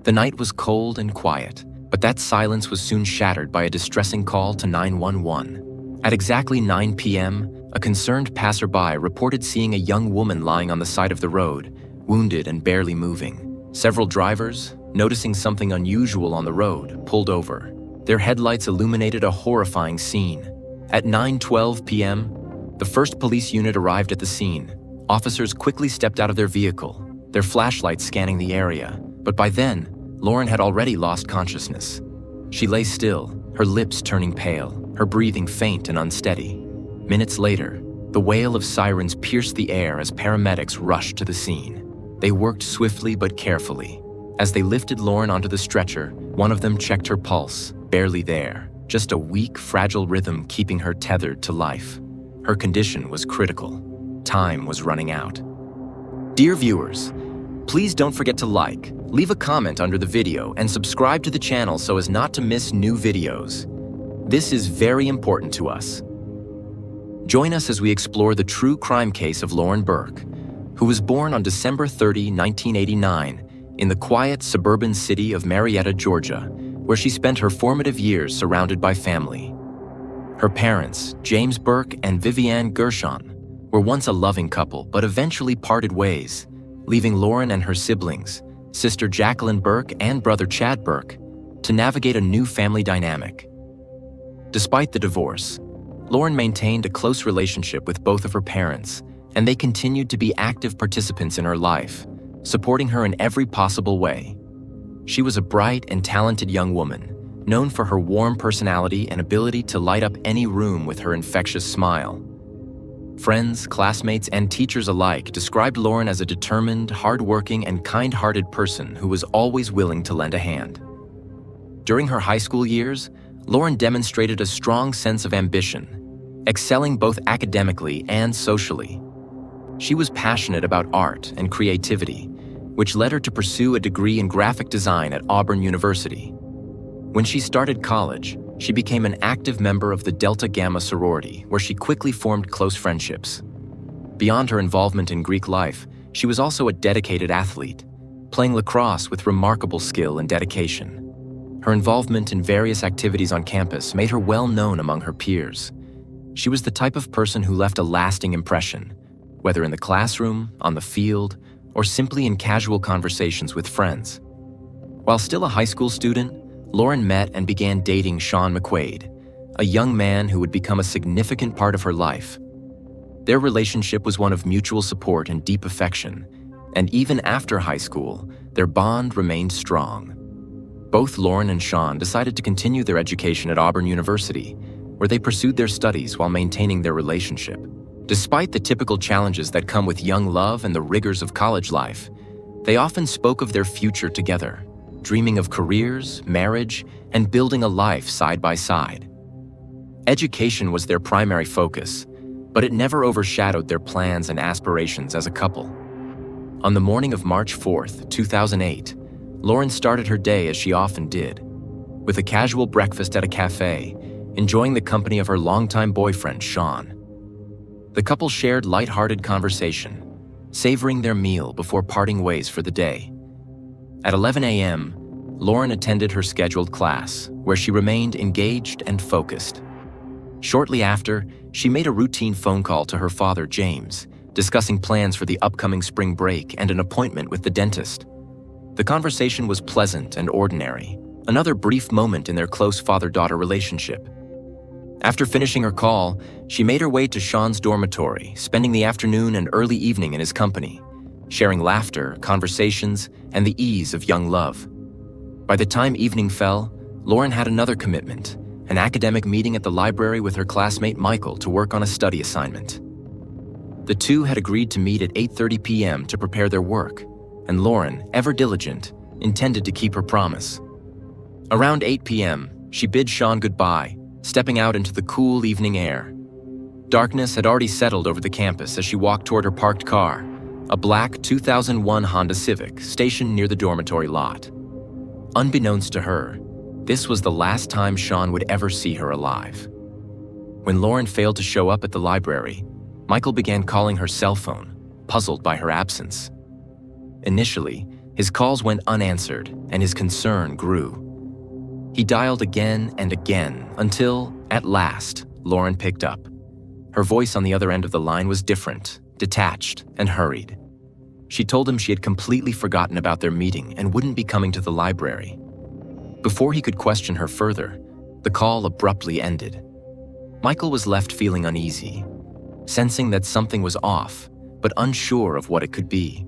The night was cold and quiet, but that silence was soon shattered by a distressing call to 911. At exactly 9 p.m., a concerned passerby reported seeing a young woman lying on the side of the road, wounded and barely moving. Several drivers, noticing something unusual on the road, pulled over. Their headlights illuminated a horrifying scene. At 9:12 p.m., the first police unit arrived at the scene. Officers quickly stepped out of their vehicle, their flashlights scanning the area. But by then, Lauren had already lost consciousness. She lay still, her lips turning pale, her breathing faint and unsteady. Minutes later, the wail of sirens pierced the air as paramedics rushed to the scene. They worked swiftly but carefully. As they lifted Lauren onto the stretcher, one of them checked her pulse, barely there, just a weak, fragile rhythm keeping her tethered to life. Her condition was critical. Time was running out. Dear viewers, please don't forget to like, leave a comment under the video, and subscribe to the channel so as not to miss new videos. This is very important to us. Join us as we explore the true crime case of Lauren Burke, who was born on December 30, 1989, in the quiet suburban city of Marietta, Georgia, where she spent her formative years surrounded by family. Her parents, James Burke and Vivian Gershon, were once a loving couple but eventually parted ways, leaving Lauren and her siblings, sister Jacqueline Burke and brother Chad Burke, to navigate a new family dynamic. Despite the divorce, Lauren maintained a close relationship with both of her parents, and they continued to be active participants in her life, supporting her in every possible way. She was a bright and talented young woman, known for her warm personality and ability to light up any room with her infectious smile. Friends, classmates, and teachers alike described Lauren as a determined, hardworking, and kind-hearted person who was always willing to lend a hand. During her high school years, Lauren demonstrated a strong sense of ambition, excelling both academically and socially. She was passionate about art and creativity, which led her to pursue a degree in graphic design at Auburn University. When she started college, she became an active member of the Delta Gamma sorority, where she quickly formed close friendships. Beyond her involvement in Greek life, she was also a dedicated athlete, playing lacrosse with remarkable skill and dedication. Her involvement in various activities on campus made her well known among her peers. She was the type of person who left a lasting impression, whether in the classroom, on the field, or simply in casual conversations with friends. While still a high school student, Lauren met and began dating Sean McQuaid, a young man who would become a significant part of her life. Their relationship was one of mutual support and deep affection, and even after high school, their bond remained strong. Both Lauren and Sean decided to continue their education at Auburn University, where they pursued their studies while maintaining their relationship. Despite the typical challenges that come with young love and the rigors of college life, they often spoke of their future together, dreaming of careers, marriage, and building a life side by side. Education was their primary focus, but it never overshadowed their plans and aspirations as a couple. On the morning of March 4th, 2008, Lauren started her day as she often did, with a casual breakfast at a cafe, enjoying the company of her longtime boyfriend, Sean. The couple shared lighthearted conversation, savoring their meal before parting ways for the day. At 11 a.m., Lauren attended her scheduled class, where she remained engaged and focused. Shortly after, she made a routine phone call to her father, James, discussing plans for the upcoming spring break and an appointment with the dentist. The conversation was pleasant and ordinary, another brief moment in their close father-daughter relationship. After finishing her call, she made her way to Sean's dormitory, spending the afternoon and early evening in his company, sharing laughter, conversations, and the ease of young love. By the time evening fell, Lauren had another commitment, an academic meeting at the library with her classmate Michael to work on a study assignment. The two had agreed to meet at 8:30 p.m. to prepare their work, and Lauren, ever diligent, intended to keep her promise. Around 8 p.m., she bid Sean goodbye, stepping out into the cool evening air. Darkness had already settled over the campus as she walked toward her parked car, a black 2001 Honda Civic stationed near the dormitory lot. Unbeknownst to her, this was the last time Sean would ever see her alive. When Lauren failed to show up at the library, Michael began calling her cell phone, puzzled by her absence. Initially, his calls went unanswered and his concern grew. He dialed again and again until, at last, Lauren picked up. Her voice on the other end of the line was different, detached, and hurried. She told him she had completely forgotten about their meeting and wouldn't be coming to the library. Before he could question her further, the call abruptly ended. Michael was left feeling uneasy, sensing that something was off, but unsure of what it could be.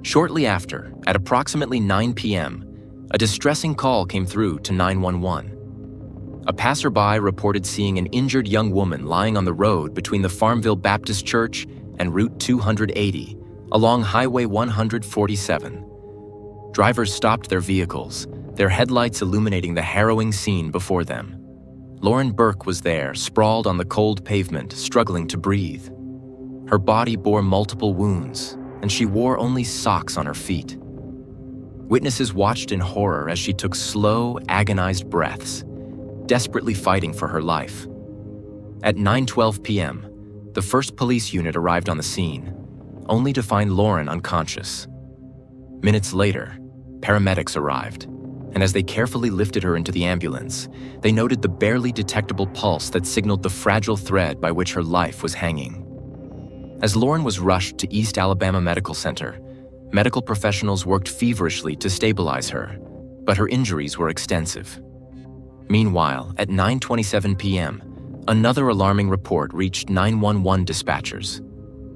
Shortly after, at approximately 9 p.m., a distressing call came through to 911. A passerby reported seeing an injured young woman lying on the road between the Farmville Baptist Church and Route 280 along Highway 147. Drivers stopped their vehicles, their headlights illuminating the harrowing scene before them. Lauren Burke was there, sprawled on the cold pavement, struggling to breathe. Her body bore multiple wounds, and she wore only socks on her feet. Witnesses watched in horror as she took slow, agonized breaths, desperately fighting for her life. At 9:12 p.m., the first police unit arrived on the scene, only to find Lauren unconscious. Minutes later, paramedics arrived, and as they carefully lifted her into the ambulance, they noted the barely detectable pulse that signaled the fragile thread by which her life was hanging. As Lauren was rushed to East Alabama Medical Center, medical professionals worked feverishly to stabilize her, but her injuries were extensive. Meanwhile, at 9:27 p.m., another alarming report reached 911 dispatchers.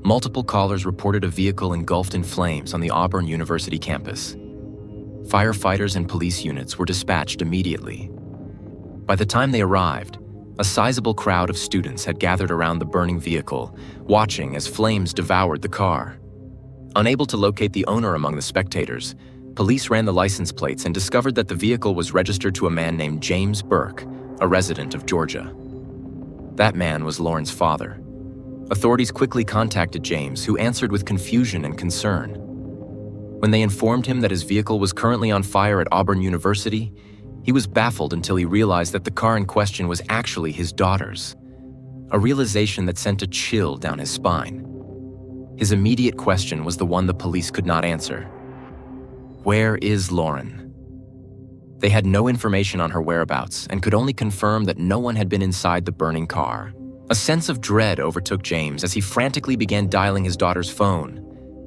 Multiple callers reported a vehicle engulfed in flames on the Auburn University campus. Firefighters and police units were dispatched immediately. By the time they arrived, a sizable crowd of students had gathered around the burning vehicle, watching as flames devoured the car. Unable to locate the owner among the spectators, police ran the license plates and discovered that the vehicle was registered to a man named James Burke, a resident of Georgia. That man was Lauren's father. Authorities quickly contacted James, who answered with confusion and concern. When they informed him that his vehicle was currently on fire at Auburn University, he was baffled until he realized that the car in question was actually his daughter's, a realization that sent a chill down his spine. His immediate question was the one the police could not answer. Where is Lauren? They had no information on her whereabouts and could only confirm that no one had been inside the burning car. A sense of dread overtook James as he frantically began dialing his daughter's phone,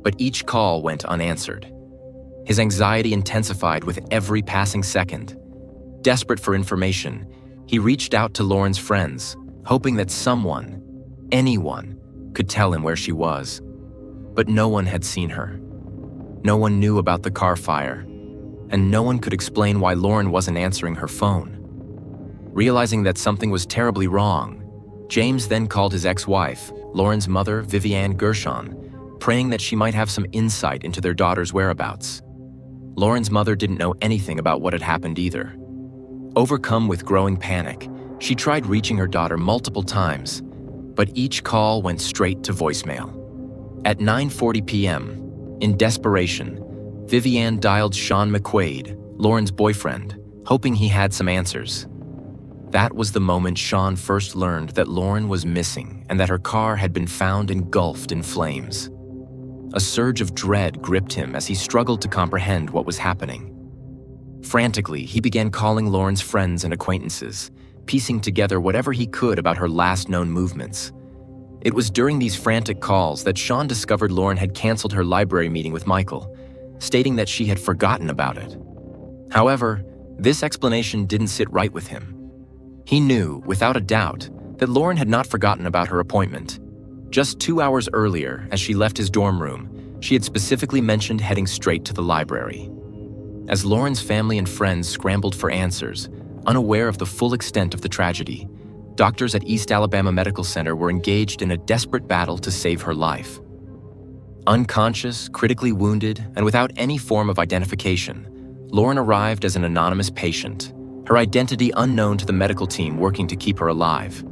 but each call went unanswered. His anxiety intensified with every passing second. Desperate for information, he reached out to Lauren's friends, hoping that someone, anyone, could tell him where she was. But no one had seen her. No one knew about the car fire, and no one could explain why Lauren wasn't answering her phone. Realizing that something was terribly wrong, James then called his ex-wife, Lauren's mother, Vivian Gershon, praying that she might have some insight into their daughter's whereabouts. Lauren's mother didn't know anything about what had happened either. Overcome with growing panic, she tried reaching her daughter multiple times, but each call went straight to voicemail. At 9:40 p.m., in desperation, Vivian dialed Sean McQuaid, Lauren's boyfriend, hoping he had some answers. That was the moment Sean first learned that Lauren was missing and that her car had been found engulfed in flames. A surge of dread gripped him as he struggled to comprehend what was happening. Frantically, he began calling Lauren's friends and acquaintances, piecing together whatever he could about her last known movements. It was during these frantic calls that Sean discovered Lauren had canceled her library meeting with Michael, stating that she had forgotten about it. However, this explanation didn't sit right with him. He knew, without a doubt, that Lauren had not forgotten about her appointment. Just 2 hours earlier, as she left his dorm room, she had specifically mentioned heading straight to the library. As Lauren's family and friends scrambled for answers, unaware of the full extent of the tragedy, doctors at East Alabama Medical Center were engaged in a desperate battle to save her life. Unconscious, critically wounded, and without any form of identification, Lauren arrived as an anonymous patient, her identity unknown to the medical team working to keep her alive.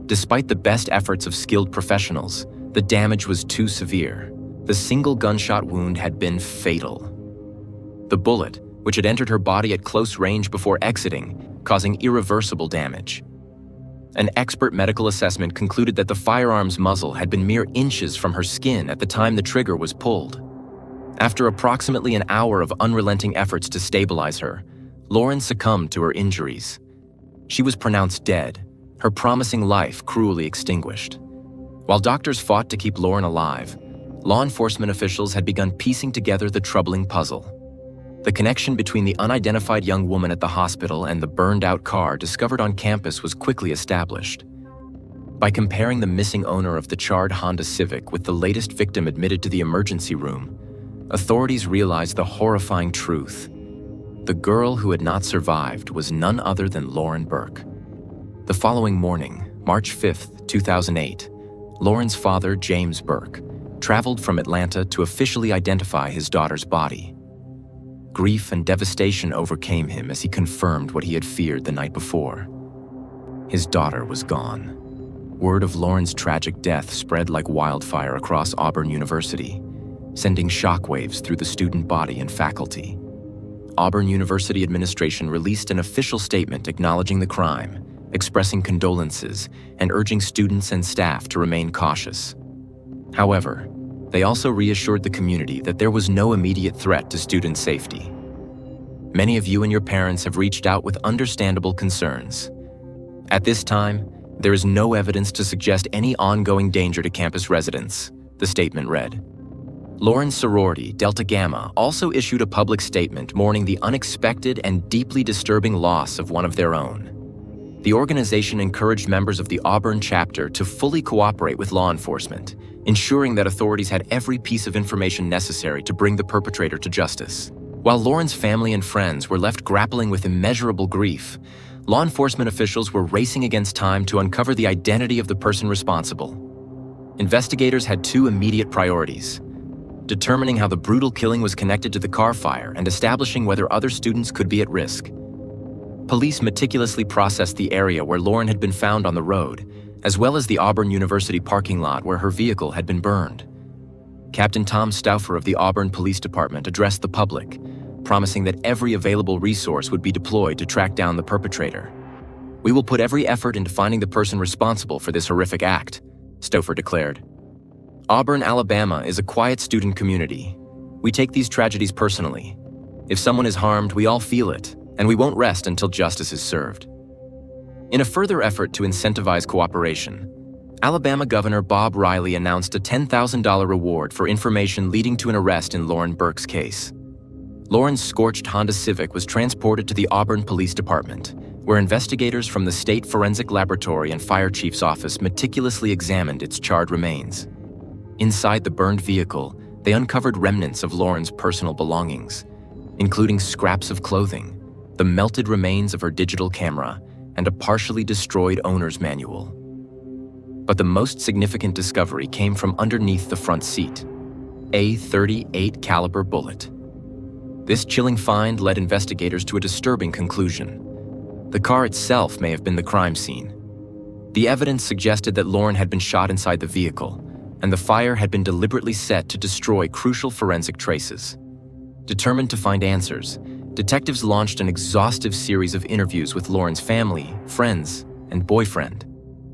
Despite the best efforts of skilled professionals, the damage was too severe. The single gunshot wound had been fatal. The bullet, which had entered her body at close range before exiting, causing irreversible damage. An expert medical assessment concluded that the firearm's muzzle had been mere inches from her skin at the time the trigger was pulled. After approximately an hour of unrelenting efforts to stabilize her, Lauren succumbed to her injuries. She was pronounced dead, her promising life cruelly extinguished. While doctors fought to keep Lauren alive, law enforcement officials had begun piecing together the troubling puzzle. The connection between the unidentified young woman at the hospital and the burned-out car discovered on campus was quickly established. By comparing the missing owner of the charred Honda Civic with the latest victim admitted to the emergency room, authorities realized the horrifying truth. The girl who had not survived was none other than Lauren Burke. The following morning, March 5, 2008, Lauren's father, James Burke, traveled from Atlanta to officially identify his daughter's body. Grief and devastation overcame him as he confirmed what he had feared the night before. His daughter was gone. Word of Lauren's tragic death spread like wildfire across Auburn University, sending shockwaves through the student body and faculty. Auburn University administration released an official statement acknowledging the crime, expressing condolences, and urging students and staff to remain cautious. However, they also reassured the community that there was no immediate threat to student safety. Many of you and your parents have reached out with understandable concerns. At this time, there is no evidence to suggest any ongoing danger to campus residents, the statement read. Lauren's sorority, Delta Gamma, also issued a public statement mourning the unexpected and deeply disturbing loss of one of their own. The organization encouraged members of the Auburn chapter to fully cooperate with law enforcement, ensuring that authorities had every piece of information necessary to bring the perpetrator to justice. While Lauren's family and friends were left grappling with immeasurable grief, law enforcement officials were racing against time to uncover the identity of the person responsible. Investigators had two immediate priorities: determining how the brutal killing was connected to the car fire and establishing whether other students could be at risk. Police meticulously processed the area where Lauren had been found on the road, as well as the Auburn University parking lot where her vehicle had been burned. Captain Tom Stauffer of the Auburn Police Department addressed the public, promising that every available resource would be deployed to track down the perpetrator. "We will put every effort into finding the person responsible for this horrific act," Stauffer declared. Auburn, Alabama is a quiet student community. We take these tragedies personally. If someone is harmed, we all feel it, and we won't rest until justice is served. In a further effort to incentivize cooperation, Alabama Governor Bob Riley announced a $10,000 reward for information leading to an arrest in Lauren Burke's case. Lauren's scorched Honda Civic was transported to the Auburn Police Department, where investigators from the State Forensic Laboratory and Fire Chief's office meticulously examined its charred remains. Inside the burned vehicle, they uncovered remnants of Lauren's personal belongings, including scraps of clothing, the melted remains of her digital camera, and a partially destroyed owner's manual. But the most significant discovery came from underneath the front seat: a .38 caliber bullet. This chilling find led investigators to a disturbing conclusion. The car itself may have been the crime scene. The evidence suggested that Lauren had been shot inside the vehicle, and the fire had been deliberately set to destroy crucial forensic traces. Determined to find answers, detectives launched an exhaustive series of interviews with Lauren's family, friends, and boyfriend.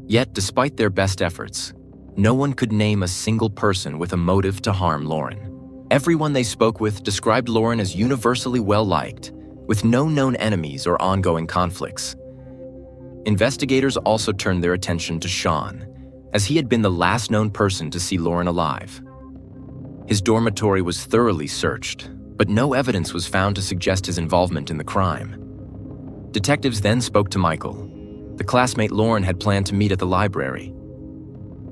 Yet, despite their best efforts, no one could name a single person with a motive to harm Lauren. Everyone they spoke with described Lauren as universally well-liked, with no known enemies or ongoing conflicts. Investigators also turned their attention to Sean, as he had been the last known person to see Lauren alive. His dormitory was thoroughly searched, but no evidence was found to suggest his involvement in the crime. Detectives then spoke to Michael, the classmate Lauren had planned to meet at the library.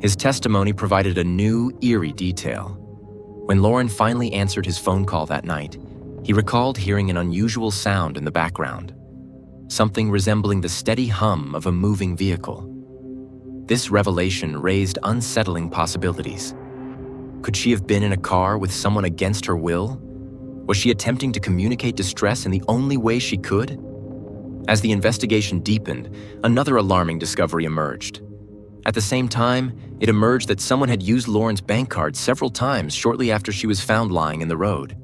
His testimony provided a new, eerie detail. When Lauren finally answered his phone call that night, he recalled hearing an unusual sound in the background, something resembling the steady hum of a moving vehicle. This revelation raised unsettling possibilities. Could she have been in a car with someone against her will? Was she attempting to communicate distress in the only way she could? As the investigation deepened, another alarming discovery emerged. At the same time, it emerged that someone had used Lauren's bank card several times shortly after she was found lying in the road.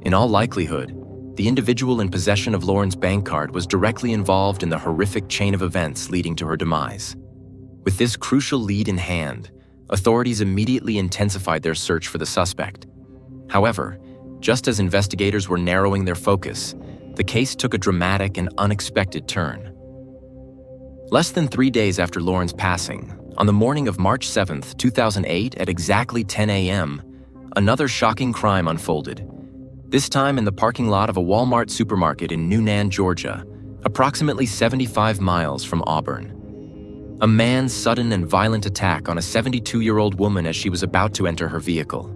In all likelihood, the individual in possession of Lauren's bank card was directly involved in the horrific chain of events leading to her demise. With this crucial lead in hand, authorities immediately intensified their search for the suspect. However, Just as investigators were narrowing their focus, the case took a dramatic and unexpected turn. Less than 3 days after Lauren's passing, on the morning of March 7, 2008, at exactly 10 a.m., another shocking crime unfolded, this time in the parking lot of a Walmart supermarket in Newnan, Georgia, approximately 75 miles from Auburn. A man's sudden and violent attack on a 72-year-old woman as she was about to enter her vehicle.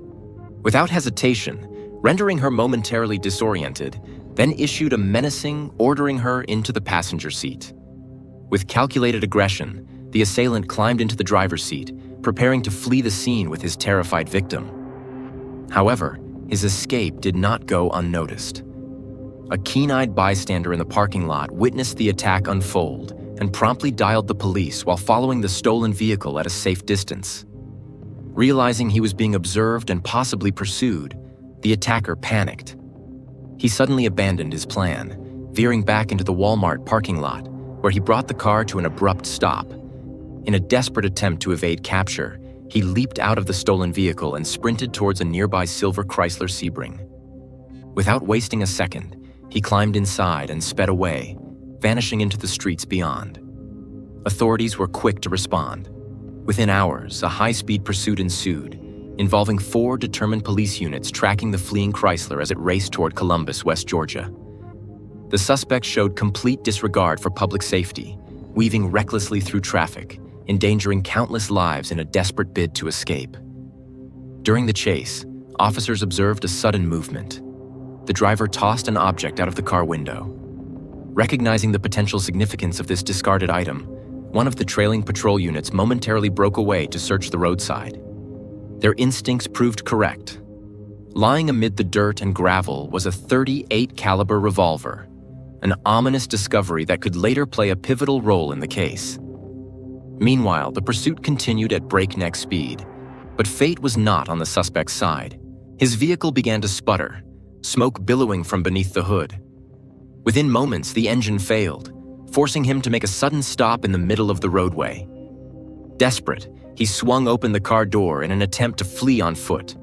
Without hesitation, rendering her momentarily disoriented, then issued a menacing, ordering her into the passenger seat. With calculated aggression, the assailant climbed into the driver's seat, preparing to flee the scene with his terrified victim. However, his escape did not go unnoticed. A keen-eyed bystander in the parking lot witnessed the attack unfold and promptly dialed the police while following the stolen vehicle at a safe distance. Realizing he was being observed and possibly pursued, the attacker panicked. He suddenly abandoned his plan, veering back into the Walmart parking lot, where he brought the car to an abrupt stop. In a desperate attempt to evade capture, he leaped out of the stolen vehicle and sprinted towards a nearby silver Chrysler Sebring. Without wasting a second, he climbed inside and sped away, vanishing into the streets beyond. Authorities were quick to respond. Within hours, a high-speed pursuit ensued, involving 4 determined police units tracking the fleeing Chrysler as it raced toward Columbus, West Georgia. The suspect showed complete disregard for public safety, weaving recklessly through traffic, endangering countless lives in a desperate bid to escape. During the chase, officers observed a sudden movement. The driver tossed an object out of the car window. Recognizing the potential significance of this discarded item, one of the trailing patrol units momentarily broke away to search the roadside. Their instincts proved correct. Lying amid the dirt and gravel was a .38 caliber revolver, an ominous discovery that could later play a pivotal role in the case. Meanwhile, the pursuit continued at breakneck speed, but fate was not on the suspect's side. His vehicle began to sputter, smoke billowing from beneath the hood. Within moments, the engine failed, forcing him to make a sudden stop in the middle of the roadway. Desperate, he swung open the car door in an attempt to flee on foot.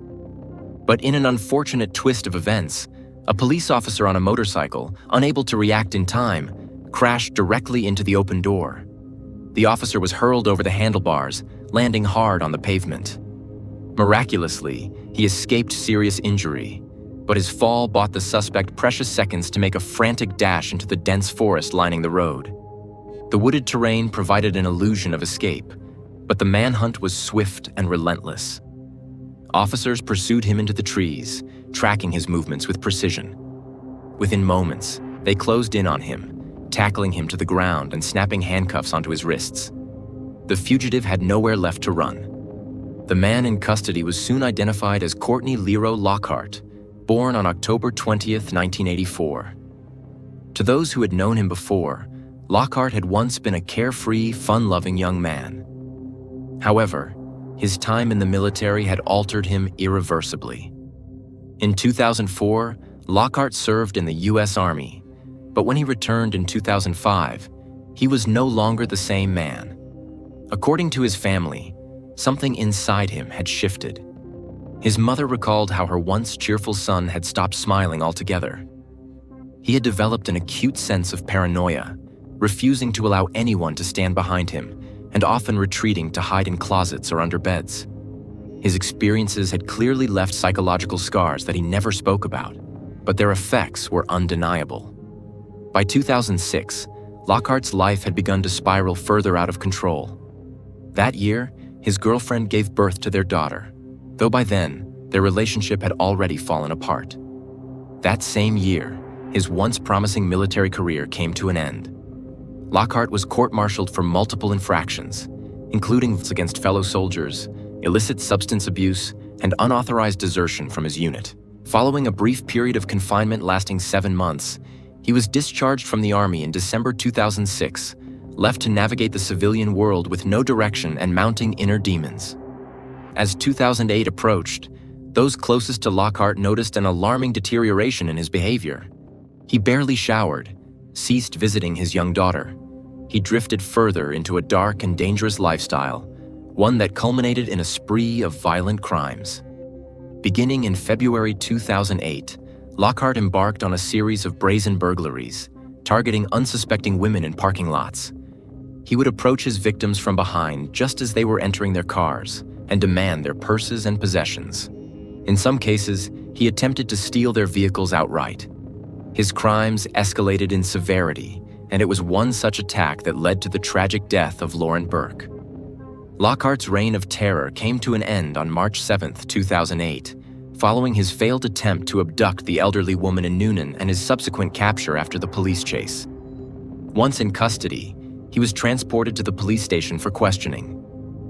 But in an unfortunate twist of events, a police officer on a motorcycle, unable to react in time, crashed directly into the open door. The officer was hurled over the handlebars, landing hard on the pavement. Miraculously, he escaped serious injury, but his fall bought the suspect precious seconds to make a frantic dash into the dense forest lining the road. The wooded terrain provided an illusion of escape, but the manhunt was swift and relentless. Officers pursued him into the trees, tracking his movements with precision. Within moments, they closed in on him, tackling him to the ground and snapping handcuffs onto his wrists. The fugitive had nowhere left to run. The man in custody was soon identified as Courtney Lero Lockhart, born on October 20th, 1984. To those who had known him before, Lockhart had once been a carefree, fun-loving young man. However, his time in the military had altered him irreversibly. In 2004, Lockhart served in the U.S. Army, but when he returned in 2005, he was no longer the same man. According to his family, something inside him had shifted. His mother recalled how her once cheerful son had stopped smiling altogether. He had developed an acute sense of paranoia, refusing to allow anyone to stand behind him, and often retreating to hide in closets or under beds. His experiences had clearly left psychological scars that he never spoke about, but their effects were undeniable. By 2006, Lockhart's life had begun to spiral further out of control. That year, his girlfriend gave birth to their daughter, though by then, their relationship had already fallen apart. That same year, his once promising military career came to an end. Lockhart was court-martialed for multiple infractions, including against fellow soldiers, illicit substance abuse, and unauthorized desertion from his unit. Following a brief period of confinement lasting 7 months, he was discharged from the Army in December 2006, left to navigate the civilian world with no direction and mounting inner demons. As 2008 approached, those closest to Lockhart noticed an alarming deterioration in his behavior. He barely showered, ceased visiting his young daughter. He drifted further into a dark and dangerous lifestyle, one that culminated in a spree of violent crimes. Beginning in February 2008, Lockheart embarked on a series of brazen burglaries, targeting unsuspecting women in parking lots. He would approach his victims from behind just as they were entering their cars and demand their purses and possessions. In some cases, he attempted to steal their vehicles outright. His crimes escalated in severity, and it was one such attack that led to the tragic death of Lauren Burke. Lockhart's reign of terror came to an end on March 7, 2008, following his failed attempt to abduct the elderly woman in Noonan and his subsequent capture after the police chase. Once in custody, he was transported to the police station for questioning.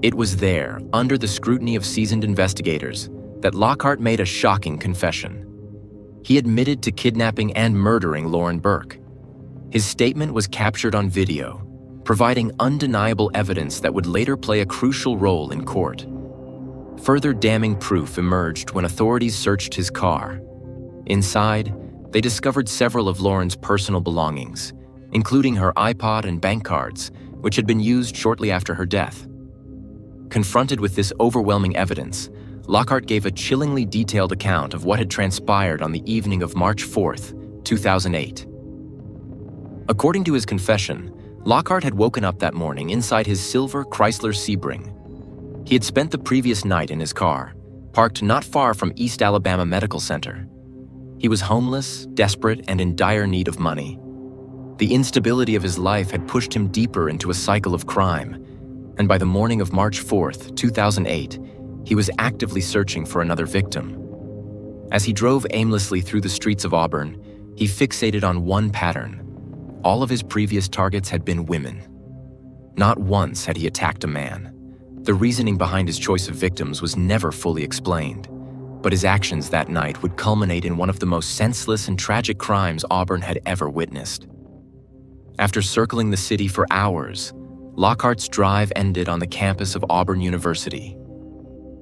It was there, under the scrutiny of seasoned investigators, that Lockheart made a shocking confession. He admitted to kidnapping and murdering Lauren Burke. His statement was captured on video, providing undeniable evidence that would later play a crucial role in court. Further damning proof emerged when authorities searched his car. Inside, they discovered several of Lauren's personal belongings, including her iPod and bank cards, which had been used shortly after her death. Confronted with this overwhelming evidence, Lockheart gave a chillingly detailed account of what had transpired on the evening of March 4, 2008. According to his confession, Lockheart had woken up that morning inside his silver Chrysler Sebring. He had spent the previous night in his car, parked not far from East Alabama Medical Center. He was homeless, desperate, and in dire need of money. The instability of his life had pushed him deeper into a cycle of crime, and by the morning of March 4, 2008, he was actively searching for another victim. As he drove aimlessly through the streets of Auburn, he fixated on one pattern. All of his previous targets had been women. Not once had he attacked a man. The reasoning behind his choice of victims was never fully explained, but his actions that night would culminate in one of the most senseless and tragic crimes Auburn had ever witnessed. After circling the city for hours, Lockhart's drive ended on the campus of Auburn University.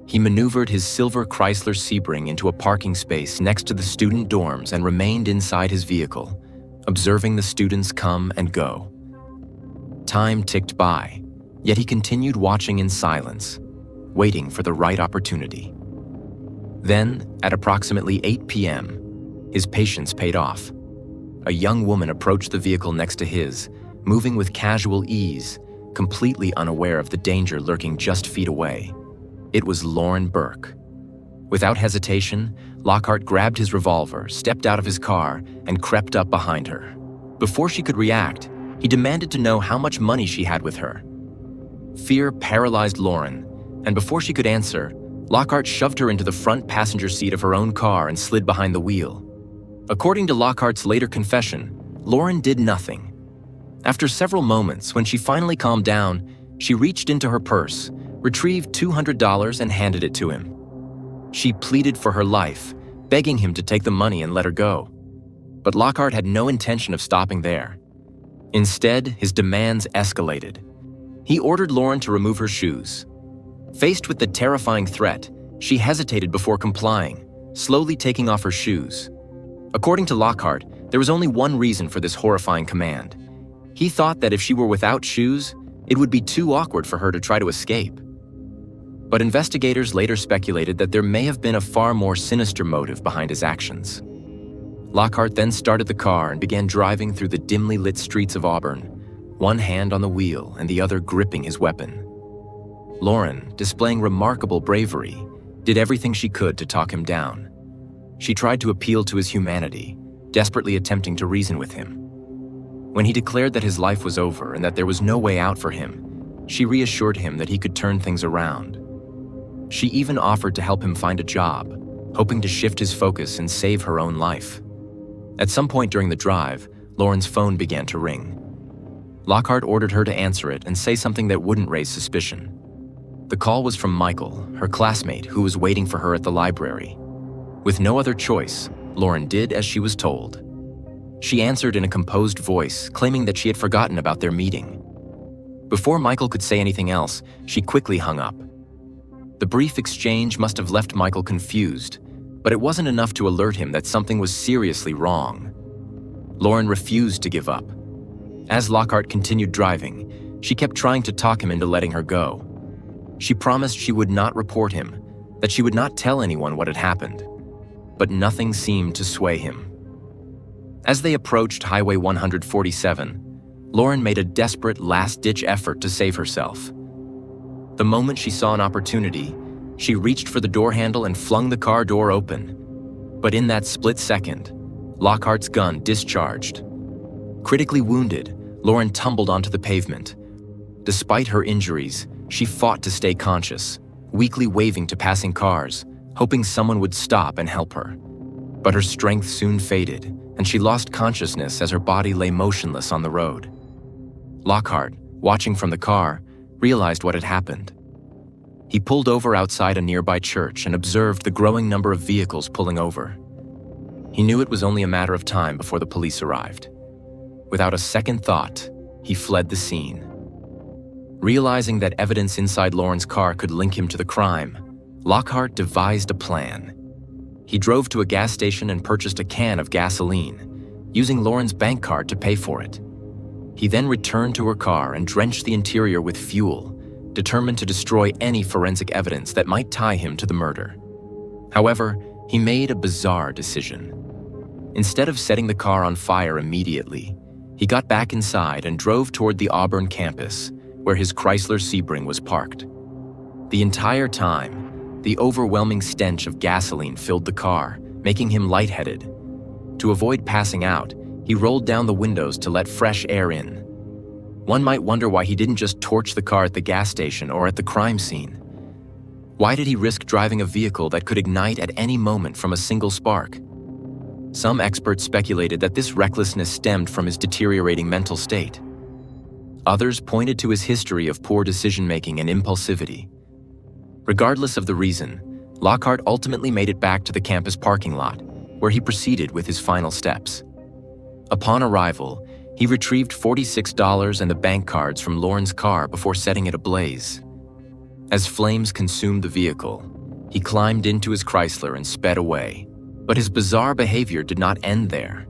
He maneuvered his silver Chrysler Sebring into a parking space next to the student dorms and remained inside his vehicle, observing the students come and go. Time ticked by, yet he continued watching in silence, waiting for the right opportunity. Then, at approximately 8 p.m., his patience paid off. A young woman approached the vehicle next to his, moving with casual ease, completely unaware of the danger lurking just feet away. It was Lauren Burke. Without hesitation, Lockheart grabbed his revolver, stepped out of his car, and crept up behind her. Before she could react, he demanded to know how much money she had with her. Fear paralyzed Lauren, and before she could answer, Lockheart shoved her into the front passenger seat of her own car and slid behind the wheel. According to Lockhart's later confession, Lauren did nothing. After several moments, when she finally calmed down, she reached into her purse, retrieved $200 and handed it to him. She pleaded for her life, begging him to take the money and let her go. But Lockheart had no intention of stopping there. Instead, his demands escalated. He ordered Lauren to remove her shoes. Faced with the terrifying threat, she hesitated before complying, slowly taking off her shoes. According to Lockheart, there was only one reason for this horrifying command. He thought that if she were without shoes, it would be too awkward for her to try to escape. But investigators later speculated that there may have been a far more sinister motive behind his actions. Lockheart then started the car and began driving through the dimly lit streets of Auburn, one hand on the wheel and the other gripping his weapon. Lauren, displaying remarkable bravery, did everything she could to talk him down. She tried to appeal to his humanity, desperately attempting to reason with him. When he declared that his life was over and that there was no way out for him, she reassured him that he could turn things around. She even offered to help him find a job, hoping to shift his focus and save her own life. At some point during the drive, Lauren's phone began to ring. Lockheart ordered her to answer it and say something that wouldn't raise suspicion. The call was from Michael, her classmate, who was waiting for her at the library. With no other choice, Lauren did as she was told. She answered in a composed voice, claiming that she had forgotten about their meeting. Before Michael could say anything else, she quickly hung up. The brief exchange must have left Michael confused, but it wasn't enough to alert him that something was seriously wrong. Lauren refused to give up. As Lockheart continued driving, she kept trying to talk him into letting her go. She promised she would not report him, that she would not tell anyone what had happened. But nothing seemed to sway him. As they approached Highway 147, Lauren made a desperate last-ditch effort to save herself. The moment she saw an opportunity, she reached for the door handle and flung the car door open. But in that split second, Lockhart's gun discharged. Critically wounded, Lauren tumbled onto the pavement. Despite her injuries, she fought to stay conscious, weakly waving to passing cars, hoping someone would stop and help her. But her strength soon faded, and she lost consciousness as her body lay motionless on the road. Lockhart, watching from the car, realized what had happened. He pulled over outside a nearby church and observed the growing number of vehicles pulling over. He knew it was only a matter of time before the police arrived. Without a second thought, he fled the scene. Realizing that evidence inside Lauren's car could link him to the crime, Lockhart devised a plan. He drove to a gas station and purchased a can of gasoline, using Lauren's bank card to pay for it. He then returned to her car and drenched the interior with fuel, determined to destroy any forensic evidence that might tie him to the murder. However, he made a bizarre decision. Instead of setting the car on fire immediately, he got back inside and drove toward the Auburn campus, where his Chrysler Sebring was parked. The entire time, the overwhelming stench of gasoline filled the car, making him lightheaded. To avoid passing out, he rolled down the windows to let fresh air in. One might wonder why he didn't just torch the car at the gas station or at the crime scene. Why did he risk driving a vehicle that could ignite at any moment from a single spark? Some experts speculated that this recklessness stemmed from his deteriorating mental state. Others pointed to his history of poor decision-making and impulsivity. Regardless of the reason, Lockhart ultimately made it back to the campus parking lot, where he proceeded with his final steps. Upon arrival, he retrieved $46 and the bank cards from Lauren's car before setting it ablaze. As flames consumed the vehicle, he climbed into his Chrysler and sped away. But his bizarre behavior did not end there.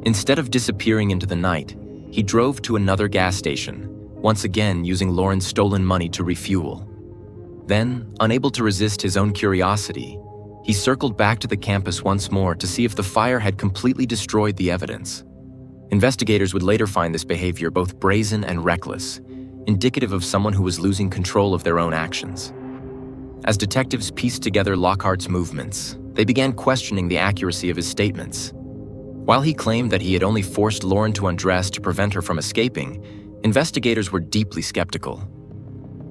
Instead of disappearing into the night, he drove to another gas station, once again using Lauren's stolen money to refuel. Then, unable to resist his own curiosity, he circled back to the campus once more to see if the fire had completely destroyed the evidence. Investigators would later find this behavior both brazen and reckless, indicative of someone who was losing control of their own actions. As detectives pieced together Lockhart's movements, they began questioning the accuracy of his statements. While he claimed that he had only forced Lauren to undress to prevent her from escaping, investigators were deeply skeptical.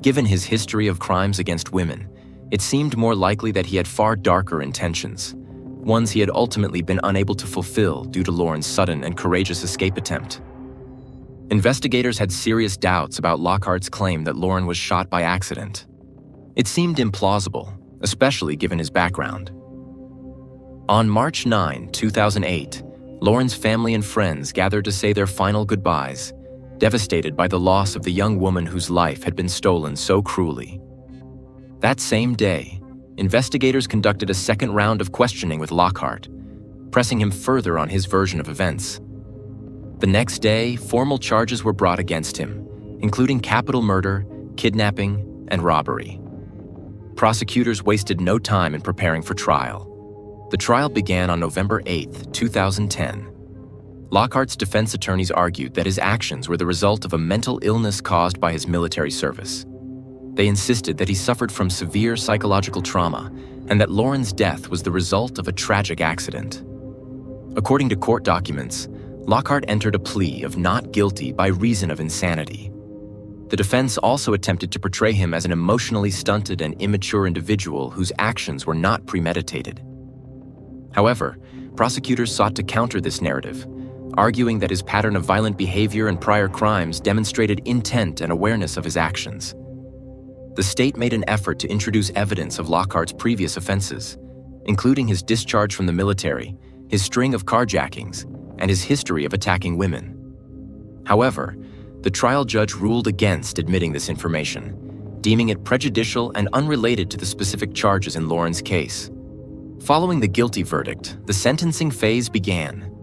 Given his history of crimes against women, it seemed more likely that he had far darker intentions, ones he had ultimately been unable to fulfill due to Lauren's sudden and courageous escape attempt. Investigators had serious doubts about Lockhart's claim that Lauren was shot by accident. It seemed implausible, especially given his background. On March 9, 2008, Lauren's family and friends gathered to say their final goodbyes, devastated by the loss of the young woman whose life had been stolen so cruelly. That same day, investigators conducted a second round of questioning with Lockhart, pressing him further on his version of events. The next day, formal charges were brought against him, including capital murder, kidnapping, and robbery. Prosecutors wasted no time in preparing for trial. The trial began on November 8, 2010. Lockhart's defense attorneys argued that his actions were the result of a mental illness caused by his military service. They insisted that he suffered from severe psychological trauma and that Lauren's death was the result of a tragic accident. According to court documents, Lockhart entered a plea of not guilty by reason of insanity. The defense also attempted to portray him as an emotionally stunted and immature individual whose actions were not premeditated. However, prosecutors sought to counter this narrative, arguing that his pattern of violent behavior and prior crimes demonstrated intent and awareness of his actions. The state made an effort to introduce evidence of Lockhart's previous offenses, including his discharge from the military, his string of carjackings, and his history of attacking women. However, the trial judge ruled against admitting this information, deeming it prejudicial and unrelated to the specific charges in Lauren's case. Following the guilty verdict, the sentencing phase began.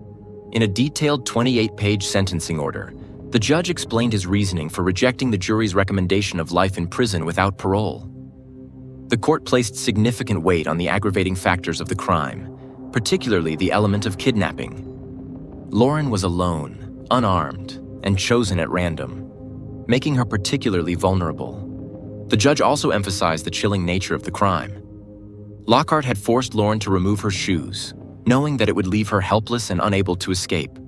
In a detailed 28-page sentencing order, the judge explained his reasoning for rejecting the jury's recommendation of life in prison without parole. The court placed significant weight on the aggravating factors of the crime, particularly the element of kidnapping. Lauren was alone, unarmed, and chosen at random, making her particularly vulnerable. The judge also emphasized the chilling nature of the crime. Lockhart had forced Lauren to remove her shoes, knowing that it would leave her helpless and unable to escape.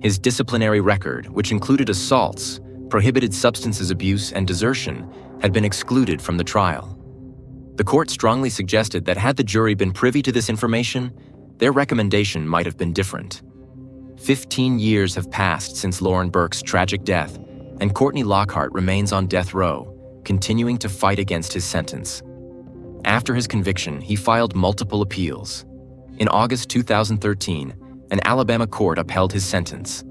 His disciplinary record, which included assaults, prohibited substances abuse, and desertion, had been excluded from the trial. The court strongly suggested that had the jury been privy to this information, their recommendation might have been different. 15 years have passed since Lauren Burke's tragic death, and Courtney Lockhart remains on death row, continuing to fight against his sentence. After his conviction, he filed multiple appeals. In August 2013, an Alabama court upheld his sentence.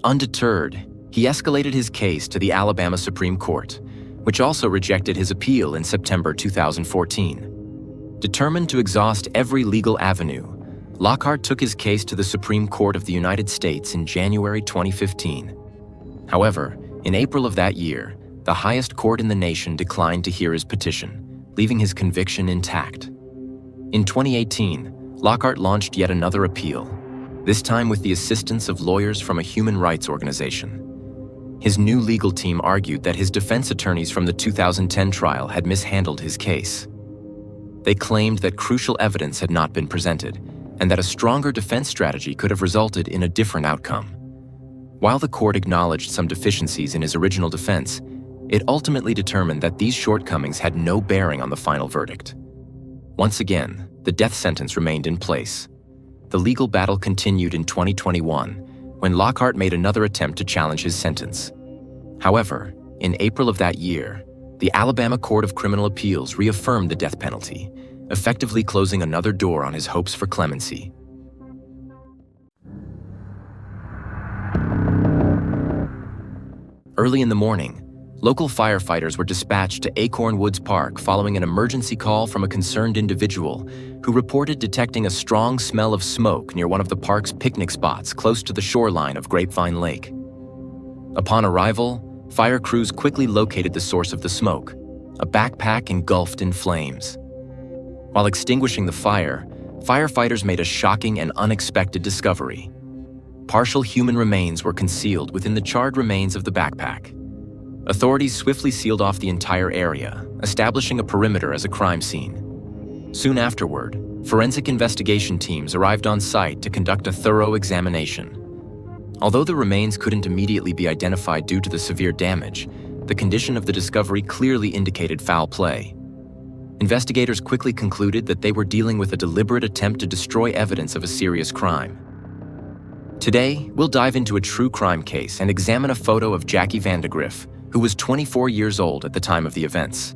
Undeterred, he escalated his case to the Alabama Supreme Court, which also rejected his appeal in September 2014. Determined to exhaust every legal avenue, Lockhart took his case to the Supreme Court of the United States in January 2015. However, in April of that year, the highest court in the nation declined to hear his petition, leaving his conviction intact. In 2018, Lockhart launched yet another appeal, this time with the assistance of lawyers from a human rights organization. His new legal team argued that his defense attorneys from the 2010 trial had mishandled his case. They claimed that crucial evidence had not been presented, and that a stronger defense strategy could have resulted in a different outcome. While the court acknowledged some deficiencies in his original defense, it ultimately determined that these shortcomings had no bearing on the final verdict. Once again, the death sentence remained in place. The legal battle continued in 2021, when Lockhart made another attempt to challenge his sentence. However, in April of that year, the Alabama Court of Criminal Appeals reaffirmed the death penalty, effectively closing another door on his hopes for clemency. Early in the morning, local firefighters were dispatched to Acorn Woods Park following an emergency call from a concerned individual who reported detecting a strong smell of smoke near one of the park's picnic spots close to the shoreline of Grapevine Lake. Upon arrival, fire crews quickly located the source of the smoke, a backpack engulfed in flames. While extinguishing the fire, firefighters made a shocking and unexpected discovery. Partial human remains were concealed within the charred remains of the backpack. Authorities swiftly sealed off the entire area, establishing a perimeter as a crime scene. Soon afterward, forensic investigation teams arrived on site to conduct a thorough examination. Although the remains couldn't immediately be identified due to the severe damage, the condition of the discovery clearly indicated foul play. Investigators quickly concluded that they were dealing with a deliberate attempt to destroy evidence of a serious crime. Today, we'll dive into a true crime case and examine a photo of Jackie Vandegrift, who was 24 years old at the time of the events.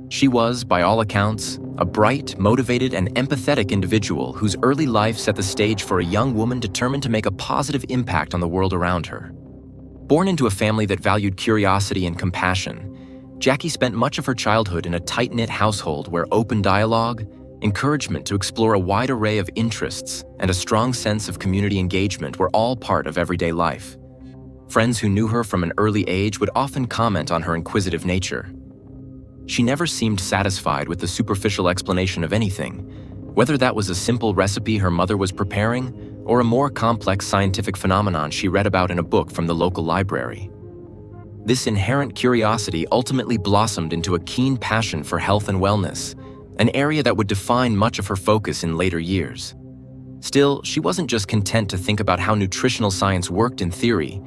She was, by all accounts, a bright, motivated, and empathetic individual whose early life set the stage for a young woman determined to make a positive impact on the world around her. Born into a family that valued curiosity and compassion, Jackie spent much of her childhood in a tight-knit household where open dialogue, encouragement to explore a wide array of interests, and a strong sense of community engagement were all part of everyday life. Friends who knew her from an early age would often comment on her inquisitive nature. She never seemed satisfied with the superficial explanation of anything, whether that was a simple recipe her mother was preparing or a more complex scientific phenomenon she read about in a book from the local library. This inherent curiosity ultimately blossomed into a keen passion for health and wellness, an area that would define much of her focus in later years. Still, she wasn't just content to think about how nutritional science worked in theory.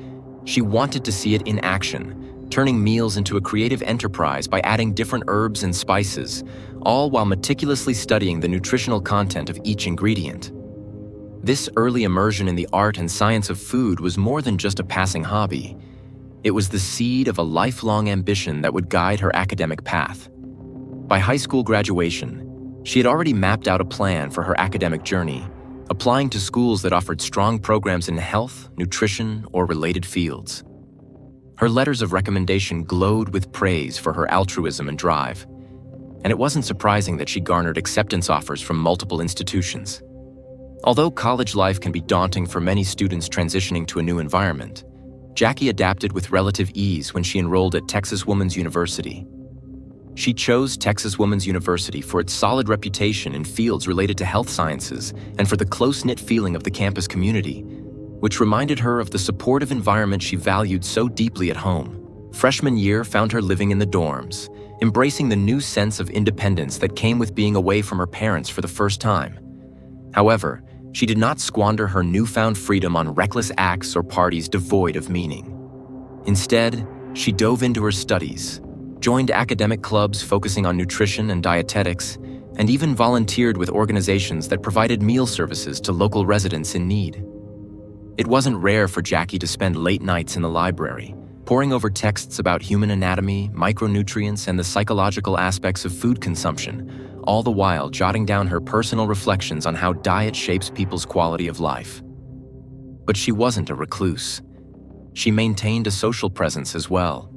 She wanted to see it in action, turning meals into a creative enterprise by adding different herbs and spices, all while meticulously studying the nutritional content of each ingredient. This early immersion in the art and science of food was more than just a passing hobby. It was the seed of a lifelong ambition that would guide her academic path. By high school graduation, she had already mapped out a plan for her academic journey, applying to schools that offered strong programs in health, nutrition, or related fields. Her letters of recommendation glowed with praise for her altruism and drive, and it wasn't surprising that she garnered acceptance offers from multiple institutions. Although college life can be daunting for many students transitioning to a new environment, Jackie adapted with relative ease when she enrolled at Texas Woman's University. She chose Texas Woman's University for its solid reputation in fields related to health sciences and for the close-knit feeling of the campus community, which reminded her of the supportive environment she valued so deeply at home. Freshman year found her living in the dorms, embracing the new sense of independence that came with being away from her parents for the first time. However, she did not squander her newfound freedom on reckless acts or parties devoid of meaning. Instead, she dove into her studies, joined academic clubs focusing on nutrition and dietetics, and even volunteered with organizations that provided meal services to local residents in need. It wasn't rare for Jackie to spend late nights in the library, poring over texts about human anatomy, micronutrients, and the psychological aspects of food consumption, all the while jotting down her personal reflections on how diet shapes people's quality of life. But she wasn't a recluse. She maintained a social presence as well.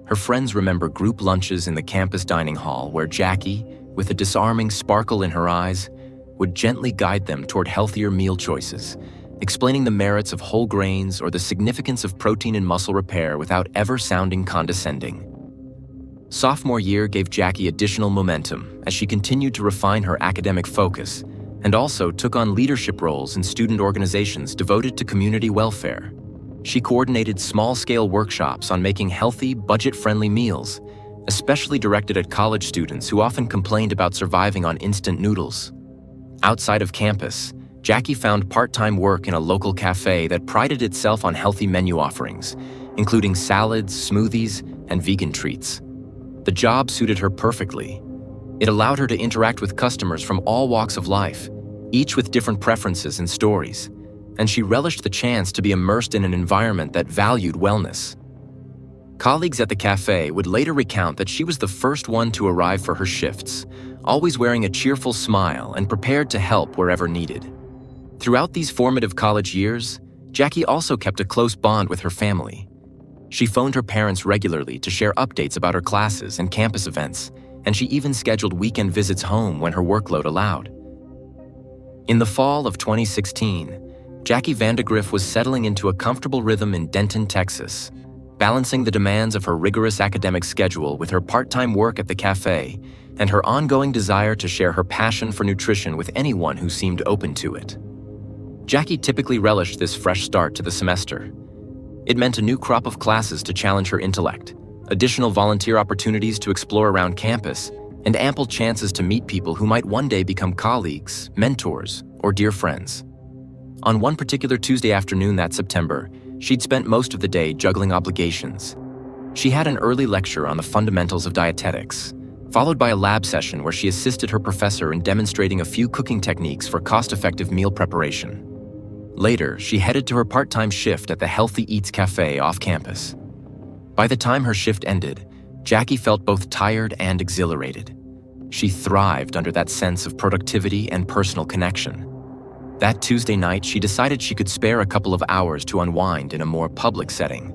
Her friends remember group lunches in the campus dining hall where Jackie, with a disarming sparkle in her eyes, would gently guide them toward healthier meal choices, explaining the merits of whole grains or the significance of protein and muscle repair without ever sounding condescending. Sophomore year gave Jackie additional momentum as she continued to refine her academic focus and also took on leadership roles in student organizations devoted to community welfare. She coordinated small-scale workshops on making healthy, budget-friendly meals, especially directed at college students who often complained about surviving on instant noodles. Outside of campus, Jackie found part-time work in a local cafe that prided itself on healthy menu offerings, including salads, smoothies, and vegan treats. The job suited her perfectly. It allowed her to interact with customers from all walks of life, each with different preferences and stories, and she relished the chance to be immersed in an environment that valued wellness. Colleagues at the cafe would later recount that she was the first one to arrive for her shifts, always wearing a cheerful smile and prepared to help wherever needed. Throughout these formative college years, Jackie also kept a close bond with her family. She phoned her parents regularly to share updates about her classes and campus events, and she even scheduled weekend visits home when her workload allowed. In the fall of 2016, Jackie Vandegrift was settling into a comfortable rhythm in Denton, Texas, balancing the demands of her rigorous academic schedule with her part-time work at the cafe and her ongoing desire to share her passion for nutrition with anyone who seemed open to it. Jackie typically relished this fresh start to the semester. It meant a new crop of classes to challenge her intellect, additional volunteer opportunities to explore around campus, and ample chances to meet people who might one day become colleagues, mentors, or dear friends. On one particular Tuesday afternoon that September, she'd spent most of the day juggling obligations. She had an early lecture on the fundamentals of dietetics, followed by a lab session where she assisted her professor in demonstrating a few cooking techniques for cost-effective meal preparation. Later, she headed to her part-time shift at the Healthy Eats Cafe off campus. By the time her shift ended, Jackie felt both tired and exhilarated. She thrived under that sense of productivity and personal connection. That Tuesday night, she decided she could spare a couple of hours to unwind in a more public setting.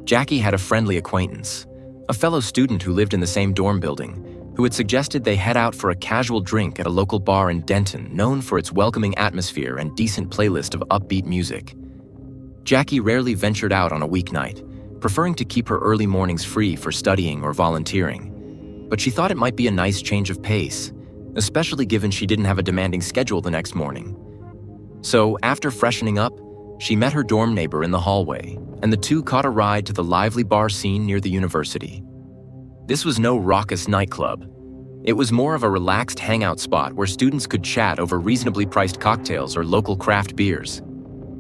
Jackie had a friendly acquaintance, a fellow student who lived in the same dorm building, who had suggested they head out for a casual drink at a local bar in Denton known for its welcoming atmosphere and decent playlist of upbeat music. Jackie rarely ventured out on a weeknight, preferring to keep her early mornings free for studying or volunteering. But she thought it might be a nice change of pace, especially given she didn't have a demanding schedule the next morning. So, after freshening up, she met her dorm neighbor in the hallway, and the two caught a ride to the lively bar scene near the university. This was no raucous nightclub. It was more of a relaxed hangout spot where students could chat over reasonably priced cocktails or local craft beers.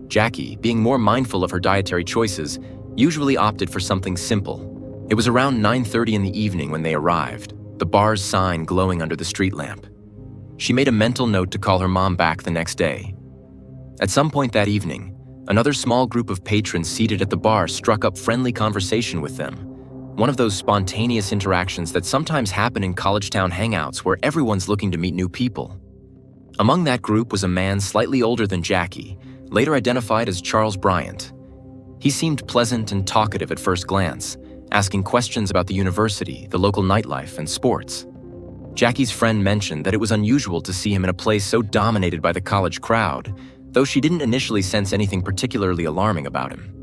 Jackie, being more mindful of her dietary choices, usually opted for something simple. It was around 9:30 in the evening when they arrived, the bar's sign glowing under the street lamp. She made a mental note to call her mom back the next day. At some point that evening, another small group of patrons seated at the bar struck up friendly conversation with them, one of those spontaneous interactions that sometimes happen in college town hangouts where everyone's looking to meet new people. Among that group was a man slightly older than Jackie, later identified as Charles Bryant. He seemed pleasant and talkative at first glance, asking questions about the university, the local nightlife, and sports. Jackie's friend mentioned that it was unusual to see him in a place so dominated by the college crowd, though she didn't initially sense anything particularly alarming about him.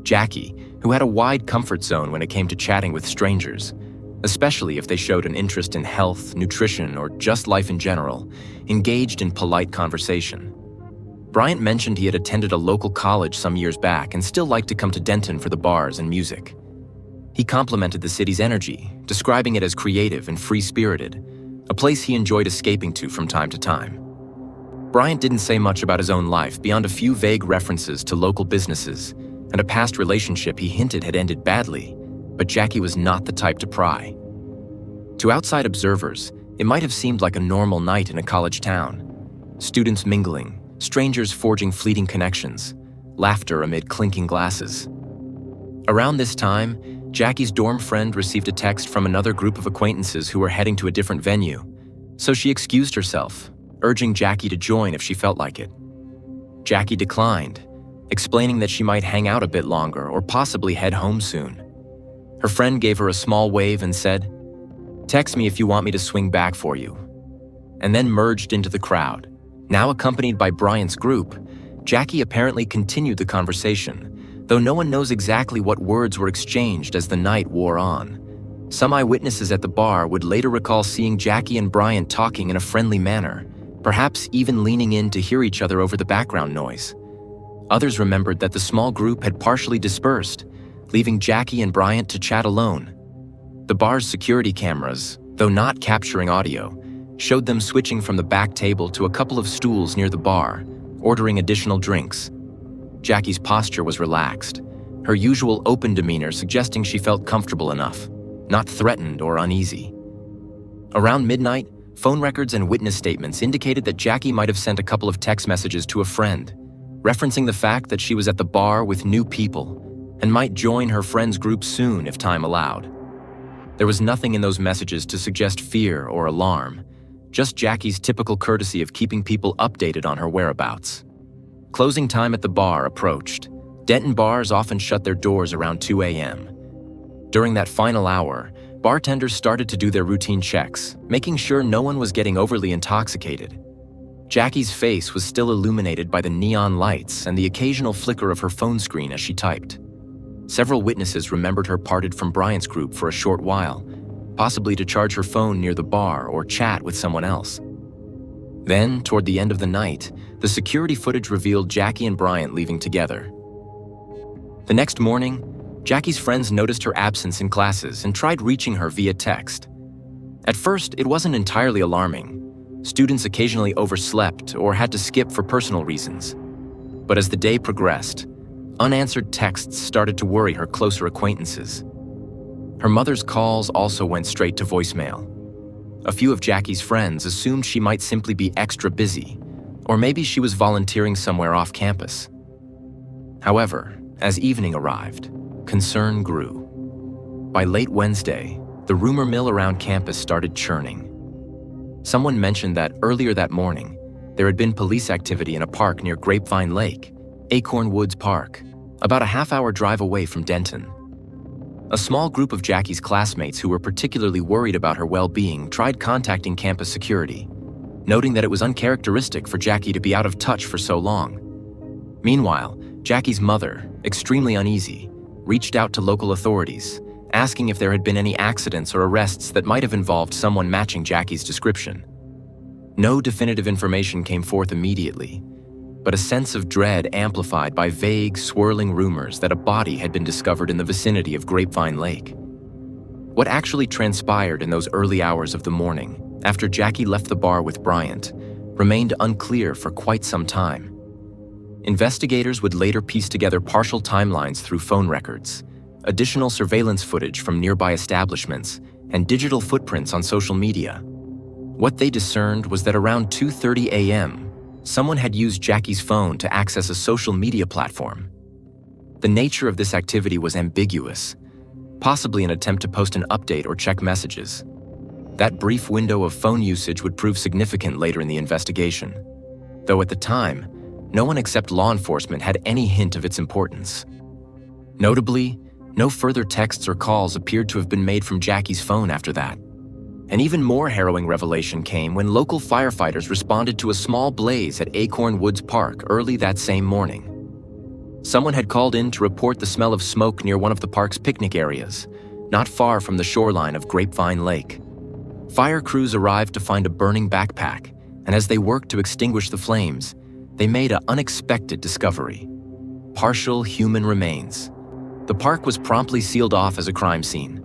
Jackie, who had a wide comfort zone when it came to chatting with strangers, especially if they showed an interest in health, nutrition, or just life in general, engaged in polite conversation. Bryant mentioned he had attended a local college some years back and still liked to come to Denton for the bars and music. He complimented the city's energy, describing it as creative and free-spirited, a place he enjoyed escaping to from time to time. Bryant didn't say much about his own life beyond a few vague references to local businesses and a past relationship he hinted had ended badly, but Jackie was not the type to pry. To outside observers, it might have seemed like a normal night in a college town. Students mingling, strangers forging fleeting connections, laughter amid clinking glasses. Around this time, Jackie's dorm friend received a text from another group of acquaintances who were heading to a different venue, so she excused herself, urging Jackie to join if she felt like it. Jackie declined, explaining that she might hang out a bit longer or possibly head home soon. Her friend gave her a small wave and said, "Text me if you want me to swing back for you," and then merged into the crowd. Now accompanied by Bryant's group, Jackie apparently continued the conversation, though no one knows exactly what words were exchanged as the night wore on. Some eyewitnesses at the bar would later recall seeing Jackie and Bryant talking in a friendly manner, perhaps even leaning in to hear each other over the background noise. Others remembered that the small group had partially dispersed, leaving Jackie and Bryant to chat alone. The bar's security cameras, though not capturing audio, showed them switching from the back table to a couple of stools near the bar, ordering additional drinks. Jackie's posture was relaxed, her usual open demeanor suggesting she felt comfortable enough, not threatened or uneasy. Around midnight, phone records and witness statements indicated that Jackie might have sent a couple of text messages to a friend, referencing the fact that she was at the bar with new people and might join her friend's group soon if time allowed. There was nothing in those messages to suggest fear or alarm, just Jackie's typical courtesy of keeping people updated on her whereabouts. Closing time at the bar approached. Denton bars often shut their doors around 2 a.m. During that final hour, bartenders started to do their routine checks, making sure no one was getting overly intoxicated. Jackie's face was still illuminated by the neon lights and the occasional flicker of her phone screen as she typed. Several witnesses remembered her parted from Bryant's group for a short while, possibly to charge her phone near the bar or chat with someone else. Then, toward the end of the night, the security footage revealed Jackie and Bryant leaving together. The next morning, Jackie's friends noticed her absence in classes and tried reaching her via text. At first, it wasn't entirely alarming. Students occasionally overslept or had to skip for personal reasons. But as the day progressed, unanswered texts started to worry her closer acquaintances. Her mother's calls also went straight to voicemail. A few of Jackie's friends assumed she might simply be extra busy, or maybe she was volunteering somewhere off campus. However, as evening arrived, concern grew. By late Wednesday, the rumor mill around campus started churning. Someone mentioned that earlier that morning, there had been police activity in a park near Grapevine Lake, Acorn Woods Park, about a half-hour drive away from Denton. A small group of Jackie's classmates who were particularly worried about her well-being tried contacting campus security, noting that it was uncharacteristic for Jackie to be out of touch for so long. Meanwhile, Jackie's mother, extremely uneasy, reached out to local authorities, asking if there had been any accidents or arrests that might have involved someone matching Jackie's description. No definitive information came forth immediately, but a sense of dread amplified by vague, swirling rumors that a body had been discovered in the vicinity of Grapevine Lake. What actually transpired in those early hours of the morning, after Jackie left the bar with Bryant, remained unclear for quite some time. Investigators would later piece together partial timelines through phone records, additional surveillance footage from nearby establishments, and digital footprints on social media. What they discerned was that around 2:30 a.m., someone had used Jackie's phone to access a social media platform. The nature of this activity was ambiguous, possibly an attempt to post an update or check messages. That brief window of phone usage would prove significant later in the investigation, though at the time, no one except law enforcement had any hint of its importance. Notably, no further texts or calls appeared to have been made from Jackie's phone after that. An even more harrowing revelation came when local firefighters responded to a small blaze at Acorn Woods Park early that same morning. Someone had called in to report the smell of smoke near one of the park's picnic areas, not far from the shoreline of Grapevine Lake. Fire crews arrived to find a burning backpack, and as they worked to extinguish the flames, they made an unexpected discovery: partial human remains. The park was promptly sealed off as a crime scene.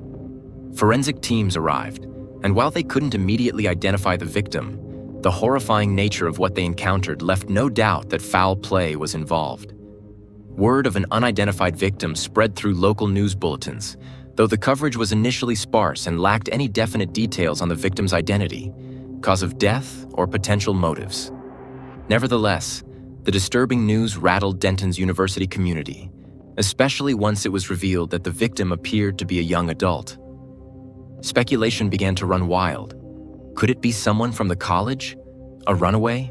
Forensic teams arrived, and while they couldn't immediately identify the victim, the horrifying nature of what they encountered left no doubt that foul play was involved. Word of an unidentified victim spread through local news bulletins, though the coverage was initially sparse and lacked any definite details on the victim's identity, cause of death, or potential motives. Nevertheless, the disturbing news rattled Denton's university community, especially once it was revealed that the victim appeared to be a young adult. Speculation began to run wild. Could it be someone from the college? A runaway?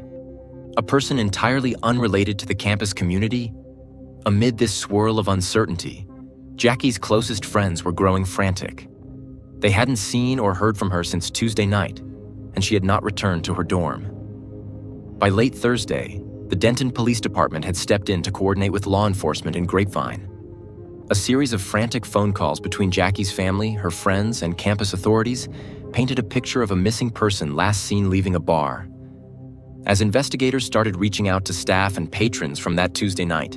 A person entirely unrelated to the campus community? Amid this swirl of uncertainty, Jackie's closest friends were growing frantic. They hadn't seen or heard from her since Tuesday night, and she had not returned to her dorm. By late Thursday, the Denton Police Department had stepped in to coordinate with law enforcement in Grapevine. A series of frantic phone calls between Jackie's family, her friends, and campus authorities painted a picture of a missing person last seen leaving a bar. As investigators started reaching out to staff and patrons from that Tuesday night,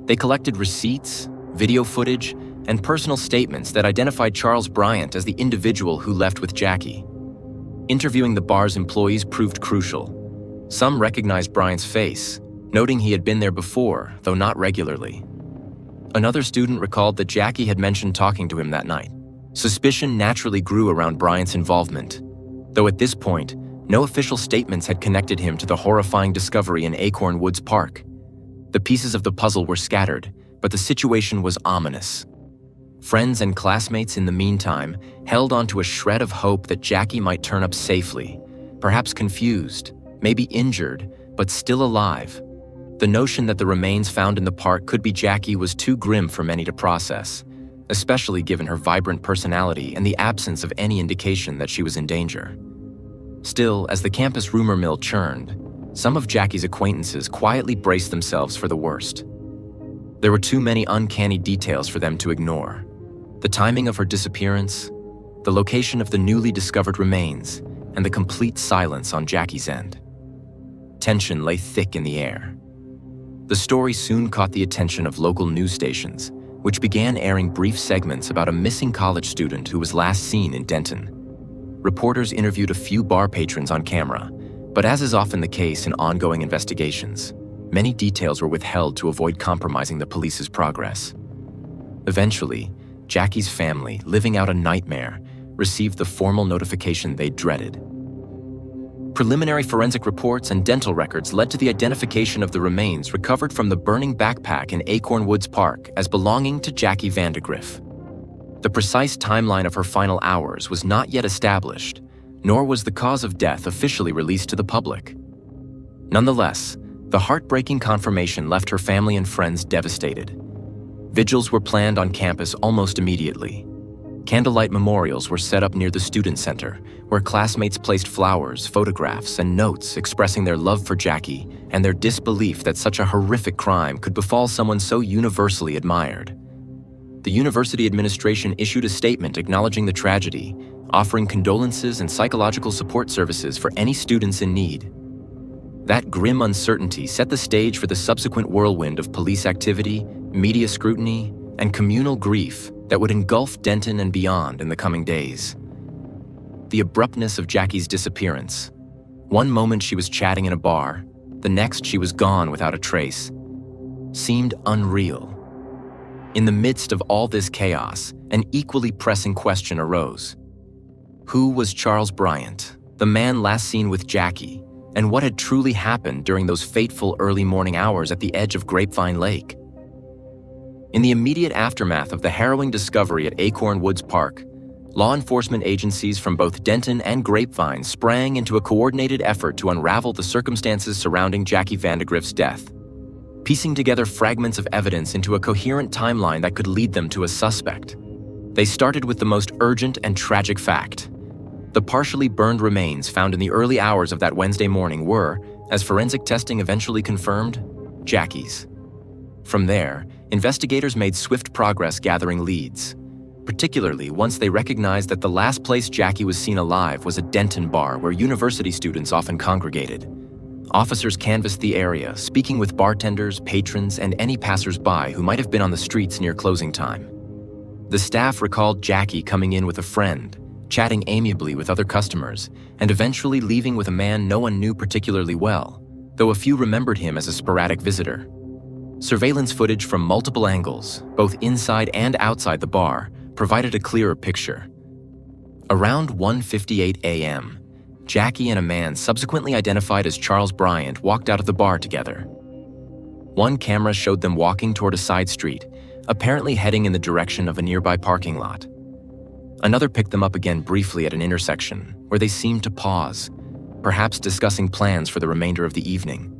they collected receipts, video footage, and personal statements that identified Charles Bryant as the individual who left with Jackie. Interviewing the bar's employees proved crucial. Some recognized Bryant's face, noting he had been there before, though not regularly. Another student recalled that Jackie had mentioned talking to him that night. Suspicion naturally grew around Bryant's involvement, though at this point, no official statements had connected him to the horrifying discovery in Acorn Woods Park. The pieces of the puzzle were scattered, but the situation was ominous. Friends and classmates in the meantime held on to a shred of hope that Jackie might turn up safely, perhaps confused, maybe injured, but still alive. The notion that the remains found in the park could be Jackie was too grim for many to process, especially given her vibrant personality and the absence of any indication that she was in danger. Still, as the campus rumor mill churned, some of Jackie's acquaintances quietly braced themselves for the worst. There were too many uncanny details for them to ignore. The timing of her disappearance, the location of the newly discovered remains, and the complete silence on Jackie's end. Tension lay thick in the air. The story soon caught the attention of local news stations, which began airing brief segments about a missing college student who was last seen in Denton. Reporters interviewed a few bar patrons on camera, but as is often the case in ongoing investigations, many details were withheld to avoid compromising the police's progress. Eventually, Jackie's family, living out a nightmare, received the formal notification they dreaded. Preliminary forensic reports and dental records led to the identification of the remains recovered from the burning backpack in Acorn Woods Park as belonging to Jackie Vandergriff. The precise timeline of her final hours was not yet established, nor was the cause of death officially released to the public. Nonetheless, the heartbreaking confirmation left her family and friends devastated. Vigils were planned on campus almost immediately. Candlelight memorials were set up near the student center, where classmates placed flowers, photographs, and notes expressing their love for Jackie and their disbelief that such a horrific crime could befall someone so universally admired. The university administration issued a statement acknowledging the tragedy, offering condolences and psychological support services for any students in need. That grim uncertainty set the stage for the subsequent whirlwind of police activity, media scrutiny, and communal grief that would engulf Denton and beyond in the coming days. The abruptness of Jackie's disappearance. One moment she was chatting in a bar, the next she was gone without a trace, seemed unreal. In the midst of all this chaos, an equally pressing question arose. Who was Charles Bryant, the man last seen with Jackie, and what had truly happened during those fateful early morning hours at the edge of Grapevine Lake? In the immediate aftermath of the harrowing discovery at Acorn Woods Park, law enforcement agencies from both Denton and Grapevine sprang into a coordinated effort to unravel the circumstances surrounding Jackie Vandergriff's death, piecing together fragments of evidence into a coherent timeline that could lead them to a suspect. They started with the most urgent and tragic fact. The partially burned remains found in the early hours of that Wednesday morning were, as forensic testing eventually confirmed, Jackie's. From there, investigators made swift progress gathering leads. particularly once they recognized that the last place Jackie was seen alive was a Denton bar where university students often congregated. Officers canvassed the area, speaking with bartenders, patrons, and any passers-by who might have been on the streets near closing time. The staff recalled Jackie coming in with a friend, chatting amiably with other customers, and eventually leaving with a man no one knew particularly well, though a few remembered him as a sporadic visitor. Surveillance footage from multiple angles, both inside and outside the bar, provided a clearer picture. Around 1:58 a.m., Jackie and a man subsequently identified as Charles Bryant walked out of the bar together. One camera showed them walking toward a side street, apparently heading in the direction of a nearby parking lot. Another picked them up again briefly at an intersection, where they seemed to pause, perhaps discussing plans for the remainder of the evening.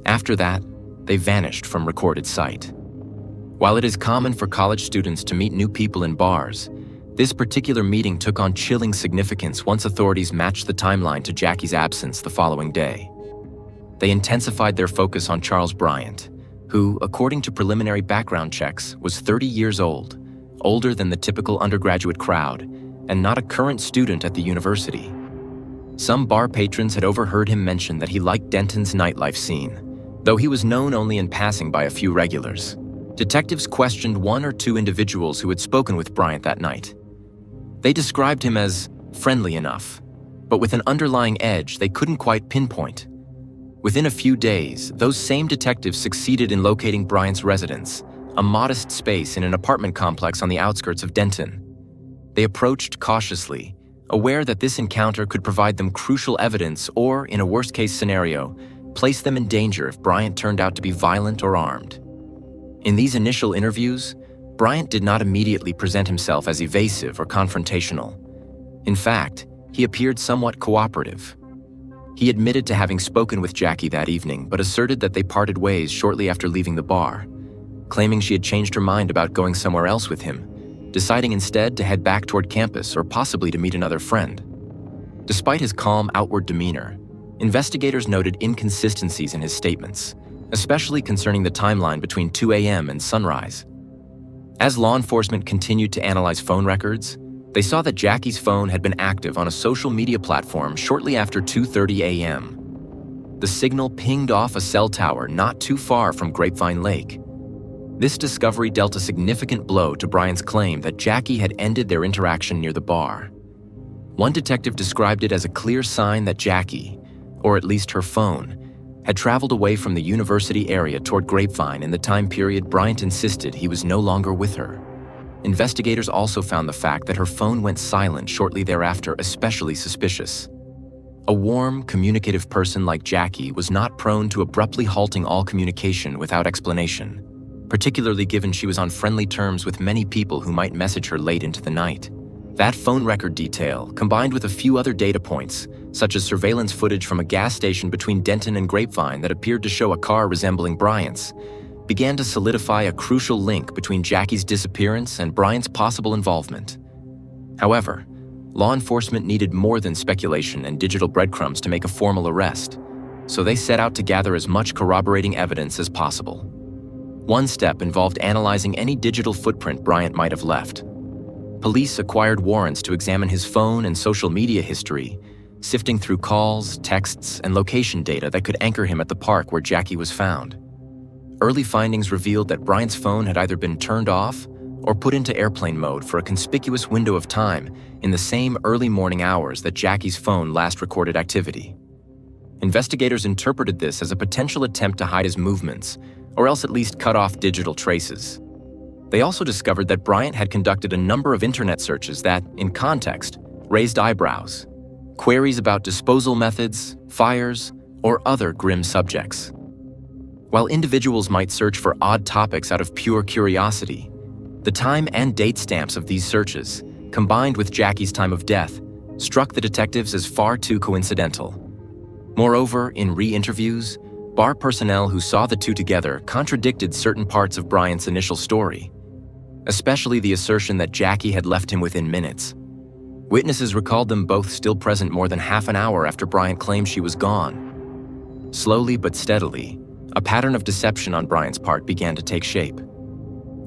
After that, they vanished from recorded sight. While it is common for college students to meet new people in bars, this particular meeting took on chilling significance once authorities matched the timeline to Jackie's absence the following day. They intensified their focus on Charles Bryant, who, according to preliminary background checks, was 30 years old, older than the typical undergraduate crowd, and not a current student at the university. Some bar patrons had overheard him mention that he liked Denton's nightlife scene, though he was known only in passing by a few regulars. Detectives questioned one or two individuals who had spoken with Bryant that night. They described him as friendly enough, but with an underlying edge they couldn't quite pinpoint. Within a few days, those same detectives succeeded in locating Bryant's residence, a modest space in an apartment complex on the outskirts of Denton. They approached cautiously, aware that this encounter could provide them crucial evidence or, in a worst-case scenario, place them in danger if Bryant turned out to be violent or armed. In these initial interviews, Bryant did not immediately present himself as evasive or confrontational. In fact, he appeared somewhat cooperative. He admitted to having spoken with Jackie that evening, but asserted that they parted ways shortly after leaving the bar, claiming she had changed her mind about going somewhere else with him, deciding instead to head back toward campus or possibly to meet another friend. Despite his calm outward demeanor, investigators noted inconsistencies in his statements, especially concerning the timeline between 2 a.m. and sunrise. As law enforcement continued to analyze phone records, they saw that Jackie's phone had been active on a social media platform shortly after 2:30 a.m. The signal pinged off a cell tower not too far from Grapevine Lake. This discovery dealt a significant blow to Bryant's claim that Jackie had ended their interaction near the bar. One detective described it as a clear sign that Jackie, or at least her phone, had traveled away from the university area toward Grapevine in the time period Bryant insisted he was no longer with her. Investigators also found the fact that her phone went silent shortly thereafter especially suspicious. A warm, communicative person like Jackie was not prone to abruptly halting all communication without explanation, particularly given she was on friendly terms with many people who might message her late into the night. That phone record detail, combined with a few other data points, such as surveillance footage from a gas station between Denton and Grapevine that appeared to show a car resembling Bryant's, began to solidify a crucial link between Jackie's disappearance and Bryant's possible involvement. However, law enforcement needed more than speculation and digital breadcrumbs to make a formal arrest, so they set out to gather as much corroborating evidence as possible. One step involved analyzing any digital footprint Bryant might have left. Police acquired warrants to examine his phone and social media history, sifting through calls, texts, and location data that could anchor him at the park where Jackie was found. Early findings revealed that Bryant's phone had either been turned off or put into airplane mode for a conspicuous window of time in the same early morning hours that Jackie's phone last recorded activity. Investigators interpreted this as a potential attempt to hide his movements, or else at least cut off digital traces. They also discovered that Bryant had conducted a number of internet searches that, in context, raised eyebrows. Queries about disposal methods, fires, or other grim subjects. While individuals might search for odd topics out of pure curiosity, the time and date stamps of these searches, combined with Jackie's time of death, struck the detectives as far too coincidental. Moreover, in re-interviews, bar personnel who saw the two together contradicted certain parts of Bryant's initial story, especially the assertion that Jackie had left him within minutes. Witnesses recalled them both still present more than half an hour after Bryant claimed she was gone. Slowly but steadily, a pattern of deception on Bryant's part began to take shape.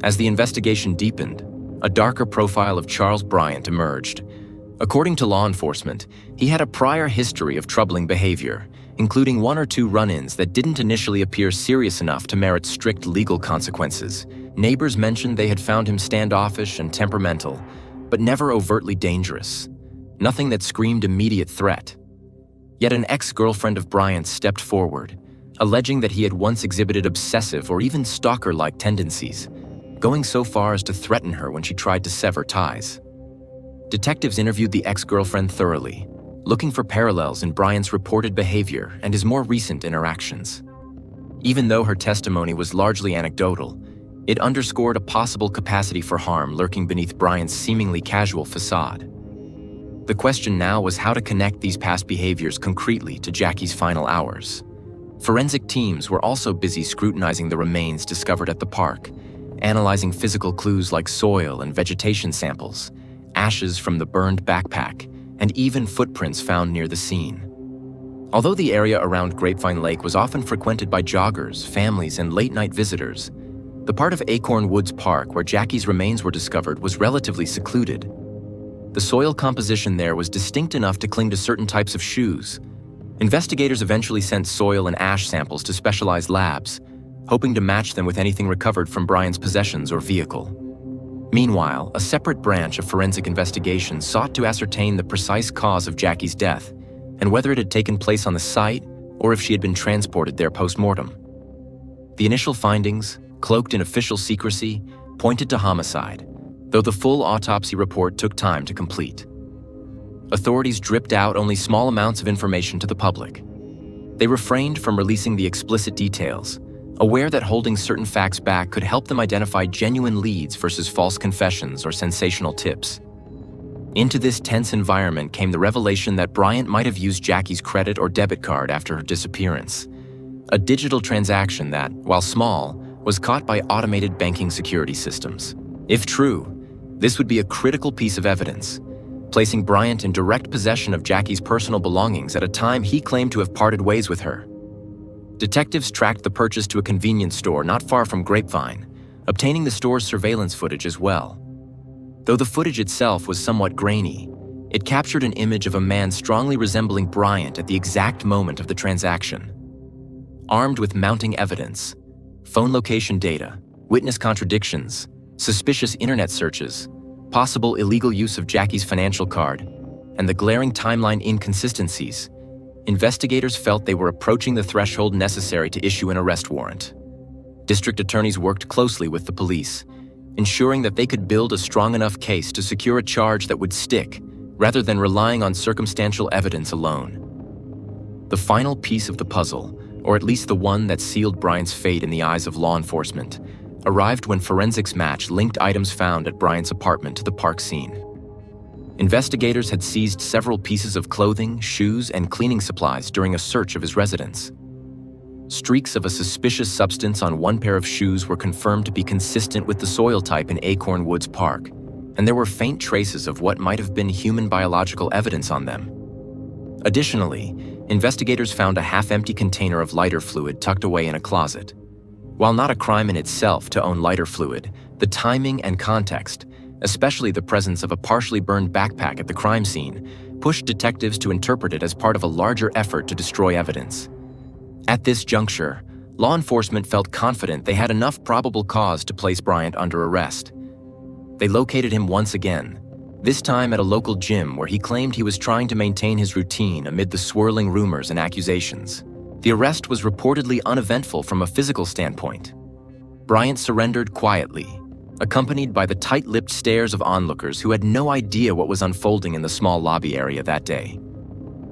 As the investigation deepened, a darker profile of Charles Bryant emerged. According to law enforcement, he had a prior history of troubling behavior, including 1 or 2 run-ins that didn't initially appear serious enough to merit strict legal consequences. Neighbors mentioned they had found him standoffish and temperamental, but never overtly dangerous. Nothing that screamed immediate threat. Yet an ex-girlfriend of Bryant's stepped forward, alleging that he had once exhibited obsessive or even stalker-like tendencies, going so far as to threaten her when she tried to sever ties. Detectives interviewed the ex-girlfriend thoroughly, looking for parallels in Bryant's reported behavior and his more recent interactions. Even though her testimony was largely anecdotal, it underscored a possible capacity for harm lurking beneath Bryant's seemingly casual facade. The question now was how to connect these past behaviors concretely to Jackie's final hours. Forensic teams were also busy scrutinizing the remains discovered at the park, analyzing physical clues like soil and vegetation samples, ashes from the burned backpack, and even footprints found near the scene. Although the area around Grapevine Lake was often frequented by joggers, families, and late-night visitors, the part of Acorn Woods Park where Jackie's remains were discovered was relatively secluded. The soil composition there was distinct enough to cling to certain types of shoes. Investigators eventually sent soil and ash samples to specialized labs, hoping to match them with anything recovered from Bryant's possessions or vehicle. Meanwhile, a separate branch of forensic investigation sought to ascertain the precise cause of Jackie's death and whether it had taken place on the site or if she had been transported there post-mortem. The initial findings, cloaked in official secrecy, pointed to homicide, though the full autopsy report took time to complete. Authorities dripped out only small amounts of information to the public. They refrained from releasing the explicit details, aware that holding certain facts back could help them identify genuine leads versus false confessions or sensational tips. Into this tense environment came the revelation that Bryant might have used Jackie's credit or debit card after her disappearance, a digital transaction that, while small, was caught by automated banking security systems. If true, this would be a critical piece of evidence, placing Bryant in direct possession of Jackie's personal belongings at a time he claimed to have parted ways with her. Detectives tracked the purchase to a convenience store not far from Grapevine, obtaining the store's surveillance footage as well. Though the footage itself was somewhat grainy, it captured an image of a man strongly resembling Bryant at the exact moment of the transaction. Armed with mounting evidence, phone location data, witness contradictions, suspicious internet searches, possible illegal use of Jackie's financial card, and the glaring timeline inconsistencies, investigators felt they were approaching the threshold necessary to issue an arrest warrant. District attorneys worked closely with the police, ensuring that they could build a strong enough case to secure a charge that would stick, rather than relying on circumstantial evidence alone. The final piece of the puzzle, or at least the one that sealed Bryant's fate in the eyes of law enforcement, arrived when forensics match linked items found at Bryant's apartment to the park scene. Investigators had seized several pieces of clothing, shoes, and cleaning supplies during a search of his residence. Streaks of a suspicious substance on one pair of shoes were confirmed to be consistent with the soil type in Acorn Woods Park, and there were faint traces of what might have been human biological evidence on them. Additionally, investigators found a half-empty container of lighter fluid tucked away in a closet. While not a crime in itself to own lighter fluid, the timing and context, especially the presence of a partially burned backpack at the crime scene, pushed detectives to interpret it as part of a larger effort to destroy evidence. At this juncture, law enforcement felt confident they had enough probable cause to place Bryant under arrest. They located him once again, this time at a local gym where he claimed he was trying to maintain his routine amid the swirling rumors and accusations. The arrest was reportedly uneventful from a physical standpoint. Bryant surrendered quietly, accompanied by the tight-lipped stares of onlookers who had no idea what was unfolding in the small lobby area that day.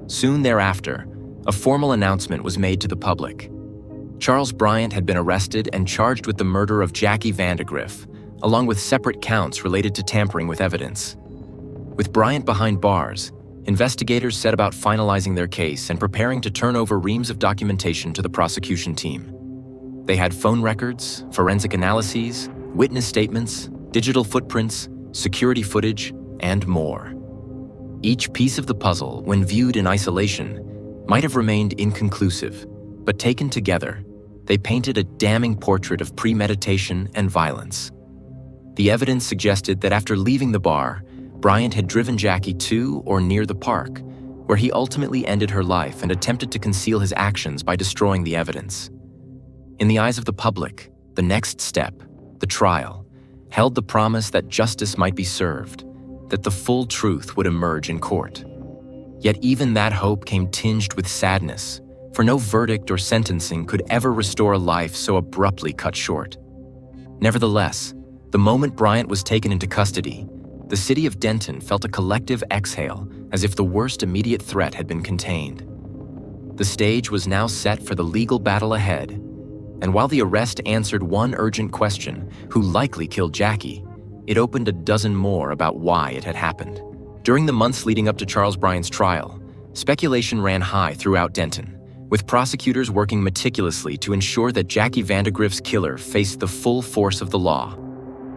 Soon thereafter, a formal announcement was made to the public. Charles Bryant had been arrested and charged with the murder of Jackie Vandegrift, along with separate counts related to tampering with evidence. With Bryant behind bars, investigators set about finalizing their case and preparing to turn over reams of documentation to the prosecution team. They had phone records, forensic analyses, witness statements, digital footprints, security footage, and more. Each piece of the puzzle, when viewed in isolation, might have remained inconclusive, but taken together, they painted a damning portrait of premeditation and violence. The evidence suggested that after leaving the bar, Bryant had driven Jackie to or near the park, where he ultimately ended her life and attempted to conceal his actions by destroying the evidence. In the eyes of the public, the next step, the trial, held the promise that justice might be served, that the full truth would emerge in court. Yet even that hope came tinged with sadness, for no verdict or sentencing could ever restore a life so abruptly cut short. Nevertheless, the moment Bryant was taken into custody, the city of Denton felt a collective exhale as if the worst immediate threat had been contained. The stage was now set for the legal battle ahead, and while the arrest answered one urgent question, who likely killed Jackie, it opened a dozen more about why it had happened. During the months leading up to Charles Bryant's trial, speculation ran high throughout Denton, with prosecutors working meticulously to ensure that Jackie Vandegrift's killer faced the full force of the law.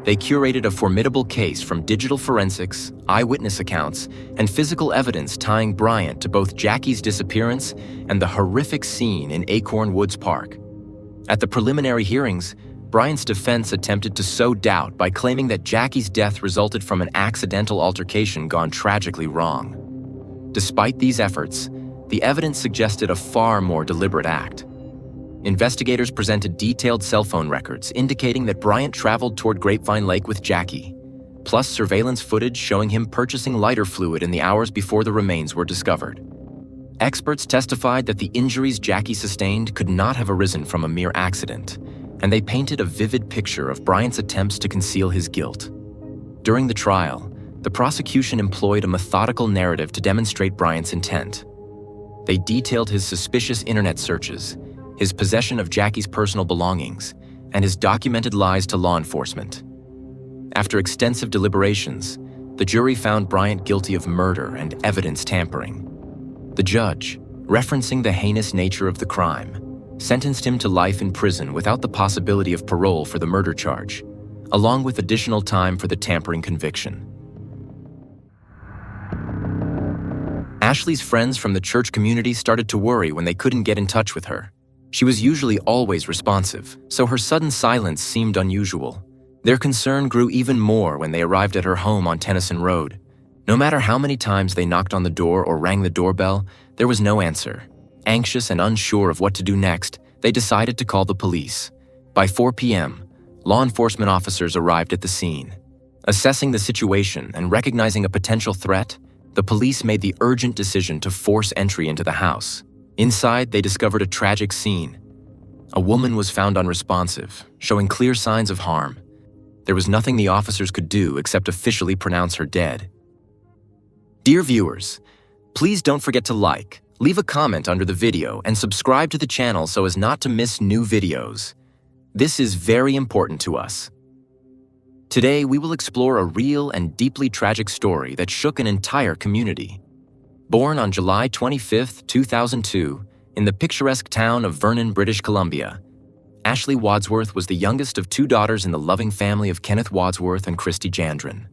They curated a formidable case from digital forensics, eyewitness accounts, and physical evidence tying Bryant to both Jackie's disappearance and the horrific scene in Acorn Woods Park. At the preliminary hearings, Bryant's defense attempted to sow doubt by claiming that Jackie's death resulted from an accidental altercation gone tragically wrong. Despite these efforts, the evidence suggested a far more deliberate act. Investigators presented detailed cell phone records indicating that Bryant traveled toward Grapevine Lake with Jackie, plus surveillance footage showing him purchasing lighter fluid in the hours before the remains were discovered. Experts testified that the injuries Jackie sustained could not have arisen from a mere accident, and they painted a vivid picture of Bryant's attempts to conceal his guilt. During the trial, the prosecution employed a methodical narrative to demonstrate Bryant's intent. They detailed his suspicious internet searches, his possession of Jackie's personal belongings, and his documented lies to law enforcement. After extensive deliberations, the jury found Bryant guilty of murder and evidence tampering. The judge, referencing the heinous nature of the crime, sentenced him to life in prison without the possibility of parole for the murder charge, along with additional time for the tampering conviction. Ashley's friends from the church community started to worry when they couldn't get in touch with her. She was usually always responsive, so her sudden silence seemed unusual. Their concern grew even more when they arrived at her home on Tennyson Road. No matter how many times they knocked on the door or rang the doorbell, there was no answer. Anxious and unsure of what to do next, they decided to call the police. By 4 p.m., law enforcement officers arrived at the scene. Assessing the situation and recognizing a potential threat, the police made the urgent decision to force entry into the house. Inside, they discovered a tragic scene. A woman was found unresponsive, showing clear signs of harm. There was nothing the officers could do except officially pronounce her dead. Dear viewers, please don't forget to like, leave a comment under the video, and subscribe to the channel so as not to miss new videos. This is very important to us. Today, we will explore a real and deeply tragic story that shook an entire community. Born on July 25, 2002, in the picturesque town of Vernon, British Columbia, Ashley Wadsworth was the youngest of two daughters in the loving family of Kenneth Wadsworth and Christy Jandron.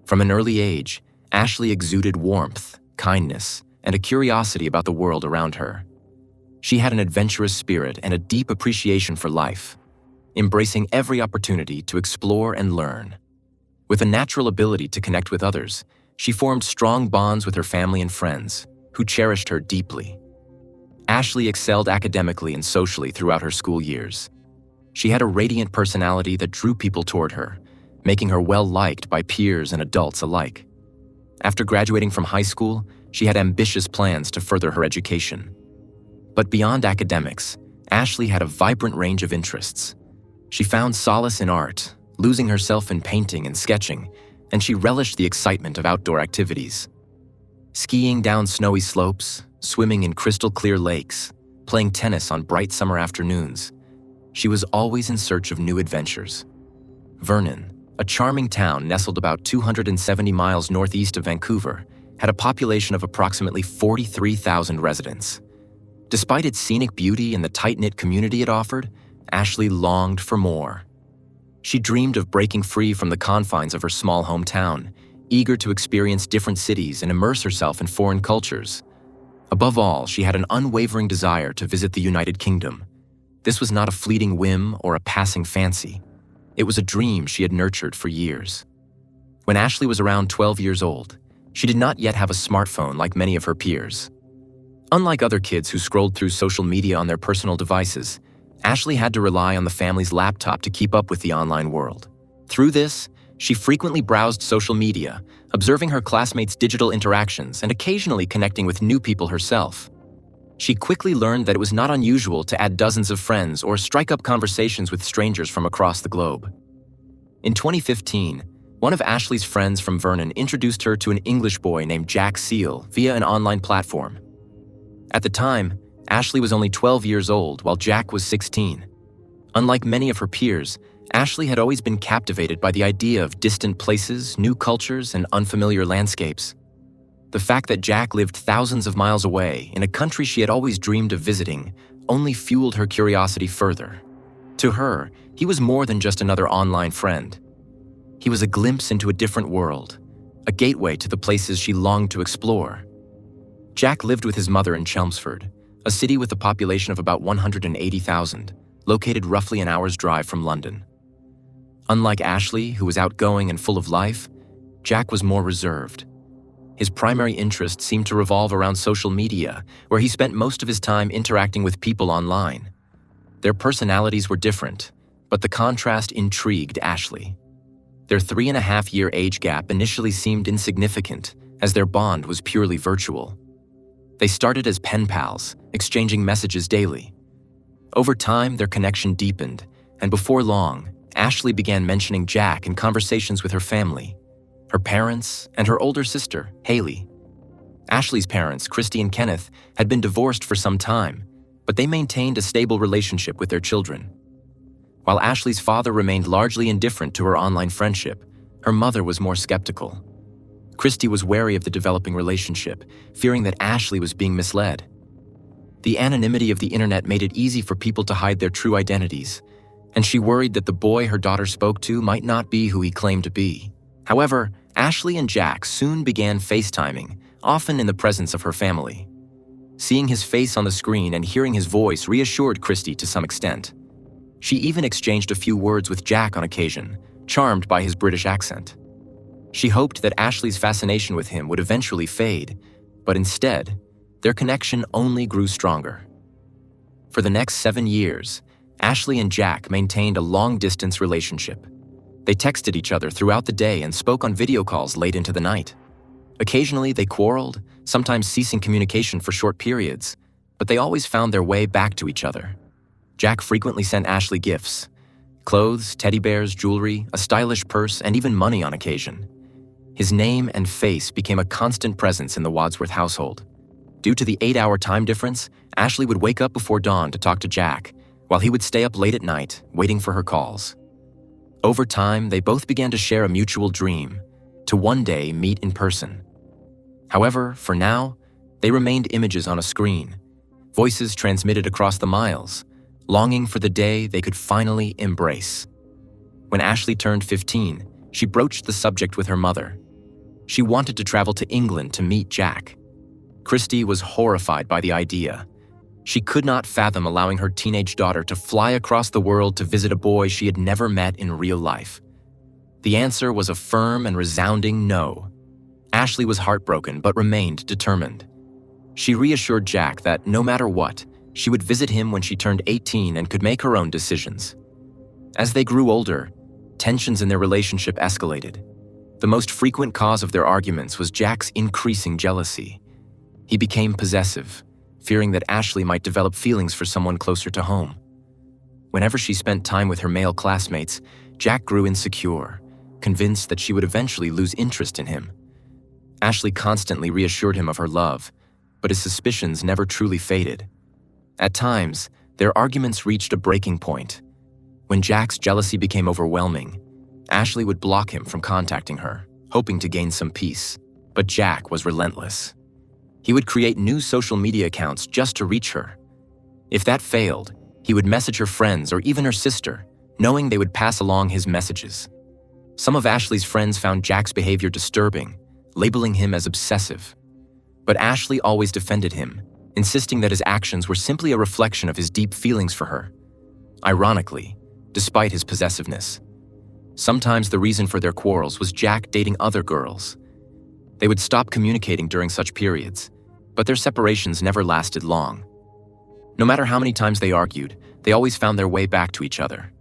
From an early age, Ashley exuded warmth, kindness, and a curiosity about the world around her. She had an adventurous spirit and a deep appreciation for life, embracing every opportunity to explore and learn. With a natural ability to connect with others, she formed strong bonds with her family and friends, who cherished her deeply. Ashley excelled academically and socially throughout her school years. She had a radiant personality that drew people toward her, making her well-liked by peers and adults alike. After graduating from high school, she had ambitious plans to further her education. But beyond academics, Ashley had a vibrant range of interests. She found solace in art, losing herself in painting and sketching, and she relished the excitement of outdoor activities. Skiing down snowy slopes, swimming in crystal-clear lakes, playing tennis on bright summer afternoons, she was always in search of new adventures. Vernon, a charming town nestled about 270 miles northeast of Vancouver, had a population of approximately 43,000 residents. Despite its scenic beauty and the tight-knit community it offered, Ashley longed for more. She dreamed of breaking free from the confines of her small hometown, eager to experience different cities and immerse herself in foreign cultures. Above all, she had an unwavering desire to visit the United Kingdom. This was not a fleeting whim or a passing fancy. It was a dream she had nurtured for years. When Ashley was around 12 years old, she did not yet have a smartphone like many of her peers. Unlike other kids who scrolled through social media on their personal devices, Ashley had to rely on the family's laptop to keep up with the online world. Through this, she frequently browsed social media, observing her classmates' digital interactions and occasionally connecting with new people herself. She quickly learned that it was not unusual to add dozens of friends or strike up conversations with strangers from across the globe. In 2015, one of Ashley's friends from Vernon introduced her to an English boy named Jack Seal via an online platform. At the time, Ashley was only 12 years old while Jack was 16. Unlike many of her peers, Ashley had always been captivated by the idea of distant places, new cultures, and unfamiliar landscapes. The fact that Jack lived thousands of miles away in a country she had always dreamed of visiting only fueled her curiosity further. To her, he was more than just another online friend. He was a glimpse into a different world, a gateway to the places she longed to explore. Jack lived with his mother in Chelmsford, a city with a population of about 180,000, located roughly an hour's drive from London. Unlike Ashley, who was outgoing and full of life, Jack was more reserved. His primary interest seemed to revolve around social media, where he spent most of his time interacting with people online. Their personalities were different, but the contrast intrigued Ashley. Their 3.5-year age gap initially seemed insignificant, as their bond was purely virtual. They started as pen pals, exchanging messages daily. Over time, their connection deepened, and before long, Ashley began mentioning Jack in conversations with her family, her parents, and her older sister, Haley. Ashley's parents, Christy and Kenneth, had been divorced for some time, but they maintained a stable relationship with their children. While Ashley's father remained largely indifferent to her online friendship, her mother was more skeptical. Christy was wary of the developing relationship, fearing that Ashley was being misled. The anonymity of the internet made it easy for people to hide their true identities, and she worried that the boy her daughter spoke to might not be who he claimed to be. However, Ashley and Jack soon began FaceTiming, often in the presence of her family. Seeing his face on the screen and hearing his voice reassured Christy to some extent. She even exchanged a few words with Jack on occasion, charmed by his British accent. She hoped that Ashley's fascination with him would eventually fade, but instead, their connection only grew stronger. For the next 7 years, Ashley and Jack maintained a long-distance relationship. They texted each other throughout the day and spoke on video calls late into the night. Occasionally, they quarreled, sometimes ceasing communication for short periods, but they always found their way back to each other. Jack frequently sent Ashley gifts: clothes, teddy bears, jewelry, a stylish purse, and even money on occasion. His name and face became a constant presence in the Wadsworth household. Due to the 8-hour time difference, Ashley would wake up before dawn to talk to Jack, while he would stay up late at night, waiting for her calls. Over time, they both began to share a mutual dream, to one day meet in person. However, for now, they remained images on a screen, voices transmitted across the miles, longing for the day they could finally embrace. When Ashley turned 15, she broached the subject with her mother. She wanted to travel to England to meet Jack. Christy was horrified by the idea. She could not fathom allowing her teenage daughter to fly across the world to visit a boy she had never met in real life. The answer was a firm and resounding no. Ashley was heartbroken but remained determined. She reassured Jack that no matter what, she would visit him when she turned 18 and could make her own decisions. As they grew older, tensions in their relationship escalated. The most frequent cause of their arguments was Jack's increasing jealousy. He became possessive, fearing that Ashley might develop feelings for someone closer to home. Whenever she spent time with her male classmates, Jack grew insecure, convinced that she would eventually lose interest in him. Ashley constantly reassured him of her love, but his suspicions never truly faded. At times, their arguments reached a breaking point. When Jack's jealousy became overwhelming, Ashley would block him from contacting her, hoping to gain some peace. But Jack was relentless. He would create new social media accounts just to reach her. If that failed, he would message her friends or even her sister, knowing they would pass along his messages. Some of Ashley's friends found Jack's behavior disturbing, labeling him as obsessive. But Ashley always defended him, insisting that his actions were simply a reflection of his deep feelings for her. Ironically, despite his possessiveness, Sometimes the reason for their quarrels was Jack dating other girls. They would stop communicating during such periods, but their separations never lasted long. No matter how many times they argued, they always found their way back to each other.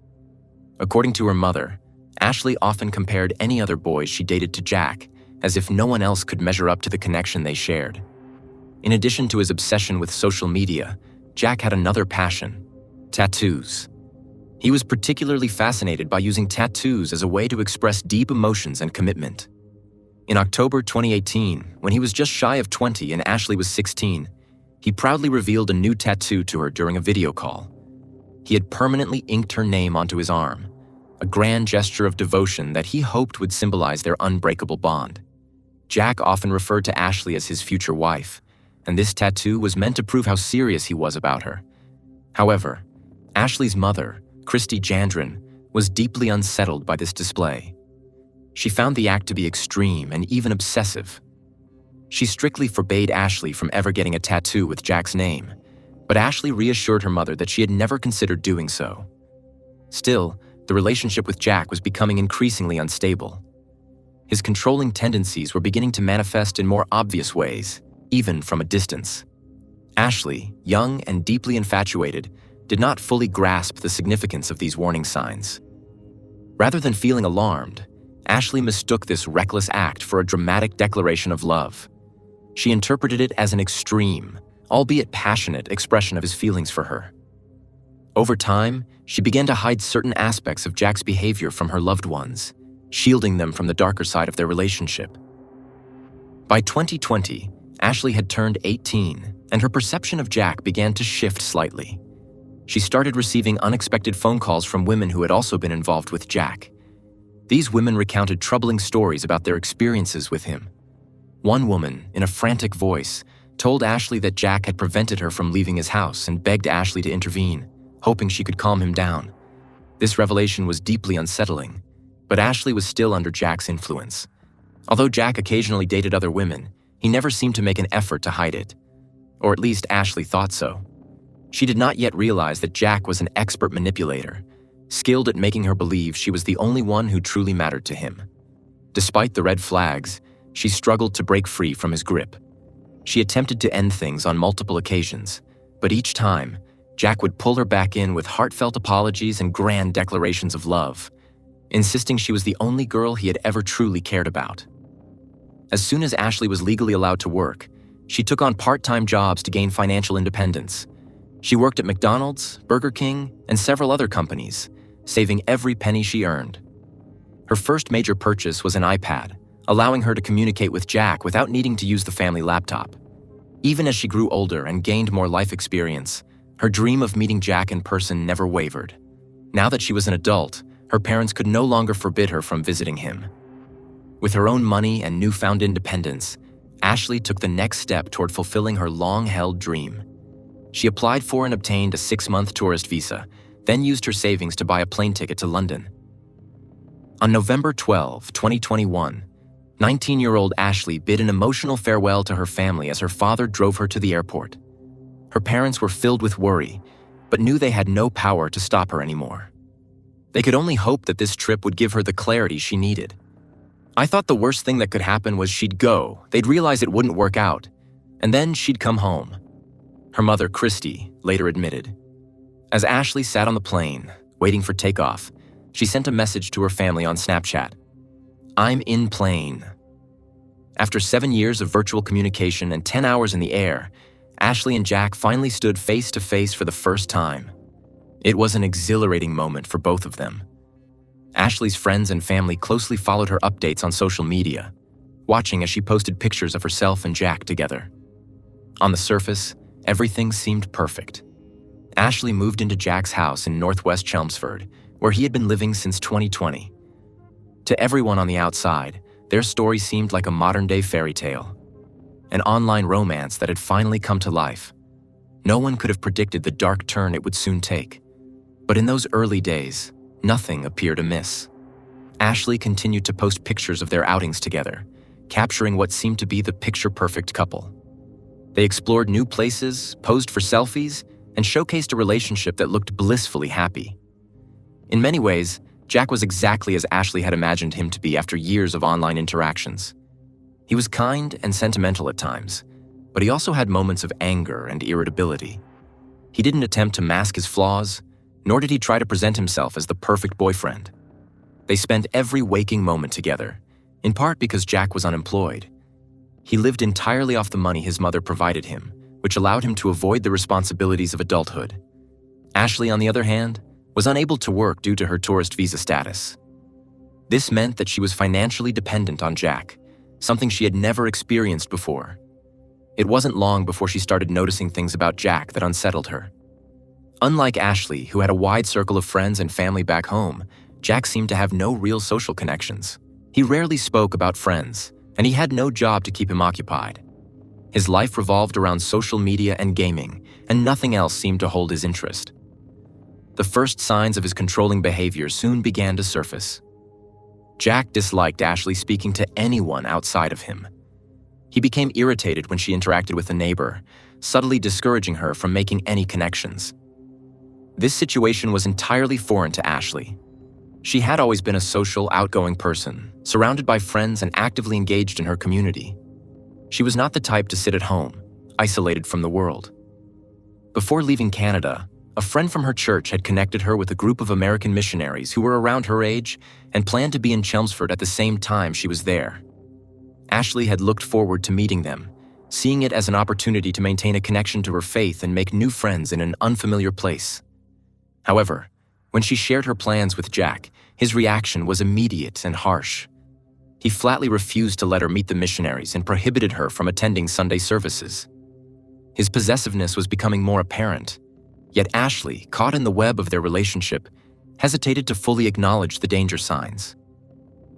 According to her mother, Ashley often compared any other boys she dated to Jack, as if no one else could measure up to the connection they shared. In addition to his obsession with social media, Jack had another passion: tattoos. He was particularly fascinated by using tattoos as a way to express deep emotions and commitment. In October 2018, when he was just shy of 20 and Ashley was 16, he proudly revealed a new tattoo to her during a video call. He had permanently inked her name onto his arm, a grand gesture of devotion that he hoped would symbolize their unbreakable bond. Jack often referred to Ashley as his future wife, and this tattoo was meant to prove how serious he was about her. However, Ashley's mother, Christy Jandrin, was deeply unsettled by this display. She found the act to be extreme and even obsessive. She strictly forbade Ashley from ever getting a tattoo with Jack's name, but Ashley reassured her mother that she had never considered doing so. Still, the relationship with Jack was becoming increasingly unstable. His controlling tendencies were beginning to manifest in more obvious ways, even from a distance. Ashley, young and deeply infatuated, did not fully grasp the significance of these warning signs. Rather than feeling alarmed, Ashley mistook this reckless act for a dramatic declaration of love. She interpreted it as an extreme, albeit passionate, expression of his feelings for her. Over time, she began to hide certain aspects of Jack's behavior from her loved ones, shielding them from the darker side of their relationship. By 2020, Ashley had turned 18, and her perception of Jack began to shift slightly. She started receiving unexpected phone calls from women who had also been involved with Jack. These women recounted troubling stories about their experiences with him. One woman, in a frantic voice, told Ashley that Jack had prevented her from leaving his house and begged Ashley to intervene, hoping she could calm him down. This revelation was deeply unsettling, but Ashley was still under Jack's influence. Although Jack occasionally dated other women, he never seemed to make an effort to hide it. Or at least Ashley thought so. She did not yet realize that Jack was an expert manipulator, skilled at making her believe she was the only one who truly mattered to him. Despite the red flags, she struggled to break free from his grip. She attempted to end things on multiple occasions, but each time, Jack would pull her back in with heartfelt apologies and grand declarations of love, insisting she was the only girl he had ever truly cared about. As soon as Ashley was legally allowed to work, she took on part-time jobs to gain financial independence. She worked at McDonald's, Burger King, and several other companies, saving every penny she earned. Her first major purchase was an iPad, allowing her to communicate with Jack without needing to use the family laptop. Even as she grew older and gained more life experience, her dream of meeting Jack in person never wavered. Now that she was an adult, her parents could no longer forbid her from visiting him. With her own money and newfound independence, Ashley took the next step toward fulfilling her long-held dream. She applied for and obtained a 6-month tourist visa, then used her savings to buy a plane ticket to London. On November 12, 2021, 19-year-old Ashley bid an emotional farewell to her family as her father drove her to the airport. Her parents were filled with worry, but knew they had no power to stop her anymore. They could only hope that this trip would give her the clarity she needed. "I thought the worst thing that could happen was she'd go, they'd realize it wouldn't work out, and then she'd come home," her mother, Christy, later admitted. As Ashley sat on the plane, waiting for takeoff, she sent a message to her family on Snapchat. "I'm in plane." After 7 years of virtual communication and 10 hours in the air, Ashley and Jack finally stood face to face for the first time. It was an exhilarating moment for both of them. Ashley's friends and family closely followed her updates on social media, watching as she posted pictures of herself and Jack together. On the surface, everything seemed perfect. Ashley moved into Jack's house in northwest Chelmsford, where he had been living since 2020. To everyone on the outside, their story seemed like a modern-day fairy tale, an online romance that had finally come to life. No one could have predicted the dark turn it would soon take. But in those early days, nothing appeared amiss. Ashley continued to post pictures of their outings together, capturing what seemed to be the picture-perfect couple. They explored new places, posed for selfies, and showcased a relationship that looked blissfully happy. In many ways, Jack was exactly as Ashley had imagined him to be after years of online interactions. He was kind and sentimental at times, but he also had moments of anger and irritability. He didn't attempt to mask his flaws, nor did he try to present himself as the perfect boyfriend. They spent every waking moment together, in part because Jack was unemployed. He lived entirely off the money his mother provided him, which allowed him to avoid the responsibilities of adulthood. Ashley, on the other hand, was unable to work due to her tourist visa status. This meant that she was financially dependent on Jack, something she had never experienced before. It wasn't long before she started noticing things about Jack that unsettled her. Unlike Ashley, who had a wide circle of friends and family back home, Jack seemed to have no real social connections. He rarely spoke about friends, and he had no job to keep him occupied. His life revolved around social media and gaming, and nothing else seemed to hold his interest. The first signs of his controlling behavior soon began to surface. Jack disliked Ashley speaking to anyone outside of him. He became irritated when she interacted with a neighbor, subtly discouraging her from making any connections. This situation was entirely foreign to Ashley. She had always been a social, outgoing person, surrounded by friends and actively engaged in her community. She was not the type to sit at home, isolated from the world. Before leaving Canada, a friend from her church had connected her with a group of American missionaries who were around her age and planned to be in Chelmsford at the same time she was there. Ashley had looked forward to meeting them, seeing it as an opportunity to maintain a connection to her faith and make new friends in an unfamiliar place. However, when she shared her plans with Jack, his reaction was immediate and harsh. He flatly refused to let her meet the missionaries and prohibited her from attending Sunday services. His possessiveness was becoming more apparent, yet Ashley, caught in the web of their relationship, hesitated to fully acknowledge the danger signs.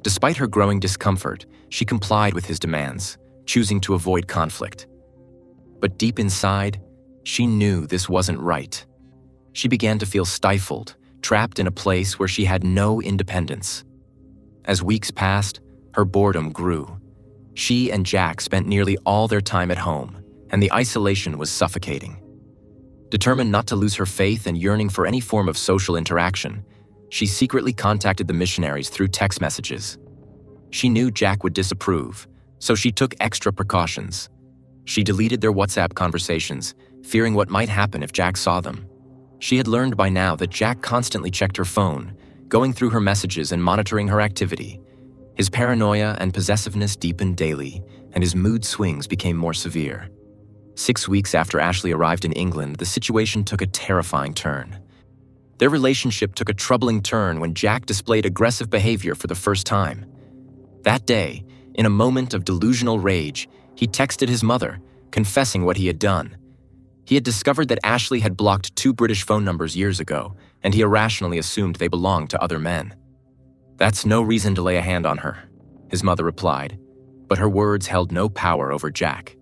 Despite her growing discomfort, she complied with his demands, choosing to avoid conflict. But deep inside, she knew this wasn't right. She began to feel stifled, trapped in a place where she had no independence. As weeks passed, her boredom grew. She and Jack spent nearly all their time at home, and the isolation was suffocating. Determined not to lose her faith and yearning for any form of social interaction, she secretly contacted the missionaries through text messages. She knew Jack would disapprove, so she took extra precautions. She deleted their WhatsApp conversations, fearing what might happen if Jack saw them. She had learned by now that Jack constantly checked her phone, going through her messages and monitoring her activity. His paranoia and possessiveness deepened daily, and his mood swings became more severe. 6 weeks after Ashley arrived in England, the situation took a terrifying turn. Their relationship took a troubling turn when Jack displayed aggressive behavior for the first time. That day, in a moment of delusional rage, he texted his mother, confessing what he had done. He had discovered that Ashley had blocked 2 British phone numbers years ago, and he irrationally assumed they belonged to other men. "That's no reason to lay a hand on her," his mother replied, but her words held no power over Jack.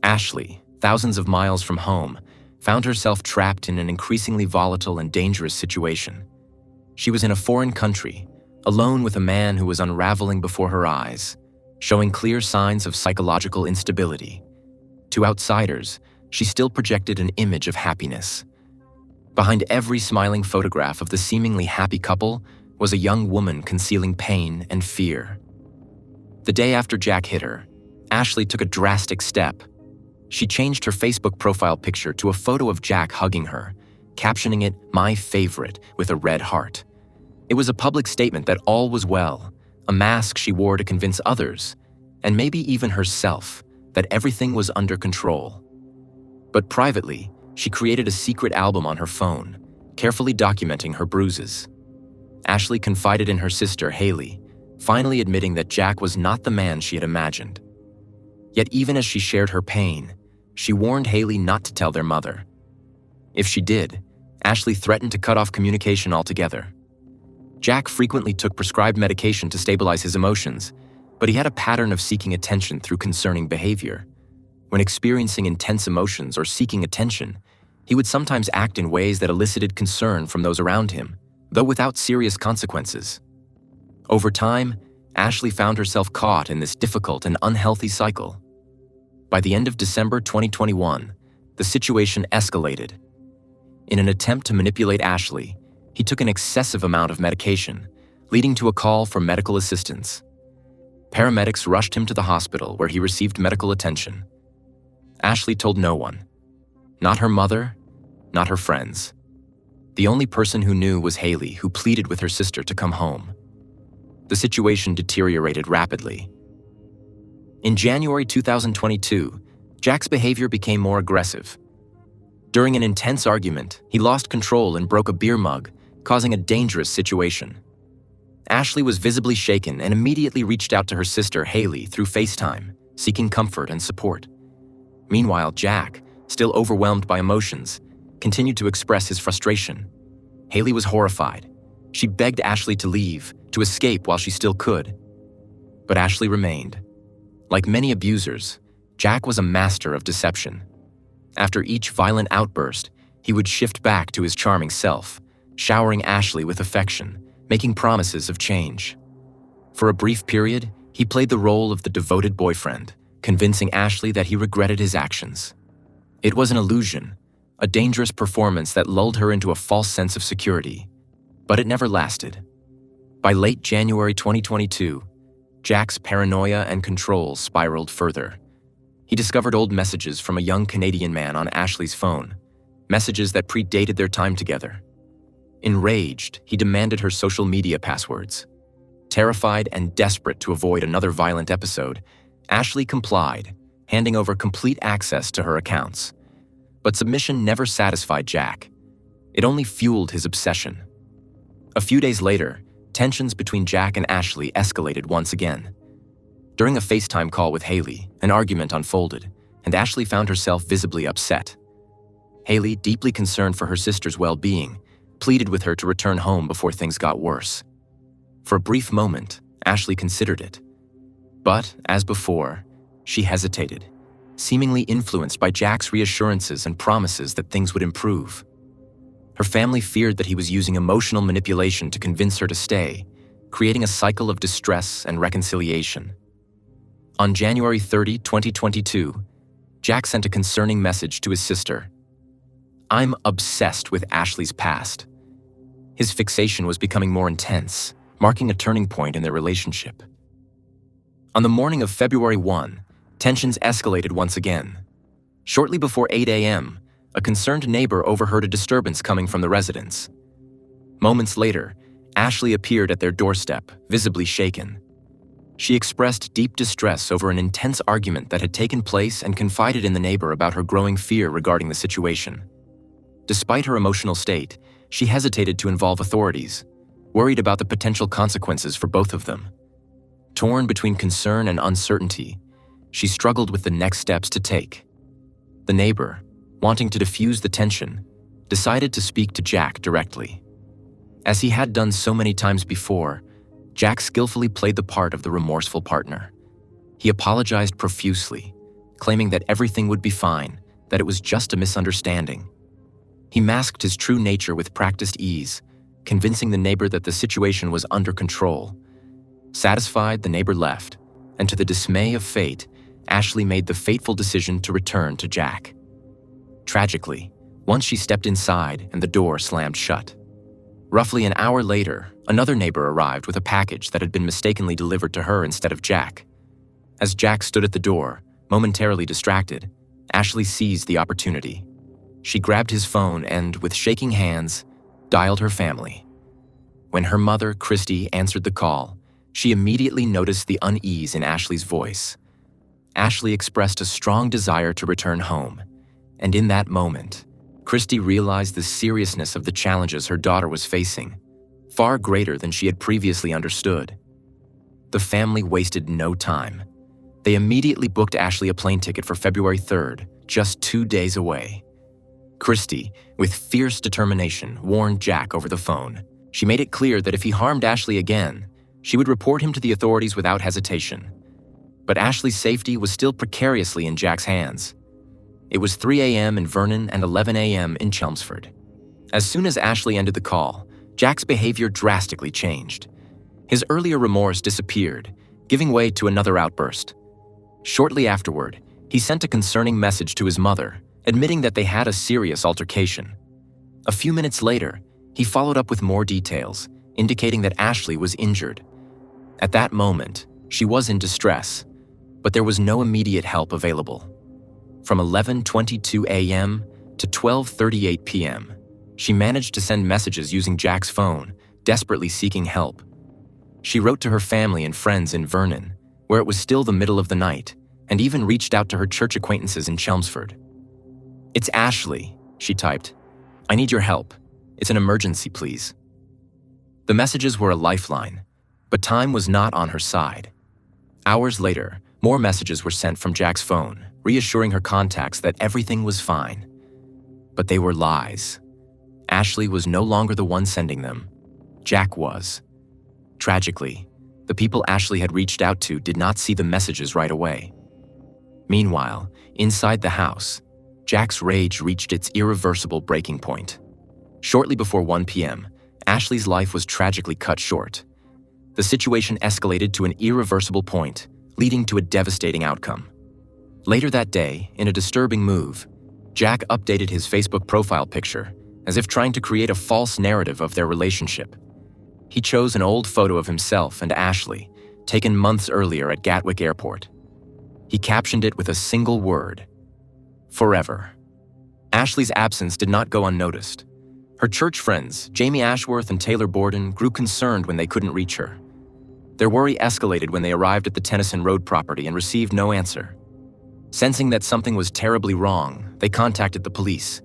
Ashley, thousands of miles from home, found herself trapped in an increasingly volatile and dangerous situation. She was in a foreign country, alone with a man who was unraveling before her eyes, showing clear signs of psychological instability. To outsiders, she still projected an image of happiness. Behind every smiling photograph of the seemingly happy couple was a young woman concealing pain and fear. The day after Jack hit her, Ashley took a drastic step. She changed her Facebook profile picture to a photo of Jack hugging her, captioning it "My favorite" with a red heart. It was a public statement that all was well, a mask she wore to convince others, and maybe even herself, that everything was under control. But privately, she created a secret album on her phone, carefully documenting her bruises. Ashley confided in her sister, Haley, finally admitting that Jack was not the man she had imagined. Yet even as she shared her pain, she warned Haley not to tell their mother. If she did, Ashley threatened to cut off communication altogether. Jack frequently took prescribed medication to stabilize his emotions, but he had a pattern of seeking attention through concerning behavior. When experiencing intense emotions or seeking attention, he would sometimes act in ways that elicited concern from those around him, though without serious consequences. Over time, Ashley found herself caught in this difficult and unhealthy cycle. By the end of December 2021, the situation escalated. In an attempt to manipulate Ashley, he took an excessive amount of medication, leading to a call for medical assistance. Paramedics rushed him to the hospital where he received medical attention. Ashley told no one. Not her mother, not her friends. The only person who knew was Haley, who pleaded with her sister to come home. The situation deteriorated rapidly. In January 2022, Jack's behavior became more aggressive. During an intense argument, he lost control and broke a beer mug, causing a dangerous situation. Ashley was visibly shaken and immediately reached out to her sister, Haley, through FaceTime, seeking comfort and support. Meanwhile, Jack, still overwhelmed by emotions, continued to express his frustration. Haley was horrified. She begged Ashley to leave, to escape while she still could. But Ashley remained. Like many abusers, Jack was a master of deception. After each violent outburst, he would shift back to his charming self, showering Ashley with affection, making promises of change. For a brief period, he played the role of the devoted boyfriend, convincing Ashley that he regretted his actions. It was an illusion, a dangerous performance that lulled her into a false sense of security. But it never lasted. By late January 2022, Jack's paranoia and control spiraled further. He discovered old messages from a young Canadian man on Ashley's phone, messages that predated their time together. Enraged, he demanded her social media passwords. Terrified and desperate to avoid another violent episode, Ashley complied, handing over complete access to her accounts. But submission never satisfied Jack. It only fueled his obsession. A few days later, tensions between Jack and Ashley escalated once again. During a FaceTime call with Haley, an argument unfolded, and Ashley found herself visibly upset. Haley, deeply concerned for her sister's well-being, pleaded with her to return home before things got worse. For a brief moment, Ashley considered it. But, as before, she hesitated, seemingly influenced by Jack's reassurances and promises that things would improve. Her family feared that he was using emotional manipulation to convince her to stay, creating a cycle of distress and reconciliation. On January 30, 2022, Jack sent a concerning message to his sister. "I'm obsessed with Ashley's past." His fixation was becoming more intense, marking a turning point in their relationship. On the morning of February 1, tensions escalated once again. Shortly before 8 a.m., a concerned neighbor overheard a disturbance coming from the residence. Moments later, Ashley appeared at their doorstep, visibly shaken. She expressed deep distress over an intense argument that had taken place and confided in the neighbor about her growing fear regarding the situation. Despite her emotional state, she hesitated to involve authorities, worried about the potential consequences for both of them. Torn between concern and uncertainty, she struggled with the next steps to take. The neighbor, wanting to diffuse the tension, decided to speak to Jack directly. As he had done so many times before, Jack skillfully played the part of the remorseful partner. He apologized profusely, claiming that everything would be fine, that it was just a misunderstanding. He masked his true nature with practiced ease, convincing the neighbor that the situation was under control. Satisfied, the neighbor left, and to the dismay of fate, Ashley made the fateful decision to return to Jack. Tragically, once she stepped inside and the door slammed shut. Roughly an hour later, another neighbor arrived with a package that had been mistakenly delivered to her instead of Jack. As Jack stood at the door, momentarily distracted, Ashley seized the opportunity. She grabbed his phone and, with shaking hands, dialed her family. When her mother, Christy, answered the call, she immediately noticed the unease in Ashley's voice. Ashley expressed a strong desire to return home, and in that moment, Christy realized the seriousness of the challenges her daughter was facing, far greater than she had previously understood. The family wasted no time. They immediately booked Ashley a plane ticket for February 3rd, just 2 days away. Christy, with fierce determination, warned Jack over the phone. She made it clear that if he harmed Ashley again, she would report him to the authorities without hesitation. But Ashley's safety was still precariously in Jack's hands. It was 3 a.m. in Vernon and 11 a.m. in Chelmsford. As soon as Ashley ended the call, Jack's behavior drastically changed. His earlier remorse disappeared, giving way to another outburst. Shortly afterward, he sent a concerning message to his mother, admitting that they had a serious altercation. A few minutes later, he followed up with more details, indicating that Ashley was injured. At that moment, she was in distress, but there was no immediate help available. From 11:22 a.m. to 12:38 p.m., she managed to send messages using Jack's phone, desperately seeking help. She wrote to her family and friends in Vernon, where it was still the middle of the night, and even reached out to her church acquaintances in Chelmsford. "It's Ashley," she typed. "I need your help. It's an emergency, please." The messages were a lifeline, but time was not on her side. Hours later, more messages were sent from Jack's phone, reassuring her contacts that everything was fine. But they were lies. Ashley was no longer the one sending them. Jack was. Tragically, the people Ashley had reached out to did not see the messages right away. Meanwhile, inside the house, Jack's rage reached its irreversible breaking point. Shortly before 1 p.m., Ashley's life was tragically cut short. The situation escalated to an irreversible point, leading to a devastating outcome. Later that day, in a disturbing move, Jack updated his Facebook profile picture, as if trying to create a false narrative of their relationship. He chose an old photo of himself and Ashley, taken months earlier at Gatwick Airport. He captioned it with a single word: forever. Ashley's absence did not go unnoticed. Her church friends, Jamie Ashworth and Taylor Borden, grew concerned when they couldn't reach her. Their worry escalated when they arrived at the Tennyson Road property and received no answer. Sensing that something was terribly wrong, they contacted the police.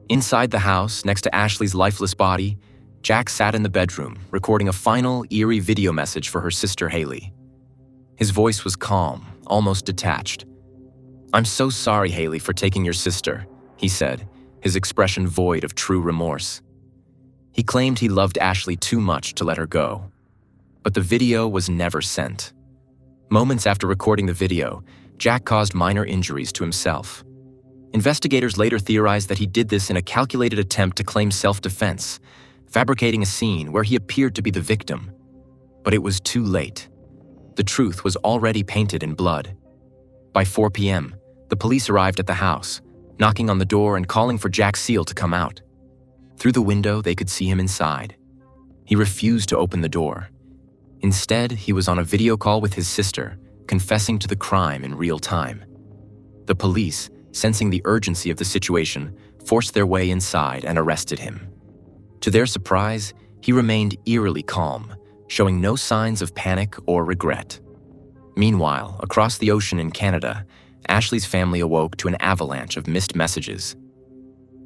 Inside the house, next to Ashley's lifeless body, Jack sat in the bedroom, recording a final, eerie video message for her sister Haley. His voice was calm, almost detached. "I'm so sorry, Haley, for taking your sister," he said, his expression void of true remorse. He claimed he loved Ashley too much to let her go. But the video was never sent. Moments after recording the video, Jack caused minor injuries to himself. Investigators later theorized that he did this in a calculated attempt to claim self-defense, fabricating a scene where he appeared to be the victim. But it was too late. The truth was already painted in blood. By 4 p.m., the police arrived at the house, knocking on the door and calling for Jack Seal to come out. Through the window, they could see him inside. He refused to open the door. Instead, he was on a video call with his sister, confessing to the crime in real time. The police, sensing the urgency of the situation, forced their way inside and arrested him. To their surprise, he remained eerily calm, showing no signs of panic or regret. Meanwhile, across the ocean in Canada, Ashley's family awoke to an avalanche of missed messages.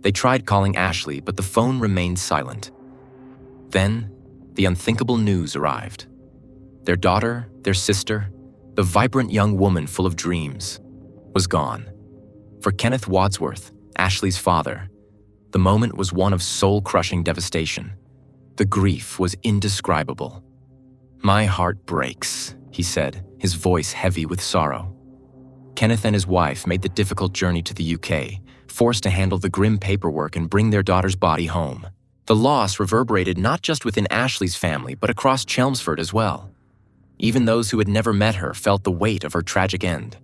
They tried calling Ashley, but the phone remained silent. Then, the unthinkable news arrived. Their daughter, their sister, the vibrant young woman full of dreams, was gone. For Kenneth Wadsworth, Ashley's father, the moment was one of soul-crushing devastation. The grief was indescribable. "My heart breaks," he said, his voice heavy with sorrow. Kenneth and his wife made the difficult journey to the UK, forced to handle the grim paperwork and bring their daughter's body home. The loss reverberated not just within Ashley's family, but across Chelmsford as well. Even those who had never met her felt the weight of her tragic end.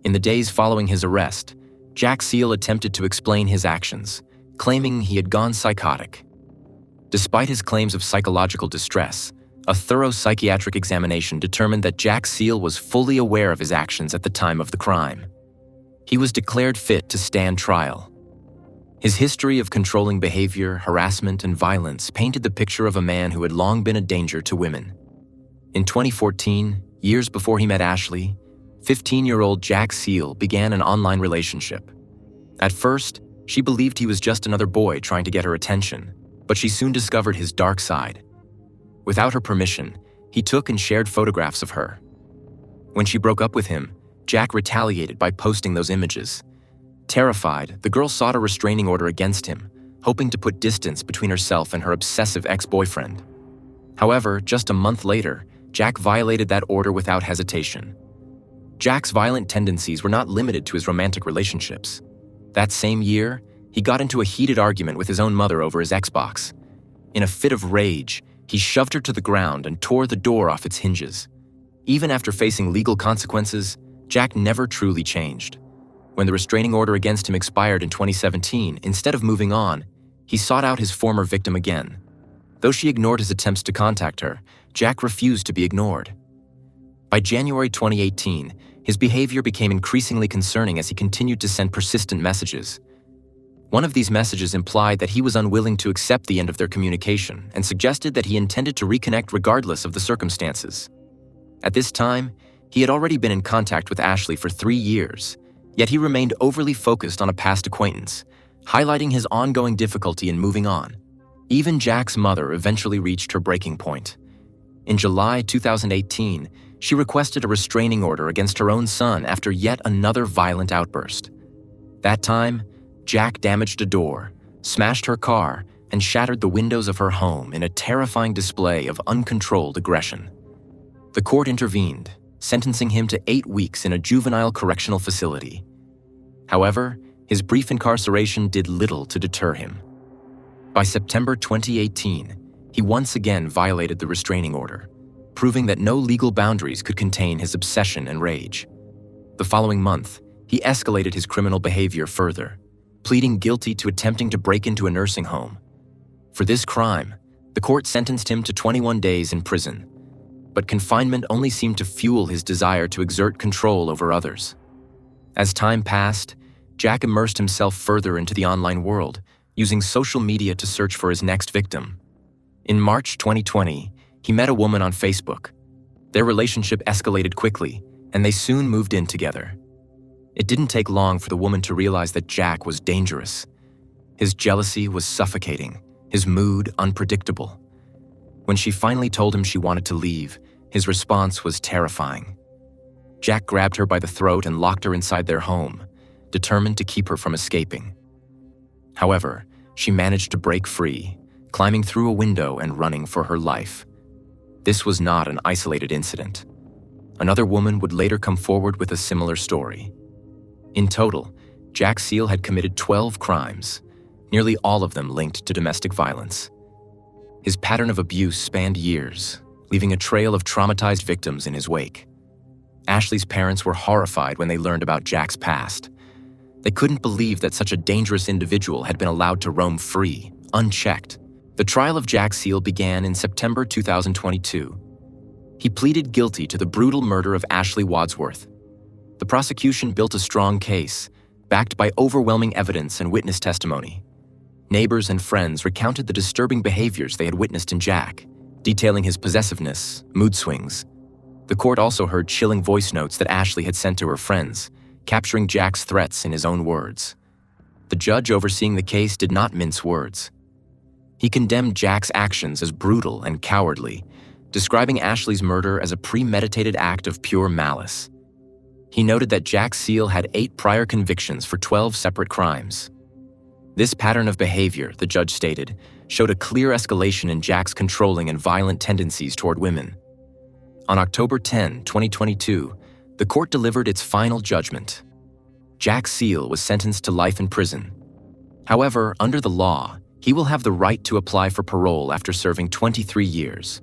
In the days following his arrest, Jack Seal attempted to explain his actions, claiming he had gone psychotic. Despite his claims of psychological distress, a thorough psychiatric examination determined that Jack Seal was fully aware of his actions at the time of the crime. He was declared fit to stand trial. His history of controlling behavior, harassment, and violence painted the picture of a man who had long been a danger to women. In 2014, years before he met Ashley, 15-year-old Jack Seal began an online relationship. At first, she believed he was just another boy trying to get her attention, but she soon discovered his dark side. Without her permission, he took and shared photographs of her. When she broke up with him, Jack retaliated by posting those images. Terrified, the girl sought a restraining order against him, hoping to put distance between herself and her obsessive ex-boyfriend. However, just a month later, Jack violated that order without hesitation. Jack's violent tendencies were not limited to his romantic relationships. That same year, he got into a heated argument with his own mother over his Xbox. In a fit of rage, he shoved her to the ground and tore the door off its hinges. Even after facing legal consequences, Jack never truly changed. When the restraining order against him expired in 2017, instead of moving on, he sought out his former victim again. Though she ignored his attempts to contact her, Jack refused to be ignored. By January 2018, his behavior became increasingly concerning as he continued to send persistent messages. One of these messages implied that he was unwilling to accept the end of their communication and suggested that he intended to reconnect regardless of the circumstances. At this time, he had already been in contact with Ashley for 3 years, yet he remained overly focused on a past acquaintance, highlighting his ongoing difficulty in moving on. Even Jack's mother eventually reached her breaking point. In July 2018, she requested a restraining order against her own son after yet another violent outburst. That time, Jack damaged a door, smashed her car, and shattered the windows of her home in a terrifying display of uncontrolled aggression. The court intervened, sentencing him to 8 weeks in a juvenile correctional facility. However, his brief incarceration did little to deter him. By September 2018, he once again violated the restraining order, proving that no legal boundaries could contain his obsession and rage. The following month, he escalated his criminal behavior further, pleading guilty to attempting to break into a nursing home. For this crime, the court sentenced him to 21 days in prison, but confinement only seemed to fuel his desire to exert control over others. As time passed, Jack immersed himself further into the online world, using social media to search for his next victim. In March 2020, he met a woman on Facebook. Their relationship escalated quickly, and they soon moved in together. It didn't take long for the woman to realize that Jack was dangerous. His jealousy was suffocating, his mood unpredictable. When she finally told him she wanted to leave, his response was terrifying. Jack grabbed her by the throat and locked her inside their home, determined to keep her from escaping. However, she managed to break free, climbing through a window and running for her life. This was not an isolated incident. Another woman would later come forward with a similar story. In total, Jack Seal had committed 12 crimes, nearly all of them linked to domestic violence. His pattern of abuse spanned years, leaving a trail of traumatized victims in his wake. Ashley's parents were horrified when they learned about Jack's past. They couldn't believe that such a dangerous individual had been allowed to roam free, unchecked. The trial of Jack Seal began in September 2022. He pleaded guilty to the brutal murder of Ashley Wadsworth. The prosecution built a strong case, backed by overwhelming evidence and witness testimony. Neighbors and friends recounted the disturbing behaviors they had witnessed in Jack, detailing his possessiveness, mood swings. The court also heard chilling voice notes that Ashley had sent to her friends, capturing Jack's threats in his own words. The judge overseeing the case did not mince words. He condemned Jack's actions as brutal and cowardly, describing Ashley's murder as a premeditated act of pure malice. He noted that Jack Seal had 8 prior convictions for 12 separate crimes. This pattern of behavior, the judge stated, showed a clear escalation in Jack's controlling and violent tendencies toward women. On October 10, 2022, the court delivered its final judgment. Jack Seal was sentenced to life in prison. However, under the law, he will have the right to apply for parole after serving 23 years.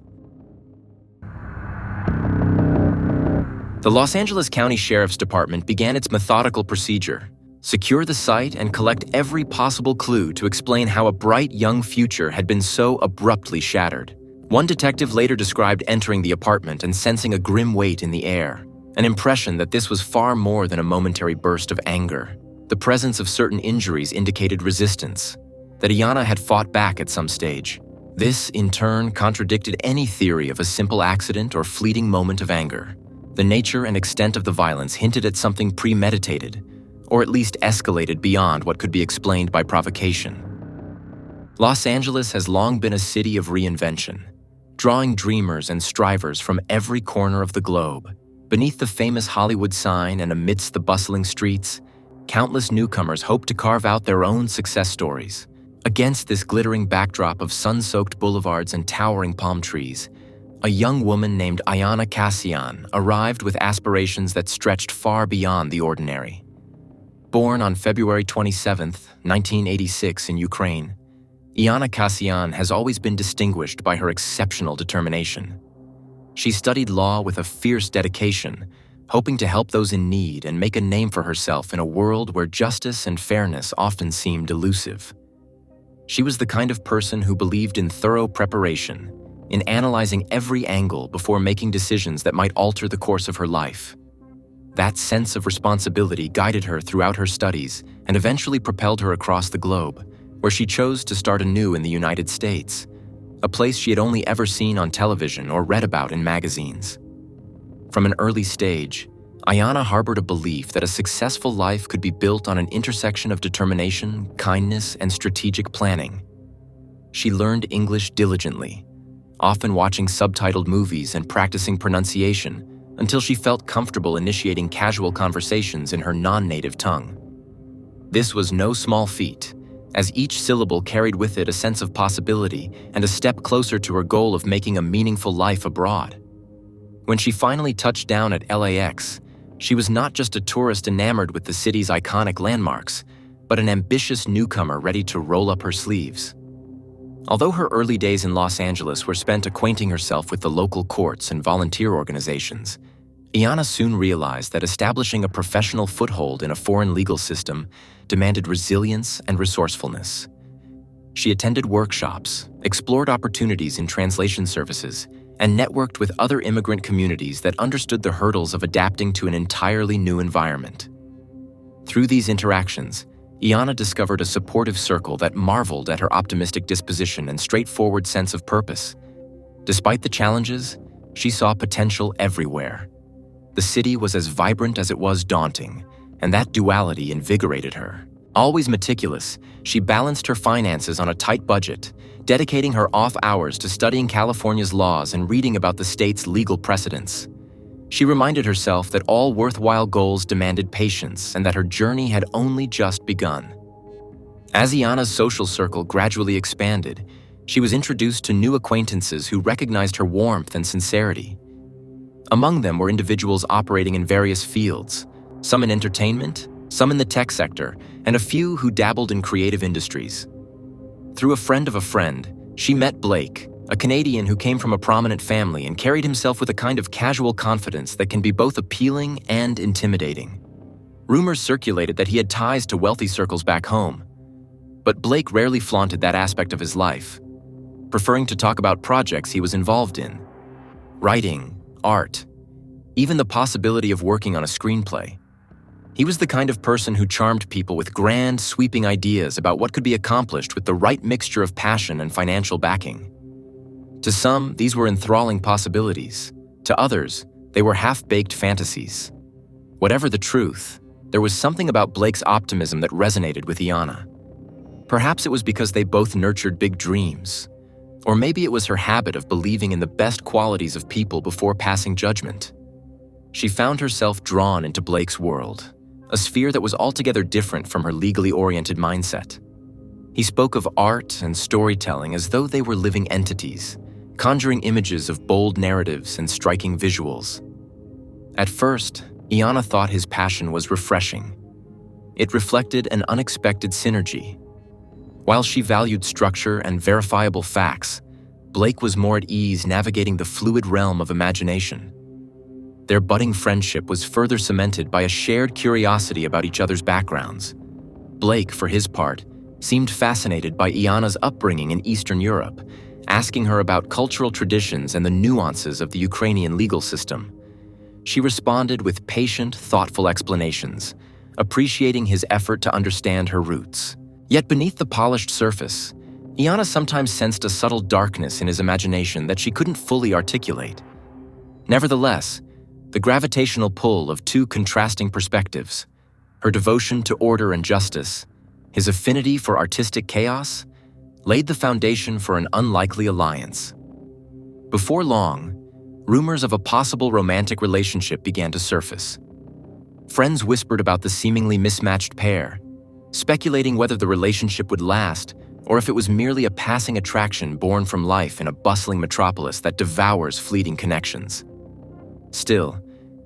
The Los Angeles County Sheriff's Department began its methodical procedure: secure the site and collect every possible clue to explain how a bright young future had been so abruptly shattered. One detective later described entering the apartment and sensing a grim weight in the air, an impression that this was far more than a momentary burst of anger. The presence of certain injuries indicated resistance, that Ayanna had fought back at some stage. This, in turn, contradicted any theory of a simple accident or fleeting moment of anger. The nature and extent of the violence hinted at something premeditated, or at least escalated beyond what could be explained by provocation. Los Angeles has long been a city of reinvention, drawing dreamers and strivers from every corner of the globe. Beneath the famous Hollywood sign and amidst the bustling streets, countless newcomers hope to carve out their own success stories. Against this glittering backdrop of sun-soaked boulevards and towering palm trees, a young woman named Ayanna arrived with aspirations that stretched far beyond the ordinary. Born on February 27, 1986 in Ukraine, Ayanna has always been distinguished by her exceptional determination. She studied law with a fierce dedication, hoping to help those in need and make a name for herself in a world where justice and fairness often seemed elusive. She was the kind of person who believed in thorough preparation, in analyzing every angle before making decisions that might alter the course of her life. That sense of responsibility guided her throughout her studies and eventually propelled her across the globe, where she chose to start anew in the United States, a place she had only ever seen on television or read about in magazines. From an early stage, Ayanna harbored a belief that a successful life could be built on an intersection of determination, kindness, and strategic planning. She learned English diligently, often watching subtitled movies and practicing pronunciation until she felt comfortable initiating casual conversations in her non-native tongue. This was no small feat, as each syllable carried with it a sense of possibility and a step closer to her goal of making a meaningful life abroad. When she finally touched down at LAX, she was not just a tourist enamored with the city's iconic landmarks, but an ambitious newcomer ready to roll up her sleeves. Although her early days in Los Angeles were spent acquainting herself with the local courts and volunteer organizations, Ayanna soon realized that establishing a professional foothold in a foreign legal system demanded resilience and resourcefulness. She attended workshops, explored opportunities in translation services, and networked with other immigrant communities that understood the hurdles of adapting to an entirely new environment. Through these interactions, Ayanna discovered a supportive circle that marveled at her optimistic disposition and straightforward sense of purpose. Despite the challenges, she saw potential everywhere. The city was as vibrant as it was daunting, and that duality invigorated her. Always meticulous, she balanced her finances on a tight budget, dedicating her off hours to studying California's laws and reading about the state's legal precedents. She reminded herself that all worthwhile goals demanded patience and that her journey had only just begun. As Ayanna's social circle gradually expanded, she was introduced to new acquaintances who recognized her warmth and sincerity. Among them were individuals operating in various fields, some in entertainment, some in the tech sector, and a few who dabbled in creative industries. Through a friend of a friend, she met Blake, a Canadian who came from a prominent family and carried himself with a kind of casual confidence that can be both appealing and intimidating. Rumors circulated that he had ties to wealthy circles back home, but Blake rarely flaunted that aspect of his life, preferring to talk about projects he was involved in: writing, art, even the possibility of working on a screenplay. He was the kind of person who charmed people with grand, sweeping ideas about what could be accomplished with the right mixture of passion and financial backing. To some, these were enthralling possibilities. To others, they were half-baked fantasies. Whatever the truth, there was something about Blake's optimism that resonated with Ayanna. Perhaps it was because they both nurtured big dreams, or maybe it was her habit of believing in the best qualities of people before passing judgment. She found herself drawn into Blake's world, a sphere that was altogether different from her legally oriented mindset. He spoke of art and storytelling as though they were living entities, conjuring images of bold narratives and striking visuals. At first, Ayanna thought his passion was refreshing. It reflected an unexpected synergy. While she valued structure and verifiable facts, Blake was more at ease navigating the fluid realm of imagination. Their budding friendship was further cemented by a shared curiosity about each other's backgrounds. Blake, for his part, seemed fascinated by Ayanna's upbringing in Eastern Europe, asking her about cultural traditions and the nuances of the Ukrainian legal system. She responded with patient, thoughtful explanations, appreciating his effort to understand her roots. Yet beneath the polished surface, Ayanna sometimes sensed a subtle darkness in his imagination that she couldn't fully articulate. Nevertheless, the gravitational pull of two contrasting perspectives, her devotion to order and justice, his affinity for artistic chaos, laid the foundation for an unlikely alliance. Before long, rumors of a possible romantic relationship began to surface. Friends whispered about the seemingly mismatched pair, speculating whether the relationship would last or if it was merely a passing attraction born from life in a bustling metropolis that devours fleeting connections. Still,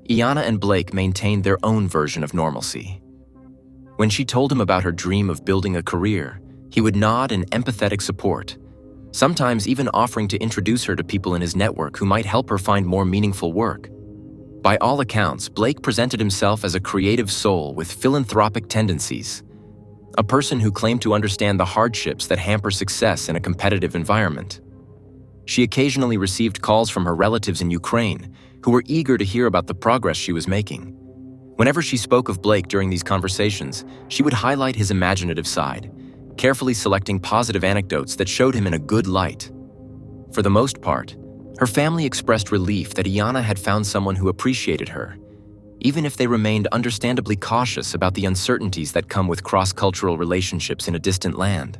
Ayanna and Blake maintained their own version of normalcy. When she told him about her dream of building a career, he would nod in empathetic support, sometimes even offering to introduce her to people in his network who might help her find more meaningful work. By all accounts, Blake presented himself as a creative soul with philanthropic tendencies. a person who claimed to understand the hardships that hamper success in a competitive environment. She occasionally received calls from her relatives in Ukraine who were eager to hear about the progress she was making. Whenever she spoke of Blake during these conversations, she would highlight his imaginative side, carefully selecting positive anecdotes that showed him in a good light. For the most part, her family expressed relief that Ayanna had found someone who appreciated her, even if they remained understandably cautious about the uncertainties that come with cross-cultural relationships in a distant land.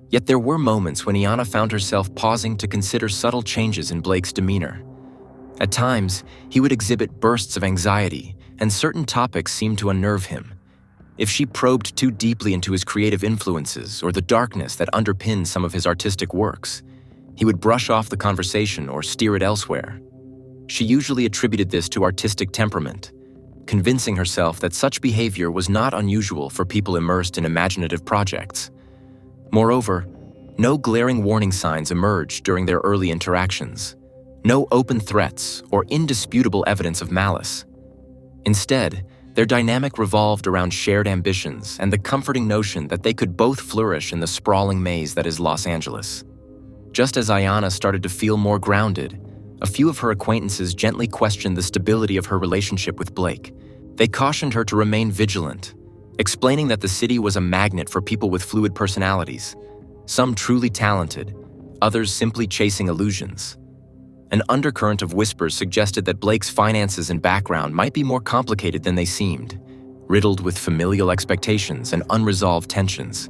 Yet there were moments when Ayanna found herself pausing to consider subtle changes in Blake's demeanor. At times, he would exhibit bursts of anxiety, and certain topics seemed to unnerve him. If she probed too deeply into his creative influences or the darkness that underpinned some of his artistic works, he would brush off the conversation or steer it elsewhere. She usually attributed this to artistic temperament, convincing herself that such behavior was not unusual for people immersed in imaginative projects. Moreover, no glaring warning signs emerged during their early interactions, no open threats or indisputable evidence of malice. Instead, their dynamic revolved around shared ambitions and the comforting notion that they could both flourish in the sprawling maze that is Los Angeles. Just as Ayanna started to feel more grounded, a few of her acquaintances gently questioned the stability of her relationship with Blake. They cautioned her to remain vigilant, explaining that the city was a magnet for people with fluid personalities, some truly talented, others simply chasing illusions. An undercurrent of whispers suggested that Blake's finances and background might be more complicated than they seemed, riddled with familial expectations and unresolved tensions.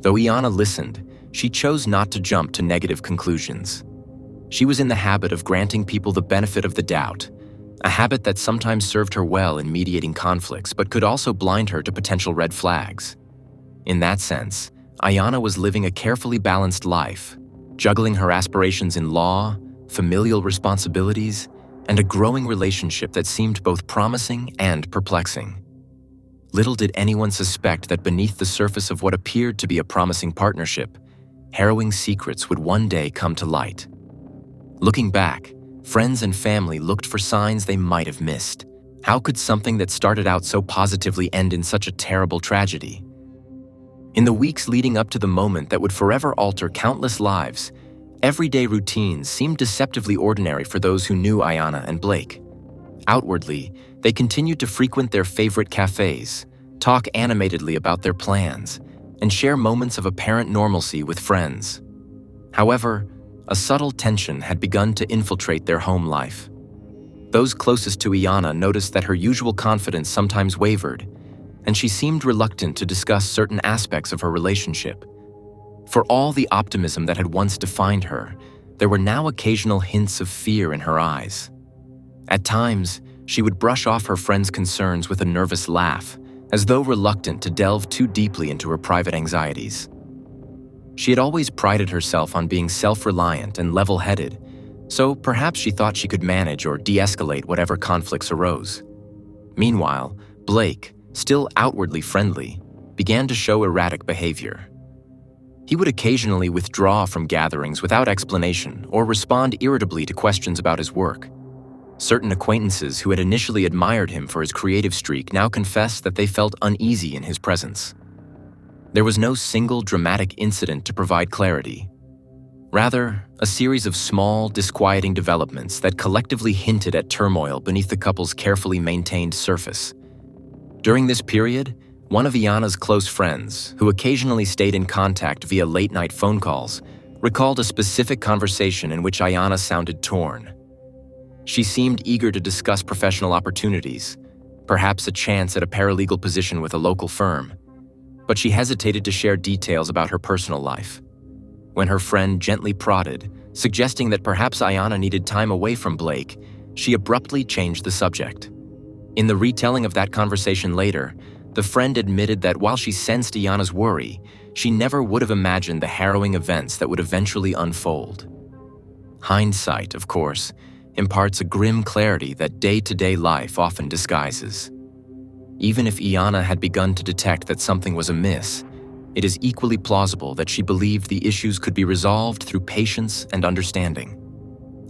Though Ayanna listened, she chose not to jump to negative conclusions. She was in the habit of granting people the benefit of the doubt, a habit that sometimes served her well in mediating conflicts but could also blind her to potential red flags. In that sense, Ayanna was living a carefully balanced life, juggling her aspirations in law, familial responsibilities, and a growing relationship that seemed both promising and perplexing. Little did anyone suspect that beneath the surface of what appeared to be a promising partnership, harrowing secrets would one day come to light. Looking back, friends and family looked for signs they might have missed. How could something that started out so positively end in such a terrible tragedy? In the weeks leading up to the moment that would forever alter countless lives, everyday routines seemed deceptively ordinary for those who knew Ayanna and Blake. Outwardly, they continued to frequent their favorite cafes, talk animatedly about their plans, and share moments of apparent normalcy with friends. However, a subtle tension had begun to infiltrate their home life. Those closest to Ayanna noticed that her usual confidence sometimes wavered, and she seemed reluctant to discuss certain aspects of her relationship. For all the optimism that had once defined her, there were now occasional hints of fear in her eyes. At times, she would brush off her friend's concerns with a nervous laugh, as though reluctant to delve too deeply into her private anxieties. She had always prided herself on being self-reliant and level-headed, so perhaps she thought she could manage or de-escalate whatever conflicts arose. Meanwhile, Blake, still outwardly friendly, began to show erratic behavior. He would occasionally withdraw from gatherings without explanation or respond irritably to questions about his work. Certain acquaintances who had initially admired him for his creative streak now confessed that they felt uneasy in his presence. There was no single dramatic incident to provide clarity. Rather, a series of small, disquieting developments that collectively hinted at turmoil beneath the couple's carefully maintained surface. During this period, one of Ayanna's close friends, who occasionally stayed in contact via late-night phone calls, recalled a specific conversation in which Ayanna sounded torn. She seemed eager to discuss professional opportunities, perhaps a chance at a paralegal position with a local firm, but she hesitated to share details about her personal life. When her friend gently prodded, suggesting that perhaps Ayanna needed time away from Blake, she abruptly changed the subject. In the retelling of that conversation later, the friend admitted that while she sensed Ayanna's worry, she never would have imagined the harrowing events that would eventually unfold. Hindsight, of course, imparts a grim clarity that day-to-day life often disguises. Even if Ayanna had begun to detect that something was amiss, it is equally plausible that she believed the issues could be resolved through patience and understanding.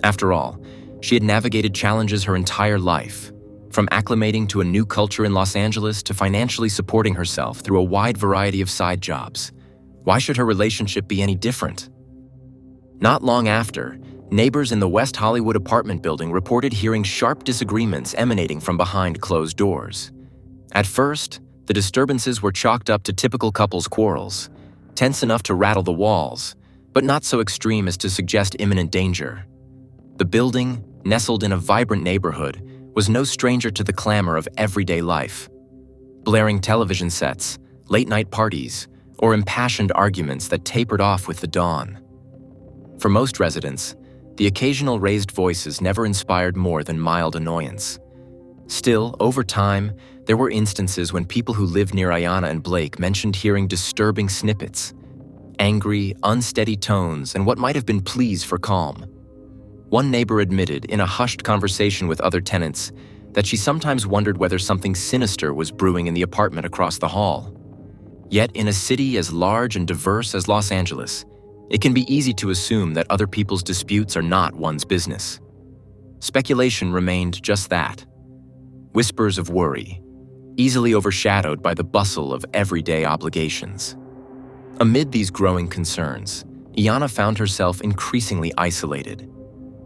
After all, she had navigated challenges her entire life, From acclimating to a new culture in Los Angeles to financially supporting herself through a wide variety of side jobs, why should her relationship be any different? Not long after, neighbors in the West Hollywood apartment building reported hearing sharp disagreements emanating from behind closed doors. At first, the disturbances were chalked up to typical couples' quarrels, tense enough to rattle the walls, but not so extreme as to suggest imminent danger. The building, nestled in a vibrant neighborhood, was no stranger to the clamor of everyday life. Blaring television sets, late-night parties, or impassioned arguments that tapered off with the dawn. For most residents, the occasional raised voices never inspired more than mild annoyance. Still, over time, there were instances when people who lived near Ayanna and Blake mentioned hearing disturbing snippets, angry, unsteady tones, and what might have been pleas for calm. One neighbor admitted, in a hushed conversation with other tenants, that she sometimes wondered whether something sinister was brewing in the apartment across the hall. Yet, in a city as large and diverse as Los Angeles, it can be easy to assume that other people's disputes are not one's business. Speculation remained just that. Whispers of worry, easily overshadowed by the bustle of everyday obligations. Amid these growing concerns, Ayanna found herself increasingly isolated.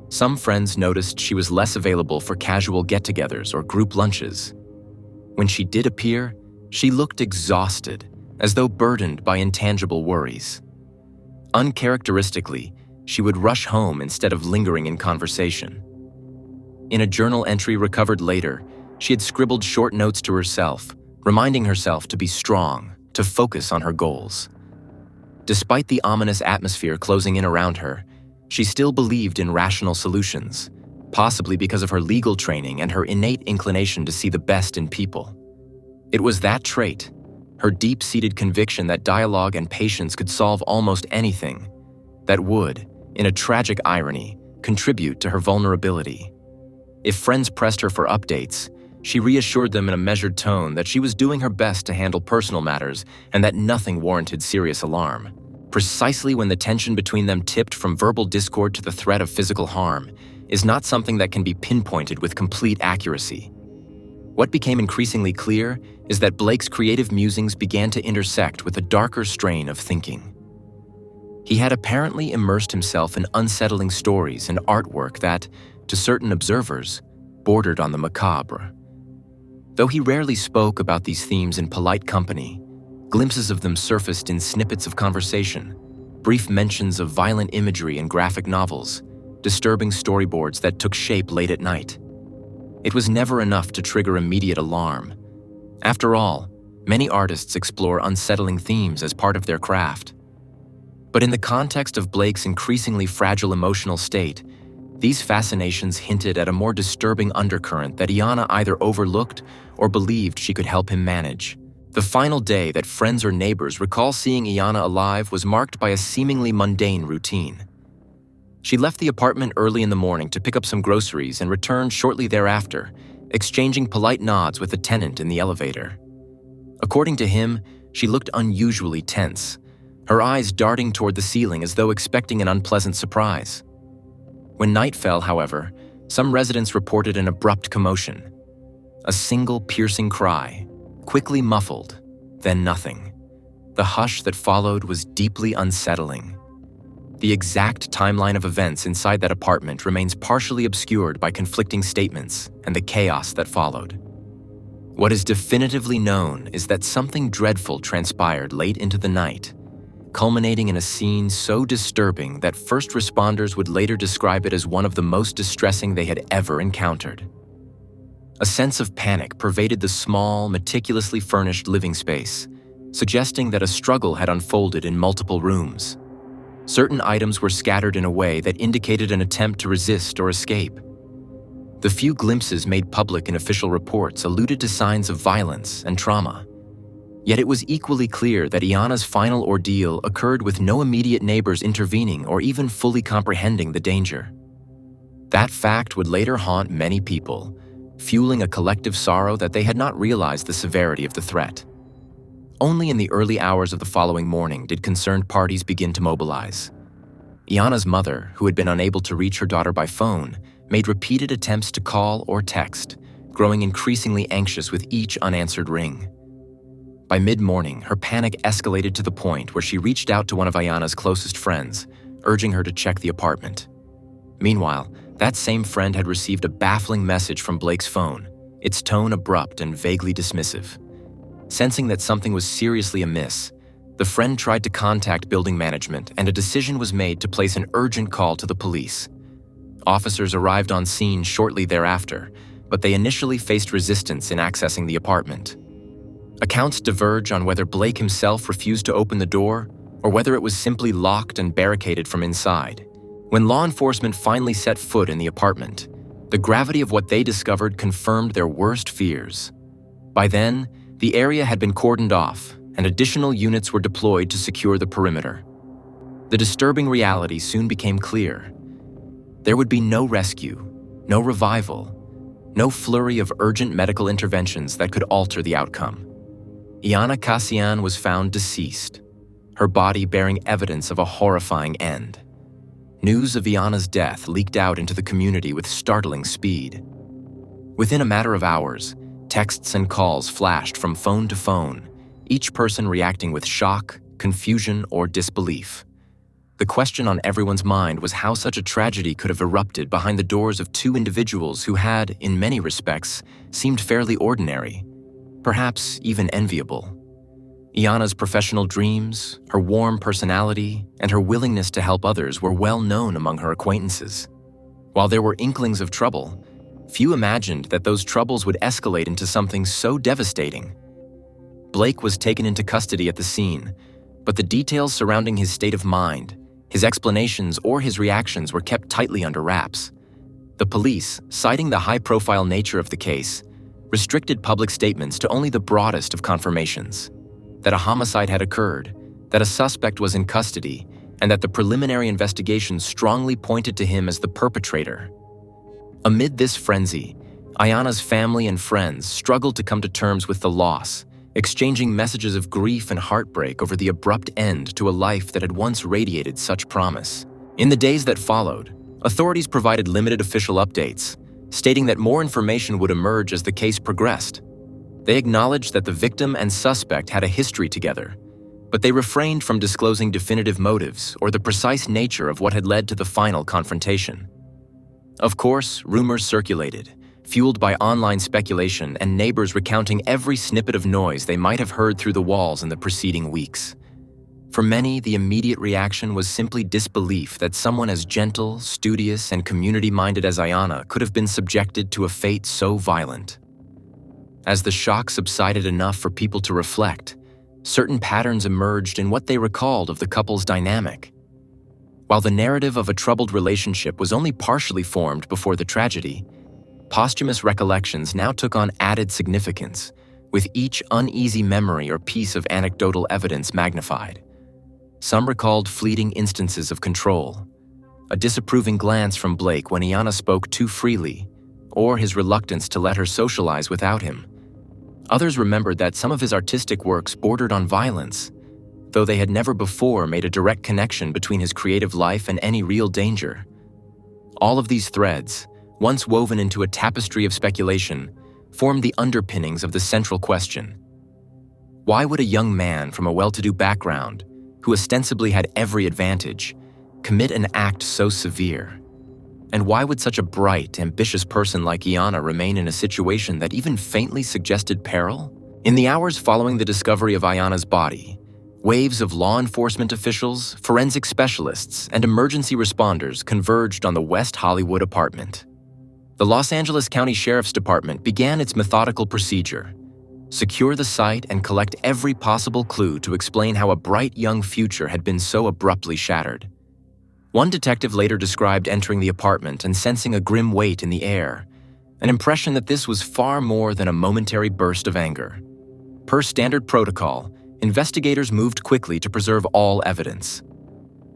Some friends noticed she was less available for casual get-togethers or group lunches. When she did appear, she looked exhausted, as though burdened by intangible worries. Uncharacteristically, she would rush home instead of lingering in conversation. In a journal entry recovered later, she had scribbled short notes to herself, reminding herself to be strong, to focus on her goals. Despite the ominous atmosphere closing in around her, she still believed in rational solutions, possibly because of her legal training and her innate inclination to see the best in people. It was that trait, her deep-seated conviction that dialogue and patience could solve almost anything, that would, in a tragic irony, contribute to her vulnerability. If friends pressed her for updates, she reassured them in a measured tone that she was doing her best to handle personal matters and that nothing warranted serious alarm. Precisely when the tension between them tipped from verbal discord to the threat of physical harm is not something that can be pinpointed with complete accuracy. What became increasingly clear is that Blake's creative musings began to intersect with a darker strain of thinking. He had apparently immersed himself in unsettling stories and artwork that, to certain observers, bordered on the macabre. Though he rarely spoke about these themes in polite company, glimpses of them surfaced in snippets of conversation, brief mentions of violent imagery in graphic novels, disturbing storyboards that took shape late at night. It was never enough to trigger immediate alarm. After all, many artists explore unsettling themes as part of their craft. But in the context of Blake's increasingly fragile emotional state, these fascinations hinted at a more disturbing undercurrent that Ayanna either overlooked or believed she could help him manage. The final day that friends or neighbors recall seeing Ayanna alive was marked by a seemingly mundane routine. She left the apartment early in the morning to pick up some groceries and returned shortly thereafter, exchanging polite nods with a tenant in the elevator. According to him, she looked unusually tense, her eyes darting toward the ceiling as though expecting an unpleasant surprise. When night fell, however, some residents reported an abrupt commotion. A single piercing cry, quickly muffled, then nothing. The hush that followed was deeply unsettling. The exact timeline of events inside that apartment remains partially obscured by conflicting statements and the chaos that followed. What is definitively known is that something dreadful transpired late into the night, culminating in a scene so disturbing that first responders would later describe it as one of the most distressing they had ever encountered. A sense of panic pervaded the small, meticulously furnished living space, suggesting that a struggle had unfolded in multiple rooms. Certain items were scattered in a way that indicated an attempt to resist or escape. The few glimpses made public in official reports alluded to signs of violence and trauma. Yet it was equally clear that Ayanna's final ordeal occurred with no immediate neighbors intervening or even fully comprehending the danger. That fact would later haunt many people, fueling a collective sorrow that they had not realized the severity of the threat. Only in the early hours of the following morning did concerned parties begin to mobilize. Ayanna's mother, who had been unable to reach her daughter by phone, made repeated attempts to call or text, growing increasingly anxious with each unanswered ring. By mid-morning, her panic escalated to the point where she reached out to one of Ayanna's closest friends, urging her to check the apartment. Meanwhile, that same friend had received a baffling message from Blake's phone, its tone abrupt and vaguely dismissive. Sensing that something was seriously amiss, the friend tried to contact building management, and a decision was made to place an urgent call to the police. Officers arrived on scene shortly thereafter, but they initially faced resistance in accessing the apartment. Accounts diverge on whether Blake himself refused to open the door or whether it was simply locked and barricaded from inside. When law enforcement finally set foot in the apartment, the gravity of what they discovered confirmed their worst fears. By then, the area had been cordoned off, and additional units were deployed to secure the perimeter. The disturbing reality soon became clear. There would be no rescue, no revival, no flurry of urgent medical interventions that could alter the outcome. Ayanna Kassian was found deceased, her body bearing evidence of a horrifying end. News of Ayanna's death leaked out into the community with startling speed. Within a matter of hours, texts and calls flashed from phone to phone, each person reacting with shock, confusion, or disbelief. The question on everyone's mind was how such a tragedy could have erupted behind the doors of two individuals who had, in many respects, seemed fairly ordinary, perhaps even enviable. Ayanna's professional dreams, her warm personality, and her willingness to help others were well known among her acquaintances. While there were inklings of trouble, few imagined that those troubles would escalate into something so devastating. Blake was taken into custody at the scene, but the details surrounding his state of mind, his explanations, or his reactions were kept tightly under wraps. The police, citing the high-profile nature of the case, restricted public statements to only the broadest of confirmations: that a homicide had occurred, that a suspect was in custody, and that the preliminary investigation strongly pointed to him as the perpetrator. Amid this frenzy, Ayanna's family and friends struggled to come to terms with the loss, exchanging messages of grief and heartbreak over the abrupt end to a life that had once radiated such promise. In the days that followed, authorities provided limited official updates, stating that more information would emerge as the case progressed. They acknowledged that the victim and suspect had a history together, but they refrained from disclosing definitive motives or the precise nature of what had led to the final confrontation. Of course, rumors circulated, fueled by online speculation and neighbors recounting every snippet of noise they might have heard through the walls in the preceding weeks. For many, the immediate reaction was simply disbelief that someone as gentle, studious, and community-minded as Ayanna could have been subjected to a fate so violent. As the shock subsided enough for people to reflect, certain patterns emerged in what they recalled of the couple's dynamic. While the narrative of a troubled relationship was only partially formed before the tragedy, posthumous recollections now took on added significance, with each uneasy memory or piece of anecdotal evidence magnified. Some recalled fleeting instances of control, a disapproving glance from Blake when Ayanna spoke too freely, or his reluctance to let her socialize without him. Others remembered that some of his artistic works bordered on violence, though they had never before made a direct connection between his creative life and any real danger. All of these threads, once woven into a tapestry of speculation, formed the underpinnings of the central question. Why would a young man from a well-to-do background, who ostensibly had every advantage, commit an act so severe? And why would such a bright, ambitious person like Ayanna remain in a situation that even faintly suggested peril? In the hours following the discovery of Ayanna's body, waves of law enforcement officials, forensic specialists, and emergency responders converged on the West Hollywood apartment. The Los Angeles County Sheriff's Department began its methodical procedure: secure the site and collect every possible clue to explain how a bright young future had been so abruptly shattered. One detective later described entering the apartment and sensing a grim weight in the air, an impression that this was far more than a momentary burst of anger. Per standard protocol, investigators moved quickly to preserve all evidence.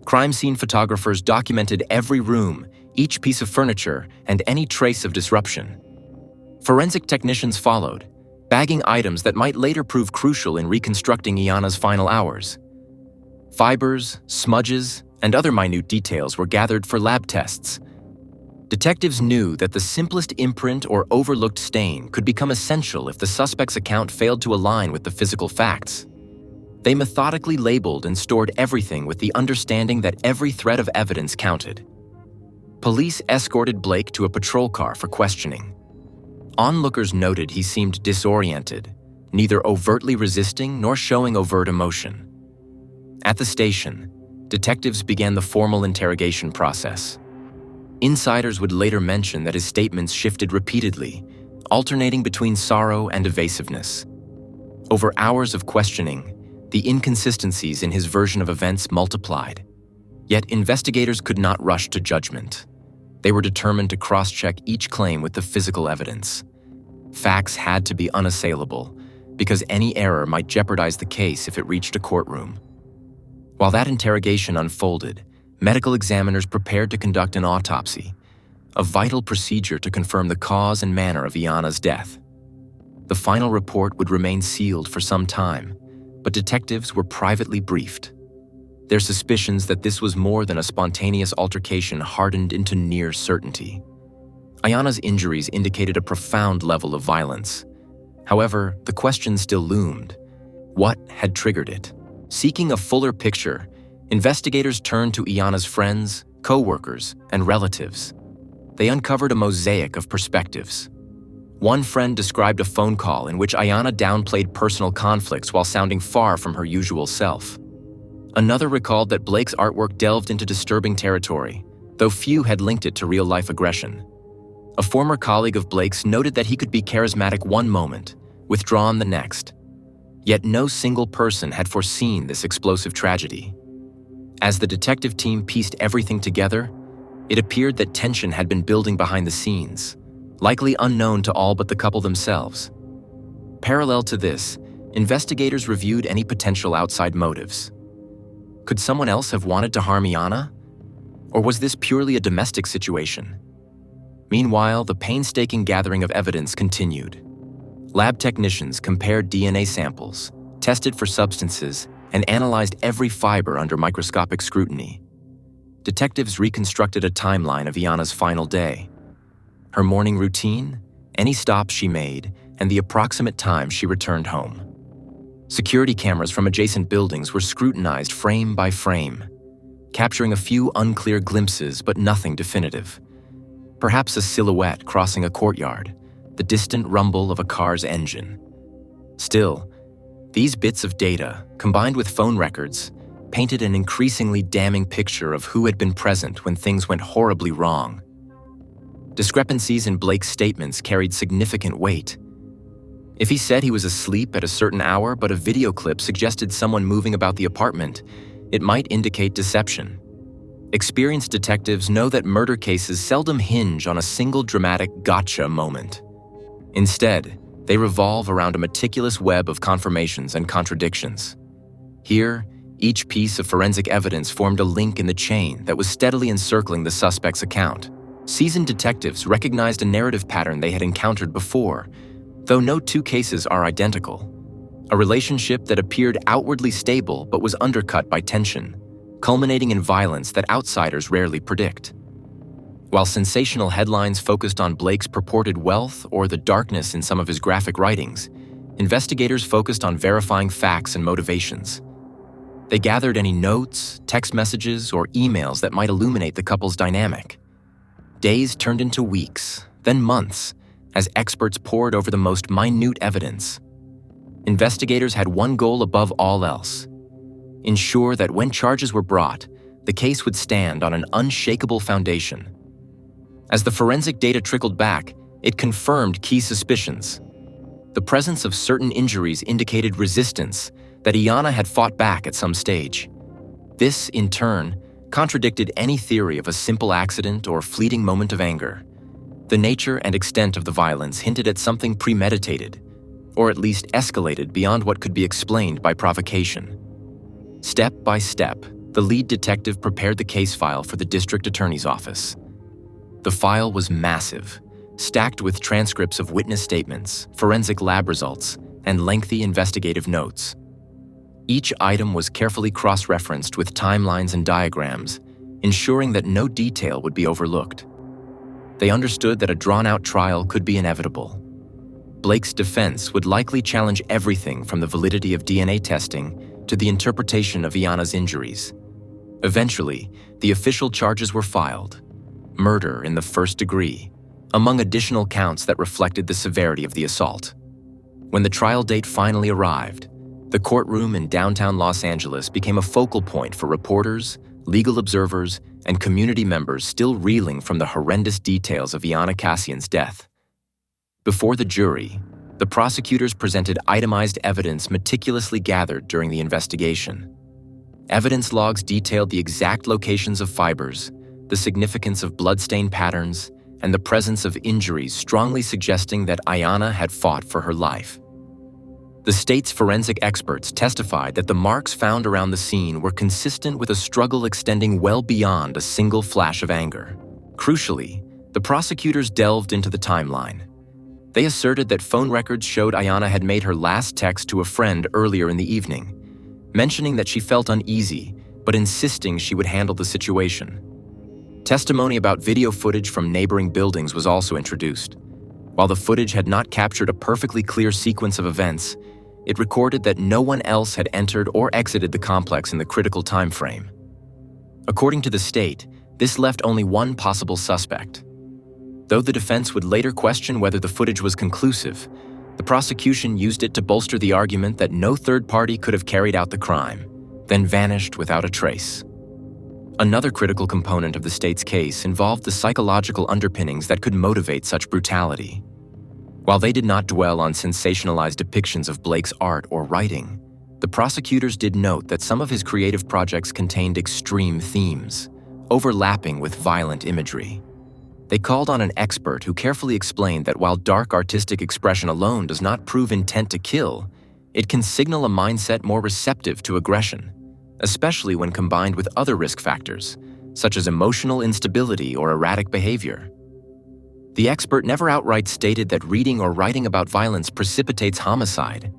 Crime scene photographers documented every room, each piece of furniture, and any trace of disruption. Forensic technicians followed, bagging items that might later prove crucial in reconstructing Ayanna's final hours. Fibers, smudges, and other minute details were gathered for lab tests. Detectives knew that the simplest imprint or overlooked stain could become essential if the suspect's account failed to align with the physical facts. They methodically labeled and stored everything with the understanding that every thread of evidence counted. Police escorted Blake to a patrol car for questioning. Onlookers noted he seemed disoriented, neither overtly resisting nor showing overt emotion. At the station, detectives began the formal interrogation process. Insiders would later mention that his statements shifted repeatedly, alternating between sorrow and evasiveness. Over hours of questioning, the inconsistencies in his version of events multiplied. Yet investigators could not rush to judgment. They were determined to cross-check each claim with the physical evidence. Facts had to be unassailable, because any error might jeopardize the case if it reached a courtroom. While that interrogation unfolded, medical examiners prepared to conduct an autopsy, a vital procedure to confirm the cause and manner of Ayanna's death. The final report would remain sealed for some time, but detectives were privately briefed. Their suspicions that this was more than a spontaneous altercation hardened into near certainty. Ayanna's injuries indicated a profound level of violence. However, the question still loomed. What had triggered it? Seeking a fuller picture, investigators turned to Ayanna's friends, co-workers, and relatives. They uncovered a mosaic of perspectives. One friend described a phone call in which Ayanna downplayed personal conflicts while sounding far from her usual self. Another recalled that Blake's artwork delved into disturbing territory, though few had linked it to real-life aggression. A former colleague of Blake's noted that he could be charismatic one moment, withdrawn the next. Yet no single person had foreseen this explosive tragedy. As the detective team pieced everything together, it appeared that tension had been building behind the scenes, likely unknown to all but the couple themselves. Parallel to this, investigators reviewed any potential outside motives. Could someone else have wanted to harm Ayanna? Or was this purely a domestic situation? Meanwhile, the painstaking gathering of evidence continued. Lab technicians compared DNA samples, tested for substances, and analyzed every fiber under microscopic scrutiny. Detectives reconstructed a timeline of Ayanna's final day. Her morning routine, any stops she made, and the approximate time she returned home. Security cameras from adjacent buildings were scrutinized frame by frame, capturing a few unclear glimpses but nothing definitive. Perhaps a silhouette crossing a courtyard, the distant rumble of a car's engine. Still, these bits of data, combined with phone records, painted an increasingly damning picture of who had been present when things went horribly wrong. Discrepancies in Blake's statements carried significant weight. If he said he was asleep at a certain hour but a video clip suggested someone moving about the apartment, it might indicate deception. Experienced detectives know that murder cases seldom hinge on a single dramatic gotcha moment. Instead, they revolve around a meticulous web of confirmations and contradictions. Here, each piece of forensic evidence formed a link in the chain that was steadily encircling the suspect's account. Seasoned detectives recognized a narrative pattern they had encountered before, though no two cases are identical. A relationship that appeared outwardly stable but was undercut by tension, culminating in violence that outsiders rarely predict. While sensational headlines focused on Blake's purported wealth or the darkness in some of his graphic writings, investigators focused on verifying facts and motivations. They gathered any notes, text messages, or emails that might illuminate the couple's dynamic. Days turned into weeks, then months, as experts pored over the most minute evidence. Investigators had one goal above all else: ensure that when charges were brought, the case would stand on an unshakable foundation. As the forensic data trickled back, it confirmed key suspicions. The presence of certain injuries indicated resistance, that Ayanna had fought back at some stage. This, in turn, contradicted any theory of a simple accident or fleeting moment of anger. The nature and extent of the violence hinted at something premeditated, or at least escalated beyond what could be explained by provocation. Step by step, the lead detective prepared the case file for the district attorney's office. The file was massive, stacked with transcripts of witness statements, forensic lab results, and lengthy investigative notes. Each item was carefully cross-referenced with timelines and diagrams, ensuring that no detail would be overlooked. They understood that a drawn-out trial could be inevitable. Blake's defense would likely challenge everything from the validity of DNA testing to the interpretation of Ayanna's injuries. Eventually, the official charges were filed: murder in the first degree, among additional counts that reflected the severity of the assault. When the trial date finally arrived, the courtroom in downtown Los Angeles became a focal point for reporters, legal observers, and community members still reeling from the horrendous details of Ayanna Kassian's death. Before the jury, the prosecutors presented itemized evidence meticulously gathered during the investigation. Evidence logs detailed the exact locations of fibers, the significance of bloodstain patterns, and the presence of injuries strongly suggesting that Ayanna had fought for her life. The state's forensic experts testified that the marks found around the scene were consistent with a struggle extending well beyond a single flash of anger. Crucially, the prosecutors delved into the timeline. They asserted that phone records showed Ayanna had made her last text to a friend earlier in the evening, mentioning that she felt uneasy, but insisting she would handle the situation. Testimony about video footage from neighboring buildings was also introduced. While the footage had not captured a perfectly clear sequence of events, it recorded that no one else had entered or exited the complex in the critical time frame. According to the state, this left only one possible suspect. Though the defense would later question whether the footage was conclusive, the prosecution used it to bolster the argument that no third party could have carried out the crime, then vanished without a trace. Another critical component of the state's case involved the psychological underpinnings that could motivate such brutality. While they did not dwell on sensationalized depictions of Blake's art or writing, the prosecutors did note that some of his creative projects contained extreme themes, overlapping with violent imagery. They called on an expert who carefully explained that while dark artistic expression alone does not prove intent to kill, it can signal a mindset more receptive to aggression, especially when combined with other risk factors, such as emotional instability or erratic behavior. The expert never outright stated that reading or writing about violence precipitates homicide.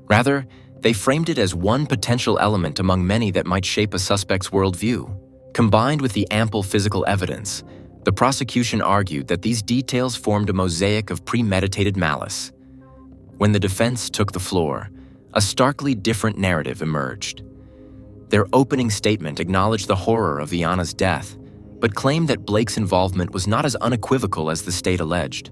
Rather, they framed it as one potential element among many that might shape a suspect's worldview. Combined with the ample physical evidence, the prosecution argued that these details formed a mosaic of premeditated malice. When the defense took the floor, a starkly different narrative emerged. Their opening statement acknowledged the horror of Ayanna's death, but claimed that Blake's involvement was not as unequivocal as the state alleged.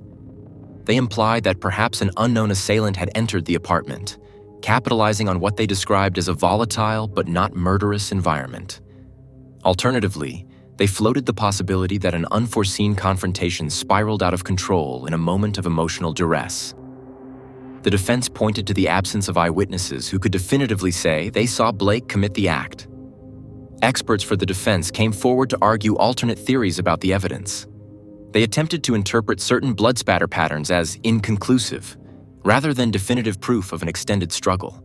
They implied that perhaps an unknown assailant had entered the apartment, capitalizing on what they described as a volatile but not murderous environment. Alternatively, they floated the possibility that an unforeseen confrontation spiraled out of control in a moment of emotional duress. The defense pointed to the absence of eyewitnesses who could definitively say they saw Blake commit the act. Experts for the defense came forward to argue alternate theories about the evidence. They attempted to interpret certain blood spatter patterns as inconclusive, rather than definitive proof of an extended struggle.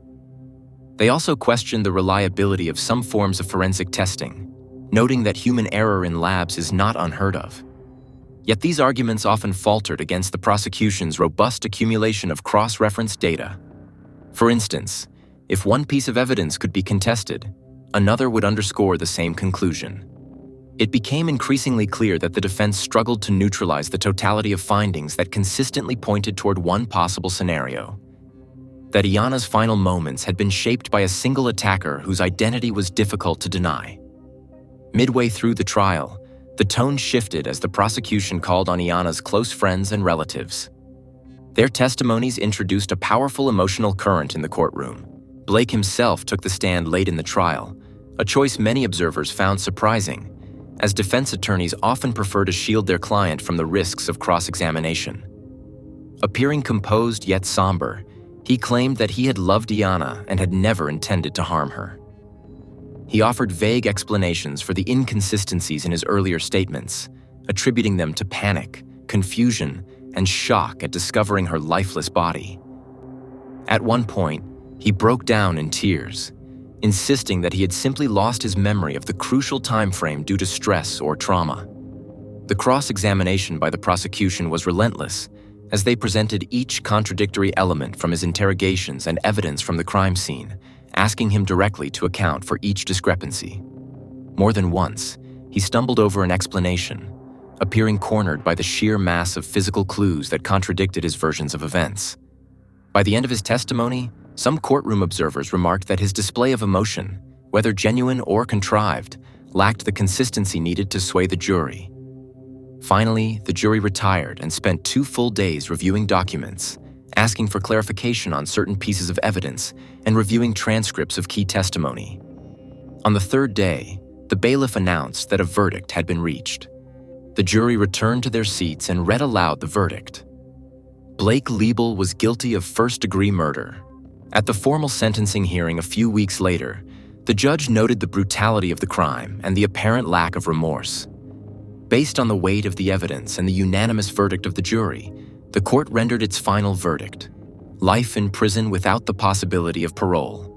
They also questioned the reliability of some forms of forensic testing, noting that human error in labs is not unheard of. Yet these arguments often faltered against the prosecution's robust accumulation of cross-reference data. For instance, if one piece of evidence could be contested, another would underscore the same conclusion. It became increasingly clear that the defense struggled to neutralize the totality of findings that consistently pointed toward one possible scenario: that Ayanna's final moments had been shaped by a single attacker whose identity was difficult to deny. Midway through the trial, the tone shifted as the prosecution called on Ayanna's close friends and relatives. Their testimonies introduced a powerful emotional current in the courtroom. Blake himself took the stand late in the trial, a choice many observers found surprising, as defense attorneys often prefer to shield their client from the risks of cross-examination. Appearing composed yet somber, he claimed that he had loved Ayanna and had never intended to harm her. He offered vague explanations for the inconsistencies in his earlier statements, attributing them to panic, confusion, and shock at discovering her lifeless body. At one point, he broke down in tears, insisting that he had simply lost his memory of the crucial time frame due to stress or trauma. The cross-examination by the prosecution was relentless, as they presented each contradictory element from his interrogations and evidence from the crime scene, asking him directly to account for each discrepancy. More than once, he stumbled over an explanation, appearing cornered by the sheer mass of physical clues that contradicted his versions of events. By the end of his testimony, some courtroom observers remarked that his display of emotion, whether genuine or contrived, lacked the consistency needed to sway the jury. Finally, the jury retired and spent 2 full days reviewing documents, asking for clarification on certain pieces of evidence, and reviewing transcripts of key testimony. On the 3rd day, the bailiff announced that a verdict had been reached. The jury returned to their seats and read aloud the verdict. Blake Liebel was guilty of first-degree murder. At the formal sentencing hearing a few weeks later, the judge noted the brutality of the crime and the apparent lack of remorse. Based on the weight of the evidence and the unanimous verdict of the jury, the court rendered its final verdict: life in prison without the possibility of parole.